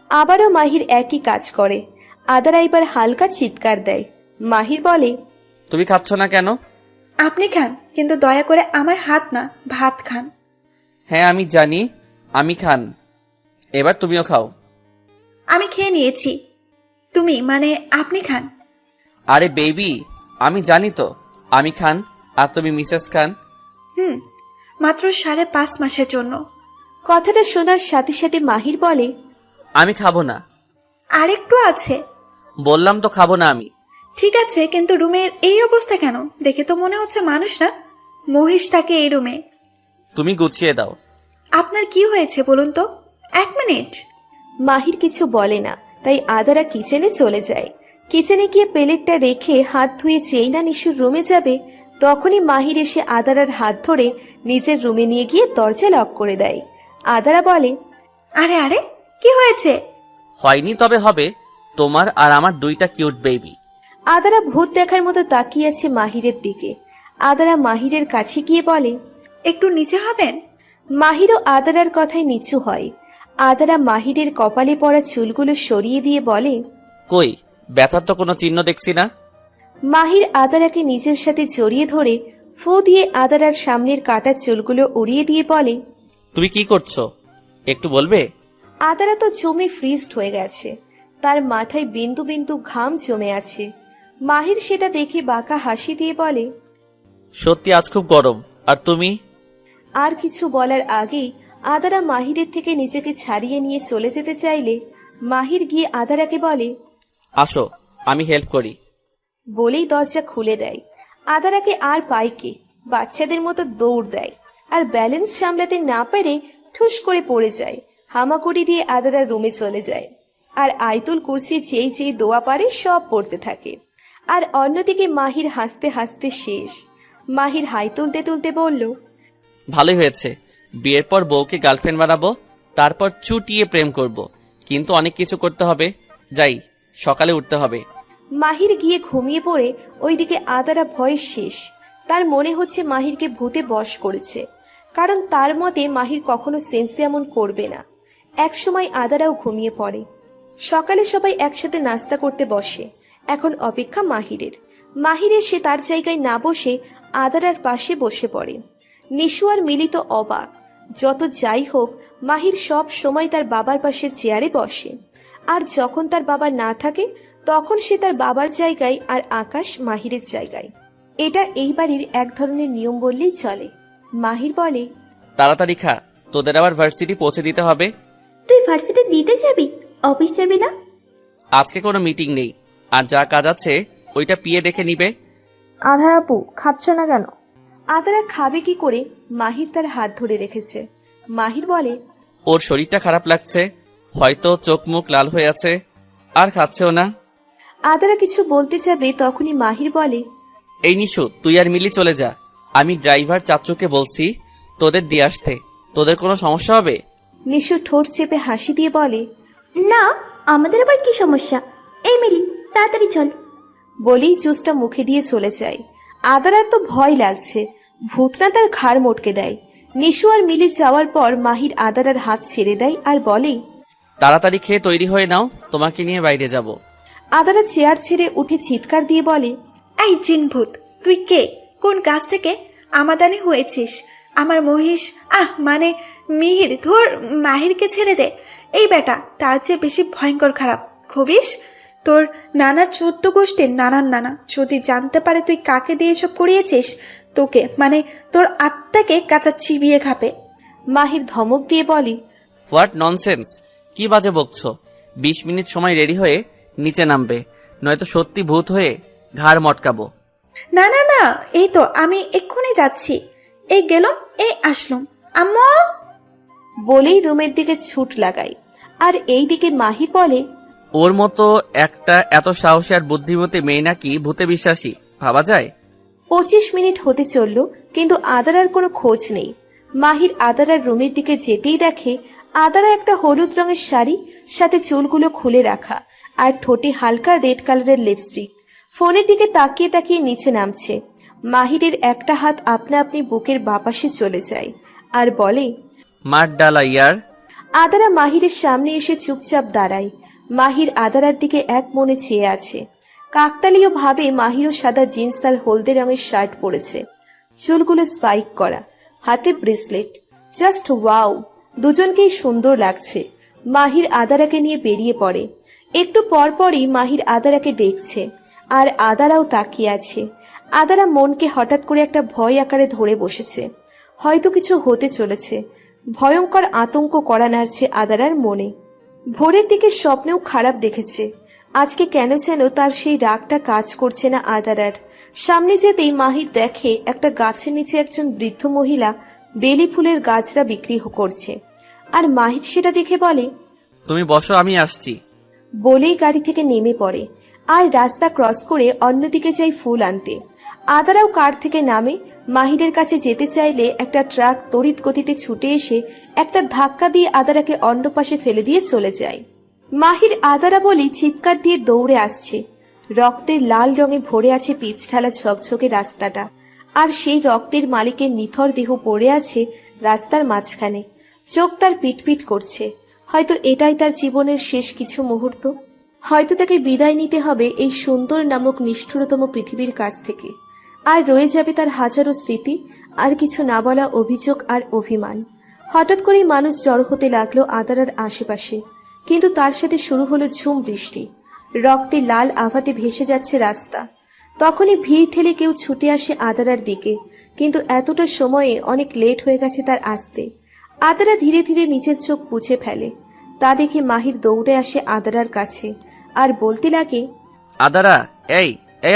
আবারও মাহির একই কাজ করে। আদারা এবার হালকা চিৎকার দেয়। মাহির বলে, তুমি খাচ্ছ না কেন? আপনি খান, কিন্তু দয়া করে আমার হাত না, ভাত খান। হ্যাঁ আমি জানি, আমি খান। এবার তুমিও খাও। আমি খেয়ে নিয়েছি। তুমি মানে আপনি খান। আরে বেবি, আমি জানি তো আমি খান, আর তুমি মিসেস খান। মাত্র 5.5 মাসের জন্য। কথাটা শোনার সাথে সাথে মাহির বলে, আমি খাবো না। আরেকটু আছে। বললাম তো খাবো না আমি। ঠিক আছে, কিন্তু রুমের এই অবস্থা কেন? দেখে তো মনে হচ্ছে মানুষ না, মহিষ থাকে এই রুমে। তুমি গুছিয়ে দাও। আপনার কি হয়েছে বলুন তো? 1 মিনিট। মাহির কিছু বলে না, তাই আদারা কিচেনে চলে যায়। কিচেনে গিয়ে প্লেটটা রেখে হাত ধুয়ে যেই না নিশুর রুমে যাবে, তখনই মাহির এসে আদারার হাত ধরে নিজের রুমে নিয়ে গিয়ে দরজা লক করে দেয়। আদারা বলে, আরে আরে, কি হয়েছে? হয়নি তবে হবে, তোমার আর আমার 2টা কিউট বেবি। আদারা ভূত দেখার মতো তাকিয়ে আছে মাহিরের দিকে। আদারা মাহিরের কাছে গিয়ে বলে, একটু নিচে হবেন? মাহিরও আদারার কথায় নিচু হয়। আদারা মাহিরের কপালে পড়া চুলগুলো সরিয়ে দিয়ে বলে, কই, ব্যথার তো কোনো চিহ্ন দেখছি না। মাহির আদারাকে নিজের সাথে জড়িয়ে ধরে ফু দিয়ে আদারার সামনের কাটা চুলগুলো উড়িয়ে দিয়ে বলে, তুমি কি করছো একটু বলবে? আদারা তো জমে ফ্রিজড হয়ে গেছে, তার মাথায় বিন্দু বিন্দু ঘাম জমে আছে। মাহির সেটা দেখে বাঁকা হাসি দিয়ে বলে, সত্যি আজ খুব গরম। আর তুমি? আর কিছু বলার আগেই আদারা মাহিরের থেকে নিজেকে ছাড়িয়ে নিয়ে চলে যেতে চাইলে মাহির গিয়ে আদারাকে বলে, আসো, আমি হেল্প করি। বলেই দরজা খুলে দেয়। আদারাকে আর পায় কে, বাচ্চাদের মতো দৌড় দেয়, আর ব্যালেন্স সামলাতে না পেরে ঠুস করে পড়ে যায়। হামাগুড়ি দিয়ে আদারার রুমে চলে যায়, আর আয়তুল কুরসি যেই যেই দোয়া পারে সব পড়তে থাকে। আর অন্যদিকে মাহির হাসতে হাসতে শেষ। মাহির হাই তুলতে তুলতে বলল, ভালোই হয়েছে, বিয়ের পর বউকে গার্লফ্রেন্ড বানাবো, তারপর চুটিয়ে প্রেম করব। কিন্তু অনেক কিছু করতে হবে, যাই, সকালে উঠতে হবে। মাহির গিয়ে ঘুমিয়ে পড়ে। ওইদিকে আদারা ভয়ে শেষ। তার মনে হচ্ছে মাহিরকে ভূতে বশ করেছে, কারণ তার মতে মাহির কখনো সেন্সে এমন করবে না। একসময় আদারাও ঘুমিয়ে পড়ে। সকালে সবাই একসাথে নাস্তা করতে বসে। এখন অপেক্ষা মাহিরের। মাহির এসে তার জায়গায় না বসে আদারার পাশে বসে পড়ে। নিশু আর মিলি তো অবাক। যত যাই হোক, মাহির সব সময় তার বাবার পাশের চেয়ারে বসে, আর যখন তার বাবা না থাকে তখন সে তার বাবার জায়গায়, আর আকাশ মাহিরের জায়গায়। এটা এই বাড়ির এক ধরনের নিয়ম বললেই চলে। মাহির বলে, তাড়াতাড়ি খা, তোদের আবার ভার্সিটি পৌঁছে দিতে হবে। তুই ভার্সিটি দিতে যাবি? অফিস যাবি না? আজকে কোনো মিটিং নেই, আর যা কাজ আছে ওইটা পিয়ে দেখে নিবে। আধার আপু, খাচ্ছ না কেন? আদারা খাবে কি করে? মাহির তার হাত ধরে রেখেছে। মাহির বলে, ওর শরীরটা খারাপ লাগছে, হয়তো চোখ মুখ লাল হয়ে আছে, আর খাচ্ছেও না। আদারা কিছু বলতে যাবে, তখনই মাহির বলে, এই নিশু, তুই আর মিলি চলে যা, আমি ড্রাইভার চাচুকে বলছি তোদের দিয়ে আসতে। তোদের কোনো সমস্যা হবে? নিশু ঠোঁট চেপে হাসি দিয়ে বলে, না, আমাদের আবার কি সমস্যা? এই মিলি, তাড়াতাড়ি চল। বলেই জুসটা মুখে দিয়ে চলে যায়। আদারার তো ভয় লাগছে, ভূতনা তার ঘাড় মটকে দেয়। নিশু আর মিলি যাওয়ার পর মাহির আদারার হাত ছেড়ে দেয় আর বলে, তাড়াতাড়ি খেয়ে তৈরি হয়ে নাও, তোমাকে নিয়ে বাইরে যাব। আদারা চেয়ার ছেড়ে উঠে চিৎকার দিয়ে বলে, এই জিনভূত, তুই কে? কোন গাছ থেকে আমাদানি হয়েছিস? আমার মহিষ, মানে মিহির, ধর মাহিরকে ছেড়ে দে। এই বেটা তার চেয়ে বেশি ভয়ঙ্কর খারাপ। খবিস, তোর নানা 14 গোষ্ঠীর নানার নানা যদি জানতে পারে তুই কাকে দিয়ে এসব করিয়েছিস, তোকে মানে তোর আত্মাকে কাঁচা চিবিয়ে খাবে। মাহির ধমক দিয়ে বলে, হোয়াট ননসেন্স, কি বাজে বকছো? 20 মিনিট সময় রেডি হয়ে নিচে নামবে, নয়তো সত্যি ভূত হয়ে ঘাড় মটকাবো। না না না, এই তো আমি এক্ষুনি যাচ্ছি, এই গেলাম, এই আসলাম। আম্মু! বলেই রুমের দিকে ছুট লাগায়। আর এই দিকে মাহির বলে, ওর মতো একটা এত সাহসী আর বুদ্ধিমতী মেয়ে নাকি ভূতে বিশ্বাসী, ভাবা যায়? 25 মিনিট হতে চলল, কিন্তু আদারার কোনো খোঁজ নেই। মাহির আদারার রুমের দিকে যেতেই দেখে আদারা একটা হলুদ রঙের শাড়ি, সাথে চুলগুলো খুলে রাখা, আর ঠোঁটে হালকা রেড কালারের লিপস্টিক। ফোনের দিকে তাকিয়ে তাকিয়ে নিচে নামছে। মাহিরের একটা হাত আপনা আপনি বুকের বাপাশে চলে যায় আর বলে, মার ডালা ইয়ার। আদারা মাহিরের সামনে এসে চুপচাপ দাঁড়ায়। মাহির আদারার দিকে এক মনে চেয়ে আছে। কাকতালীয় ভাবে মাহিরও সাদা জিন্স আর হলদে রঙের শার্ট পরেছে, চুলগুলো স্পাইক করা, হাতে ব্রেসলেট। জাস্ট ওয়াও, দুজনকেই সুন্দর লাগছে। মাহির আদারাকে নিয়ে বেরিয়ে পড়ে। একটু পরপরই মাহির আদারাকে দেখছে, আর আদারাও তাকিয়ে আছে। আদারা মনকে হঠাৎ করে একটা ভয় আকারে ধরে বসেছে, হয়তো কিছু হতে চলেছে। ভয়ঙ্কর আতঙ্ক করা নাড়ছে আদারার মনে। ভোরের দিকে স্বপ্নেও খারাপ দেখেছে। আজকে কেন যেন তার সেই রাগটা কাজ করছে না আদারার। সামনে যেতেই মাহির দেখে একটা গাছের নিচে একজন বৃদ্ধ মহিলা বেলি ফুলের গাছরা বিক্রি করছে। আর মাহির সেটা দেখে বলে, তুমি বসো, আমি আসছি। বলেই গাড়ি থেকে নেমে পড়ে আর রাস্তা ক্রস করে অন্যদিকে যায় ফুল আনতে। আদারাও কার থেকে নামে। মাহিরের কাছে যেতে চাইলে একটা ট্রাক তড়িৎ গতিতে ছুটে এসে একটা ধাক্কা দিয়ে আদারাকে অন্য পাশে ফেলে দিয়ে চলে যায়। মাহির আদারা বলেই চিৎকার দিয়ে দৌড়ে আসছে। রক্তের লাল রঙে ভরে আছে পিচঢালা ঝকঝকে রাস্তাটা, আর সেই রক্তের মালিকের নিথর দেহ পড়ে আছে রাস্তার মাঝখানে। চোখ তার পিটপিট করছে। হয়তো এটাই তার জীবনের শেষ কিছু মুহূর্ত। হয়তো তাকে বিদায় নিতে হবে এই সুন্দর নামক নিষ্ঠুরতম পৃথিবীর কাছ থেকে। আর রয়ে যাবে তার হাজারো স্মৃতি, আর কিছু না বলা অভিযোগ আর অভিমান। হঠাৎ করেই মানুষ জড়ো হতে লাগলো আদারার আশেপাশে, কিন্তু তার সাথে শুরু হলো ঝুম বৃষ্টি। রক্তে লাল আভাতে ভেসে যাচ্ছে রাস্তা। তখনই ভিড় ঠেলে কেউ ছুটে আসে আদারার দিকে, কিন্তু এতটা সময়ে অনেক লেট হয়ে গেছে তার আসতে। আদারা ধীরে ধীরে নিজের চোখ মুছে ফেলে। তা দেখে মাহির দৌড়ে আসে আদারার কাছে আর বলতে লাগে, আদারা, এই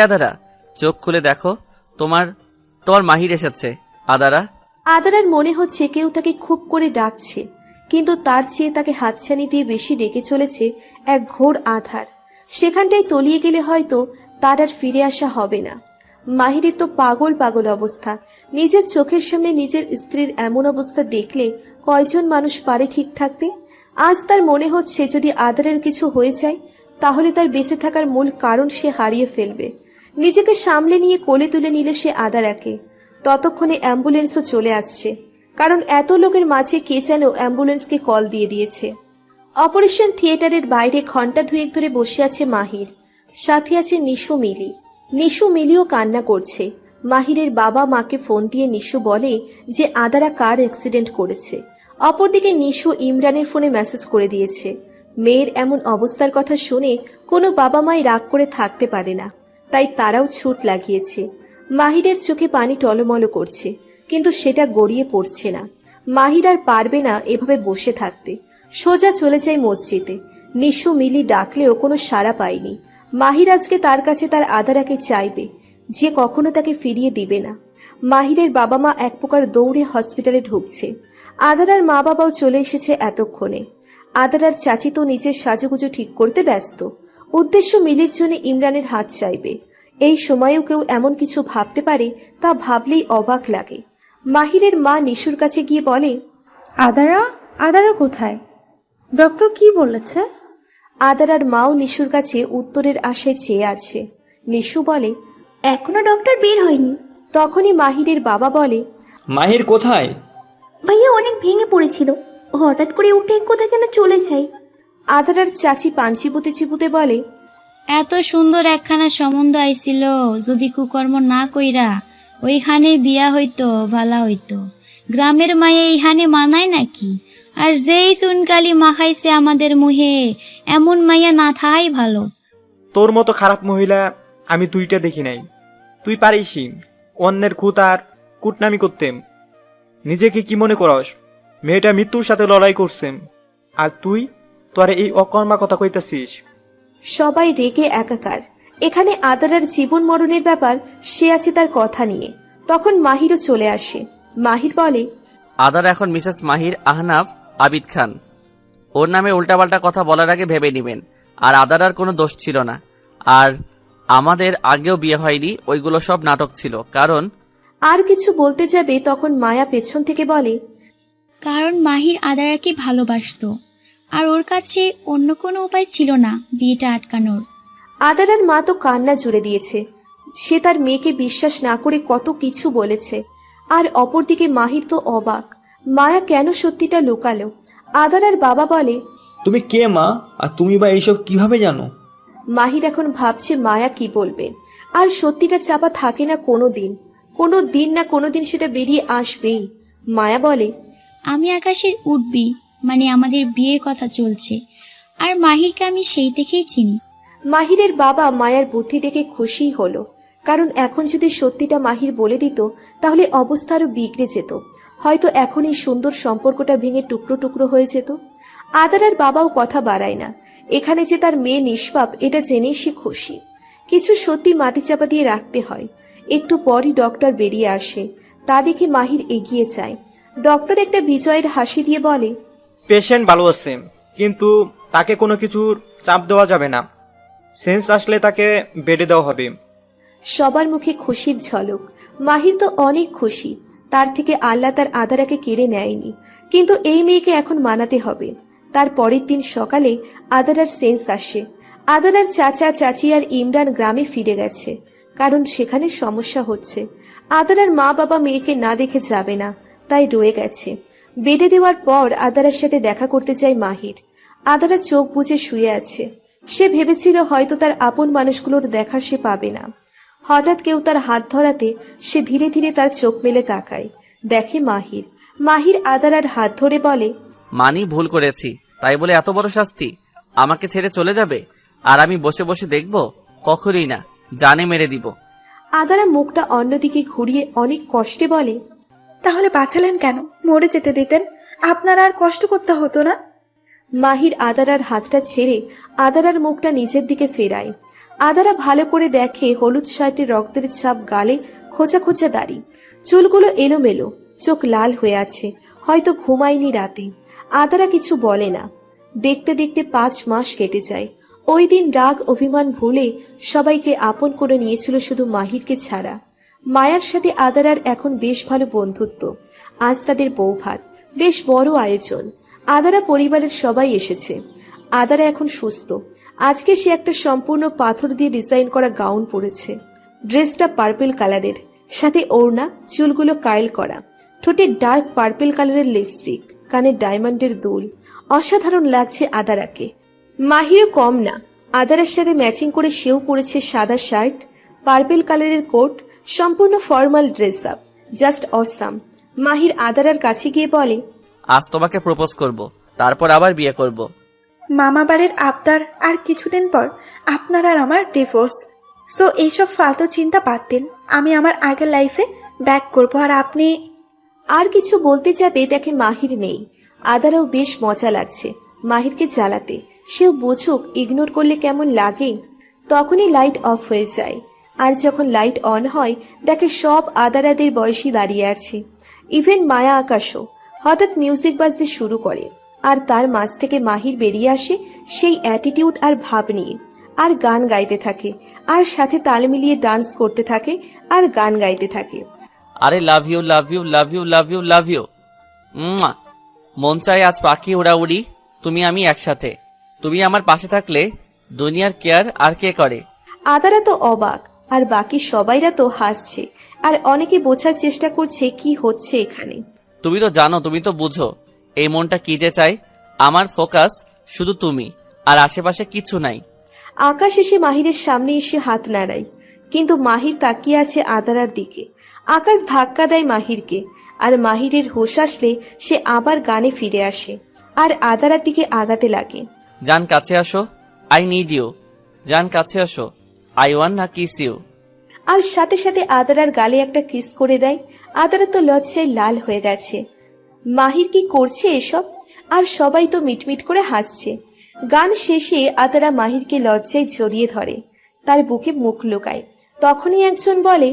আদারা, চোখ খুলে দেখো, তোমার মাহির এসেছে। আদারা। আদারার মনে হচ্ছে কেউ তাকে খুব করে ডাকছে, কিন্তু তার চেয়ে তাকে হাতছানি দিয়ে বেশি ডেকে চলেছে এক ঘোর আধার। সেখানটায় তলিয়ে গেলে হয়তো তার আর ফিরে আসা হবে না। মাহিরের তো পাগল পাগল অবস্থা। নিজের চোখের সামনে নিজের স্ত্রীর এমন অবস্থা দেখলে কয়জন মানুষ পারে ঠিক থাকতে? আজ তার মনে হচ্ছে যদি আদারের কিছু হয়ে যায় তাহলে তার বেঁচে থাকার মূল কারণ সে হারিয়ে ফেলবে। নিজেকে সামলে নিয়ে কোলে তুলে নিল সে আদারাকে। ততক্ষণে অ্যাম্বুলেন্সও চলে আসছে, কারণ এত লোকের মাঝে কে যেন অ্যাম্বুলেন্সকে কল দিয়ে দিয়েছে। অপারেশন থিয়েটারের বাইরে ঘন্টা দুয়েক ধরে বসে আছে মাহির, সাথে আছে নিশু মিলি। নিশু মিলিও কান্না করছে। মাহিরের বাবা মাকে ফোন দিয়ে নিশু বলে যে আদারা কার অ্যাক্সিডেন্ট করেছে। অপরদিকে নিশু ইমরানের ফোনে মেসেজ করে দিয়েছে। মেয়ের এমন অবস্থার কথা শুনে কোনো বাবা মাই রাগ করে থাকতে পারে না, তাই তারাও ছুট লাগিয়েছে। মাহিরের চোখে পানি টলমল করছে, কিন্তু সেটা গড়িয়ে পড়ছে না। মাহির আর পারবে না এভাবে বসে থাকতে। সোজা চলে যায় মসজিদে। নিশু মিলি ডাকলেও কোনো সাড়া পায়নি। মাহির আজকে তার কাছে তার আদারাকে চাইবে, যে কখনো তাকে ফিরিয়ে দিবে না। মাহিরের বাবা মা এক প্রকার দৌড়ে হসপিটালে ঢুকছে। আদারার মা বাবাও চলে এসেছে এতক্ষণে। আদারার চাচি তো নিজের সাজুগুজু ঠিক করতে ব্যস্ত। উদ্দেশ্য মিলির জন্য ইমরানের হাত চাইবে। এই সময়েও কেউ এমন কিছু ভাবতে পারে তা ভাবলেই অবাক লাগে। মাহিরের মা নিশুর কাছে গিয়ে বলে, আদারা কোথায়? ডক্টর কি বলেছে? আদারার মাও নিশুর কাছে উত্তরের আশায় চেয়ে আছে। নিশু বলে, এখনো ডক্টর বের হয়নি। তখনই মাহিরের বাবা বলে, মাহির কোথায়? ভাইয়া অনেক ভেঙে পড়েছিল, হঠাৎ করে উঠে কোথায় যেন চলে যায়। আদারার চাচি পান চিবুতে চিবুতে বলে, এত সুন্দর একখানা সম্বন্ধ আইছিল, যদি কুকর্ম না কইরা ওইখানে বিয়া হইতো ভালা হইতো। গ্রামের মায়ে এইখানে মানায় নাকি? আর যেই চুনকালি মাখাইছে আমাদের মুহে, এমন মাইয়া না থাকাই ভালো। তোর মতো খারাপ মহিলা আমি দুইটা দেখি নাই। তুই পারিসই অন্যের খুঁত আর কুটনামি করতেম। নিজেকে কি মনে করস? মেয়েটা মৃত্যুর সাথে লড়াই করছেন, আর তুই তোরে এই অকর্মা কথা কইতাছিস। সবাই রেগে একাকার। এখানে আদারার জীবন মরণের ব্যাপার, সে আছে তার কথা নিয়ে। তখন মাহিরও চলে আসে। মাহির বলে, আদারা এখন মিসেস মাহির আহনাফ আবিদ খান। ওর নামে উল্টাপাল্টা কথা বলার আগে ভেবে নেবেন। আর আদারার কোনো দোষ ছিল না, আর আমাদের আগেও বিয়ে হয়নি, ওইগুলো সব নাটক ছিল। কারণ আর কিছু বলতে যাবে তখন মায়া পেছন থেকে বলে, কারণ মাহির আদারাকে ভালোবাসতো, আর ওর কাছে অন্য কোনো উপায় ছিল না বিয়েটা আটকানোর। আদারার মা তো কান্না জুড়ে দিয়েছে। সে তার মেয়েকে বিশ্বাস না করে কত কিছু বলেছে। আর অপরদিকে মাহির তো অবাক, মায়া কেন সত্যিটা লুকালো। আদারার বাবা বলে, তুমি কে মা? আর তুমি বা এইসব কিভাবে জানো? মাহির এখন ভাবছে মায়া কি বলবে। আর সত্যিটা চাপা থাকে না কোনো দিন না কোনো দিন সেটা বেরিয়ে আসবেই। মায়া বলে, আমি আকাশের উঠবি, মানে আমাদের বিয়ের কথা চলছে, আর মাহিরকে আমি সেই থেকেই চিনি। মাহিরের বাবা মায়ার বুদ্ধি দেখে খুশি হলো, কারণ এখন যদি সত্যিটা মাহির বলে দিত তাহলে অবস্থা আরো বিগড়ে যেত। হয়তো এখন এই সুন্দর সম্পর্কটা ভেঙে টুকরো টুকরো হয়ে যেত। আদারার বাবাও কথা বাড়ায় না। এখানে যে তার মেয়ে নিষ্পাপ এটা জেনেই সে খুশি। কিছু সত্যি মাটি চাপা দিয়ে রাখতে হয়। একটু পরই ডক্টর বেরিয়ে আসে। তা দেখে মাহির এগিয়ে যায়। ডক্টর একটা বিজয়ের হাসি দিয়ে বলে, পেশেন্ট ভালো আছে, কিন্তু তাকে কোনো কিছুর চাপ দেওয়া যাবে না। সেন্স আসলে তাকে বেডে দেওয়া হবে। সবার মুখে খুশির ঝলক। মাহির তো অনেক খুশি, তার থেকে আল্লাহ তার আদারাকে কেড়ে নেয়নি, কিন্তু এই মেয়েকে এখন মানাতে হবে। তার পরের দিন সকালে আদারার সেন্স আসে। আদারার চাচা চাচি আর ইমরান গ্রামে ফিরে গেছে, কারণ সেখানে সমস্যা হচ্ছে। আদারার মা বাবা মেয়েকে না দেখে যাবে না, তাই রয়ে গেছে। বেডে দেওয়ার পর আদারার সাথে দেখা করতে যায় মাহির। আদারা চোখ বুজে শুয়ে আছে। সে ভেবেছিল হয়তো তার আপন মানুষগুলোর দেখা সে পাবে না। হঠাৎ কেউ তার হাত ধরাতে সে ধীরে ধীরে তার চোখ মেলে তাকায়, দেখে মাহির। মাহির আদারার হাত ধরে বলে, মানি ভুল করেছি, তাই বলে এত বড় শাস্তি? আমাকে ছেড়ে চলে যাবে আর আমি বসে বসে দেখব? কখনোই না, জানে মেরে দিব। আদারা মুখটা অন্যদিকে ঘুরিয়ে অনেক কষ্টে বলে, তাহলে বাঁচালেন কেন? মরে যেতে দিতেন, আপনার আর কষ্ট করতে হতো না। মাহির আদারার হাতটা ছেড়ে আদারার মুখটা নিচের দিকে ফেরায়। আদারা ভালো করে দেখে হলুদ শার্টের রক্তের ছাপ, গালে খোঁচা খোঁচা দাড়ি, চুলগুলো এলোমেলো, চোখ লাল হয়ে আছে, হয়তো ঘুমায়নি রাতে। আদারা কিছু বলে না। দেখতে দেখতে 5 মাস কেটে যায়। ওই দিন রাগ অভিমান ভুলে সবাইকে আপন করে নিয়েছিল শুধু মাহিরকে ছাড়া। মায়ার সাথে আদারার এখন বেশ ভালো বন্ধুত্ব। আজ তাদের বউ ভাত, বেশ বড় আয়োজন। আদারা পরিবারের সবাই এসেছে। আদারা এখন সুস্থ। আজকে সে একটা সম্পূর্ণ পাথর দিয়ে ডিজাইন করা গাউন পরেছে। ড্রেসটা পার্পল কালারের, সাথে ওড়না, চুলগুলো কার্ল করা, ঠোঁটে ডার্ক পার্পল কালারের লিপস্টিক, কানে ডায়মন্ডের দুল। অসাধারণ লাগছে আদারাকে। মাহিরও কম না। আদারার সাথে ম্যাচিং করে সেও পরেছে সাদা শার্ট, পার্পল কালারের কোট, সম্পূর্ণ formal dress up. Just awesome. Mahir আদারার কাছে গিয়ে বলে, আজ তোমাকে প্রপোজ করব, তারপর আবার বিয়ে করব। মামা বাড়ির আবদার, আর কিছুদিন পর আপনার আর আমার ডিভোর্স। সো এইসব ফালতু চিন্তা বাদ দিন, আমি আমার আগের লাইফে ব্যাক করবো। আর আপনি আর কিছু বলতে যাবে, দেখে মাহির নেই। আদারাও বেশ মজা লাগছে মাহিরকে জ্বালাতে। সেও বুঝুক ইগনোর করলে কেমন লাগে। তখনই লাইট অফ হয়ে যায়। আর যখন লাইট অন হয়, দেখে সব আদারাদের বয়সী দাঁড়িয়ে আছে, ইভেন মায়া আকাশও। হঠাৎ মিউজিক বাজতে শুরু করে, আর তার মাঝ থেকে মাহির বেরিয়ে আসে সেই অ্যাটিটিউড আর ভাব নিয়ে, আর গান গাইতে থাকে, আর সাথে তাল মিলিয়ে ডান্স করতে থাকে, আর গান গাইতে থাকে। আরে love you love you love you love you love you. মন চাই আজ পাখি উড়াউড়ি, তুমি আমি একসাথে। তুমি আমার পাশে থাকলে দুনিয়ার কেয়ার আর কে করে? আদারা তো অবাক, আর বাকি সবাইরা তো হাসছে, আর অনেকে বোঝার চেষ্টা করছে কি হচ্ছে এখানে। তুমি তো জানো, তুমি তো বুঝো এই মনটা কি যে চাই। আমার ফোকাস শুধু তুমি, আর আশেপাশে কিছু নাই। আকাশ এসে মাহিরের সামনে এসে হাত নাড়ায়, কিন্তু মাহির তাকিয়ে আছে আদারার দিকে। আকাশ ধাক্কা দেয় মাহিরকে, আর মাহিরের হোশ আসলে সে আবার গানে ফিরে আসে, আর আদারার দিকে আগাতে লাগে। জান কাছে আসো, আই নিড ইউ। জান কাছে আসো, আই ওয়ান্ট না কিস ইউ। আর সাথে সাথে আদারার গালে একটা কিস করে দেয়। আদারা তো লজ্জায় লাল হয়ে গেছে। মাহির কি করছে এসব? আর সবাই তো মিটমিট করে হাসছে। গান শেষে আদারা মাহিরকে লজ্জায় জড়িয়ে ধরে, তার বুকে মুখ লুকায়। তখনই একজন বলে,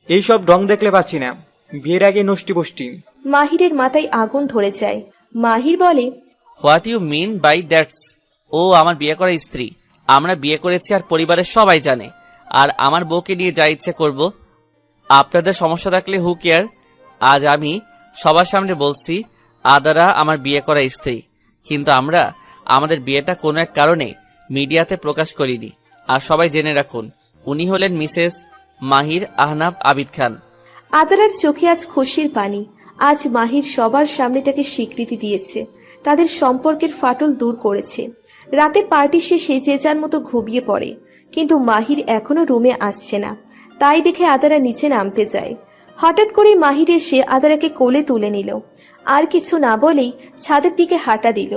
এইসব ঢং দেখলে পাচ্ছি না, বিয়ের আগে নষ্টি বষ্টি। মাহিরের মাথায় আগুন ধরে যায়। মাহির বলে, what you mean by that's? ও আমার বিয়ে করা স্ত্রী। আমরা বিয়ে করেছি আর পরিবারের সবাই জানে, আর আমার বউকে নিয়ে যা ইচ্ছে করব। আপনাদের সমস্যা থাকলে হু কেয়ার। আজ আমি সবার সামনে বলছি আদারা আমার বিয়ে করা স্ত্রী, কিন্তু আমরা আমাদের বিয়েটা কোনো এক কারণে মিডিয়াতে প্রকাশ করিনি। আর সবাই জেনে রাখুন, উনি হলেন মিসেস মাহির আহনাব আবিদ খান। আদারার চোখে আজ খুশির পানি। আজ মাহির সবার সামনে তাকে স্বীকৃতি দিয়েছে, তাদের সম্পর্কের ফাটল দূর করেছে। রাতে পার্টি শেষে যে যার মতো ঘুমিয়ে পড়ে, কিন্তু মাহির এখনো রুমে আসছে না। তাই দেখে আদারা নিচে নামতে যায়। হঠাৎ করে মাহির এসে আদারাকে কোলে তুলে নিল, আর কিছু না বলেই ছাদের দিকে হাঁটা দিল।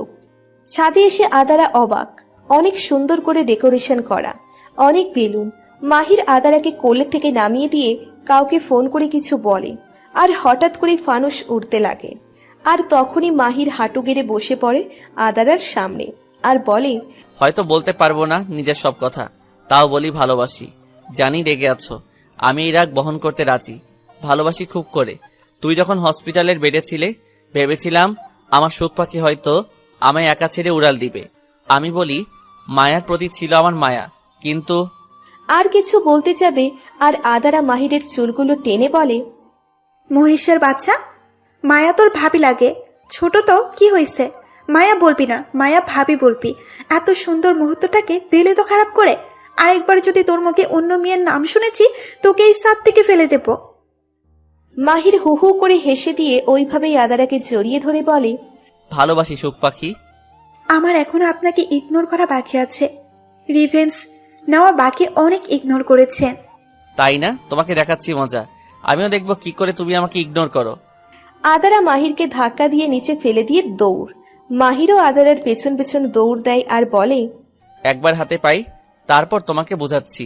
ছাদে এসে আদারা অবাক, অনেক সুন্দর করে ডেকোরেশন করা, অনেক বেলুন। মাহির আদারাকে কোলে থেকে নামিয়ে দিয়ে কাউকে ফোন করে কিছু বলে, আর হঠাৎ করে ফানুস উড়তে লাগে। আর তখনই মাহির হাঁটু গেড়ে বসে পড়ে আদারার সামনে, আর বলে, হয়তো বলতে পারবো না নিজের সব কথা, তাও বলি ভালোবাসি। জানি রেগে আছো, আমি এই রাগ বহন করতে রাজি। ভালোবাসি খুব করে, তুই যখন হসপিটালের বেডে ছিলে ভেবেছিলাম আমার সুখ পাখি হয়তো আমায় একা ছেড়ে উড়াল দিবে। আমি বলি মায়ার প্রতি ছিল আমার মায়া, কিন্তু আর কিছু বলতে যাবে আর আদারা মাহিরের চুলগুলো টেনে বলে, মহিষের বাচ্চা, মায়া তোর ভাবি লাগে। ছোট তো কি হয়েছে, মায়া বলবি না, মায়া ভাবি বলবি। এত সুন্দর মুহূর্তটাকে দিলে তো খারাপ করে। আরেকবার যদি তোর মুখে অন্য মেয়ের নাম শুনেছি, তোকে এই সাত থেকে ফেলে দেব। মাহির হু হু করে হেসে দিয়ে ওইভাবেই আদারাকে জড়িয়ে ধরে বলে, ভালোবাসি সুখ পাখি। আমার এখনো আপনাকে ইগনোর করা বাকি আছে। রিভেন্স নেওয়া বাকি, অনেক ইগনোর করেছেন। তাই না? তোমাকে দেখাচ্ছি মজা। আমিও দেখবো কি করে তুমি আমাকে ইগনোর করো। আদারা মাহিরকে ধাক্কা দিয়ে নিচে ফেলে দিয়ে দৌড়। মাহিরও আদারার পেছন পেছন দৌড় দেয় আর বলে, একবার হাতে পাই, তারপর তোমাকে বোঝাচ্ছি।